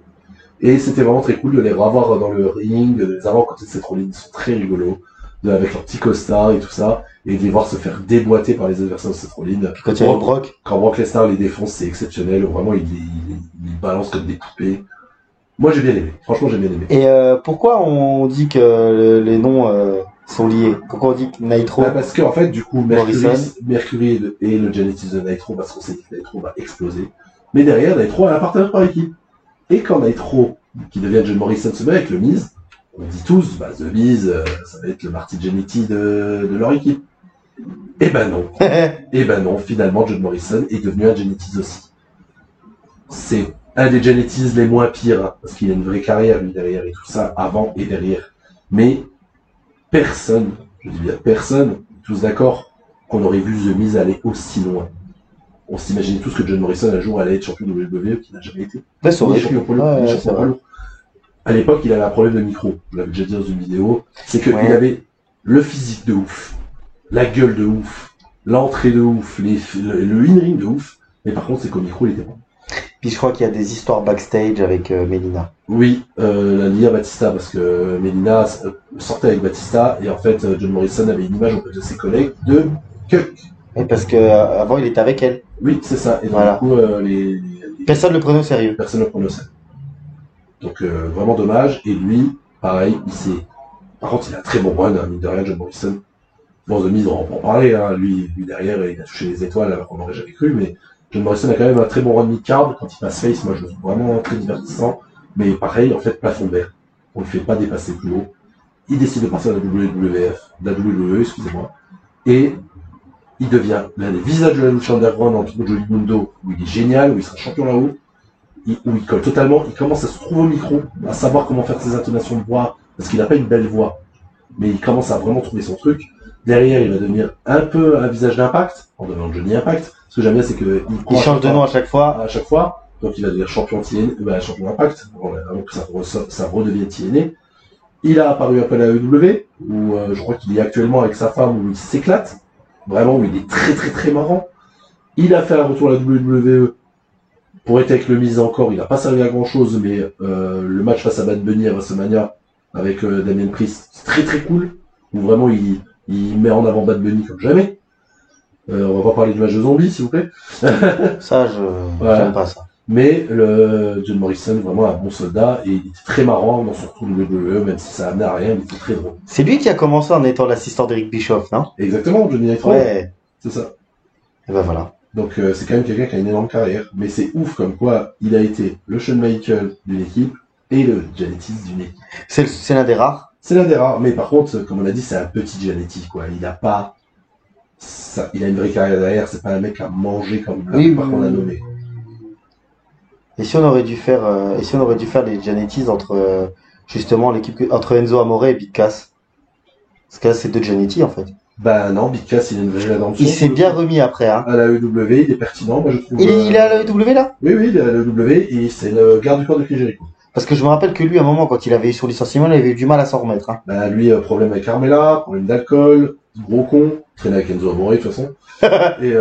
Et c'était vraiment très cool de les revoir dans le ring, de les avoir à côté de cette Rollins. Ils sont très rigolos. avec leur petit costard et tout ça, et de les voir se faire déboîter par les adversaires de Seth Rollins. Quand il y a le Brock. Quand Brock Lesnar les défonce, c'est exceptionnel. Vraiment, il balance comme des poupées. Moi, j'ai bien aimé. Franchement, j'ai bien aimé. Et pourquoi on dit que les noms sont liés? Pourquoi on dit que Nitro? Parce que en fait, du coup, Morrison. Mercury et le Genesis de Nitro, parce qu'on sait que Nitro va exploser. Mais derrière, Nitro a un partenaire par équipe. Et quand Nitro, qui devient John Morrison, se met avec le Miz, on dit tous, The Miz, ça va être le Marty Jannetty de leur équipe. Eh ben non. Eh ben non, finalement, John Morrison est devenu un Jannetty aussi. C'est un des Jannetty les moins pires, hein, parce qu'il a une vraie carrière, lui, derrière, et tout ça, avant et derrière. Mais personne, je dis bien personne, tous d'accord, qu'on aurait vu The Miz aller aussi loin. On s'imaginait tous que John Morrison, un jour, allait être champion de WWE, qui n'a jamais été. Ouais, c'est vrai. Champion poids lourd, champion poids lourd. À l'époque, il avait un problème de micro. Je l'avais déjà dit dans une vidéo. C'est qu'il avait le physique de ouf, la gueule de ouf, l'entrée de ouf, le in-ring de ouf. Mais par contre, c'est qu'au micro, il était bon. Puis je crois qu'il y a des histoires backstage avec Melina. Oui, la Lia Batista, parce que Melina sortait avec Batista, et en fait, John Morrison avait une image auprès de ses collègues de Cuck. Et parce que avant, il était avec elle. Oui, c'est ça. Et donc, voilà. Du coup, personne ne le prenait au sérieux. Personne ne le prenait au sérieux. Donc, vraiment dommage. Et lui, pareil, par contre, il a un très bon run, hein, mine de rien, John Morrison. Bon, The Miz, on va en parler, hein. Lui derrière, il a touché les étoiles, alors qu'on n'aurait jamais cru, mais John Morrison a quand même un très bon run mid-card. Quand il passe face, moi, je le trouve vraiment très divertissant. Mais pareil, en fait, plafond vert. On le fait pas dépasser plus haut. Il décide de passer à la WWE, excusez-moi. Et il devient l'un des visages de la lucha underground entre Johnny Mundo, où il est génial, où il sera champion là-haut, où il colle totalement, il commence à se trouver au micro, à savoir comment faire ses intonations de voix, parce qu'il n'a pas une belle voix, mais il commence à vraiment trouver son truc. Derrière, il va devenir un peu un visage d'Impact, en devenant Johnny Impact. Ce que j'aime bien, c'est qu'il change de nom à chaque fois. Donc il va devenir champion champion Impact, avant que ça redevienne TNA. Il a apparu après la EW, où je crois qu'il est actuellement avec sa femme, où il s'éclate. Vraiment, où il est très très très marrant. Il a fait un retour à la WWE pour être avec le Miz encore. Il n'a pas servi à grand chose, mais le match face à Bad Bunny à WrestleMania avec Damien Priest, c'est très très cool. Où vraiment il met en avant Bad Bunny comme jamais. On va pas parler du match de zombies, s'il vous plaît. Ça, j'aime pas ça. Mais John Morrison, vraiment un bon soldat, et il était très marrant dans son retour de WWE, même si ça amenait à rien, il était très drôle. C'est lui qui a commencé en étant l'assistant d'Eric Bischoff, non? Exactement, Johnny Nitro. Ouais. C'est ça. Et ben voilà. Donc c'est quand même quelqu'un qui a une énorme carrière. Mais c'est ouf comme quoi il a été le Shawn Michaels d'une équipe et le Jannetty d'une équipe. C'est l'un des rares. C'est l'un des rares. Mais par contre, comme on a dit, c'est un petit Jannetty, quoi. Il a pas... il a une vraie carrière derrière, c'est pas un mec à manger comme la plupart qu'on a nommé. Et si on aurait dû faire, les Jannetys entre justement l'équipe entre Enzo Amore et Big Cass, parce que là c'est deux Jannetty en fait. Bah non, Big Cass il a une vraie rédemption. Il s'est bien remis après, hein. À la EW, il est pertinent, moi je trouve. Il est à la EW là? Oui, il est à la EW et c'est le garde du corps de Chris Jericho. Parce que je me rappelle que lui, à un moment, quand il avait eu son licenciement, il avait eu du mal à s'en remettre. Hein. Bah lui, problème avec Carmella, problème d'alcool, gros con, traîné avec Enzo Amore de toute façon. Et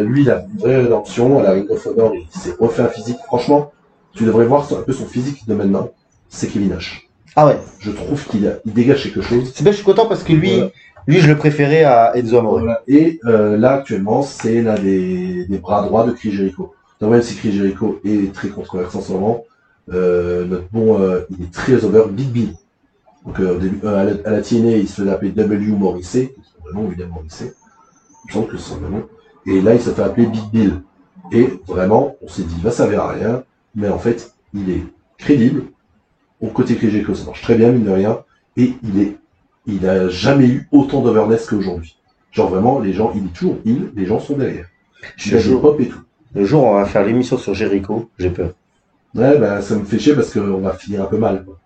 lui, il a une vraie rédemption. À la Ring of Honor, il s'est refait un physique. Franchement, tu devrais voir un peu son physique de maintenant. C'est Kevin Nash. Ah ouais. Je trouve qu'il dégage quelque chose. C'est bien, je suis content parce que lui, je le préférais à Enzo Amore. Voilà. Et là, actuellement, c'est l'un des bras droits de Chris Jericho. Donc même si Chris Jericho est très controversé en ce moment, notre il est très over, Big Bill. Donc au début, à la TNA, il se fait appeler W. Morrissey, c'est son vrai nom, William Morrissey. Il me semble que c'est son nom. Et là, il se fait appeler Big Bill. Et vraiment, on s'est dit, il va servir à rien, mais en fait, il est crédible. Au côté Chris Jericho, ça marche très bien, mine de rien. Et il a jamais eu autant d'overness qu'aujourd'hui. Genre vraiment, les gens, il est toujours les gens sont derrière. Il a des pop et tout. Le jour où on va faire l'émission sur Jericho, j'ai peur. Ouais, bah ça me fait chier parce qu'on va finir un peu mal, quoi.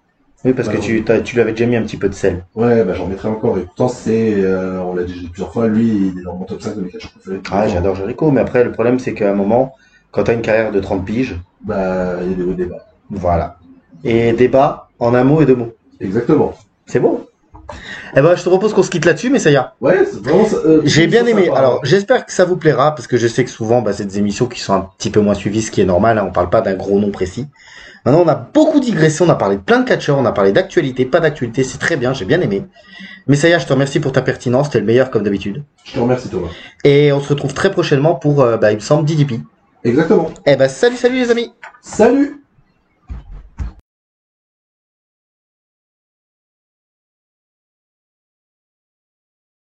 Oui, parce que tu lui avais déjà mis un petit peu de sel. Ouais, bah j'en mettrai encore. Et pourtant, on l'a déjà dit plusieurs fois, lui, il est dans mon top 5 de mes catcheurs préférés. Ah, j'adore Jericho, mais après, le problème, c'est qu'à un moment, quand t'as une carrière de 30 piges... Bah, il y a des hauts débats. Voilà. Et débat en un mot et deux mots. Exactement. C'est beau. Eh ben, je te propose qu'on se quitte là-dessus, mais ça y est. Ouais, c'est vraiment ça. J'ai bien aimé. sympa. Alors, j'espère que ça vous plaira, parce que je sais que souvent, c'est des émissions qui sont un petit peu moins suivies, ce qui est normal. Hein, on parle pas d'un gros nom précis. Maintenant, on a beaucoup digressé, on a parlé de plein de catcheurs, on a parlé d'actualité, pas d'actualité, c'est très bien, j'ai bien aimé. Mais ça y est, je te remercie pour ta pertinence, t'es le meilleur comme d'habitude. Je te remercie, Thomas. Et on se retrouve très prochainement pour, il me semble, DDP. Exactement. Eh ben, salut les amis! Salut!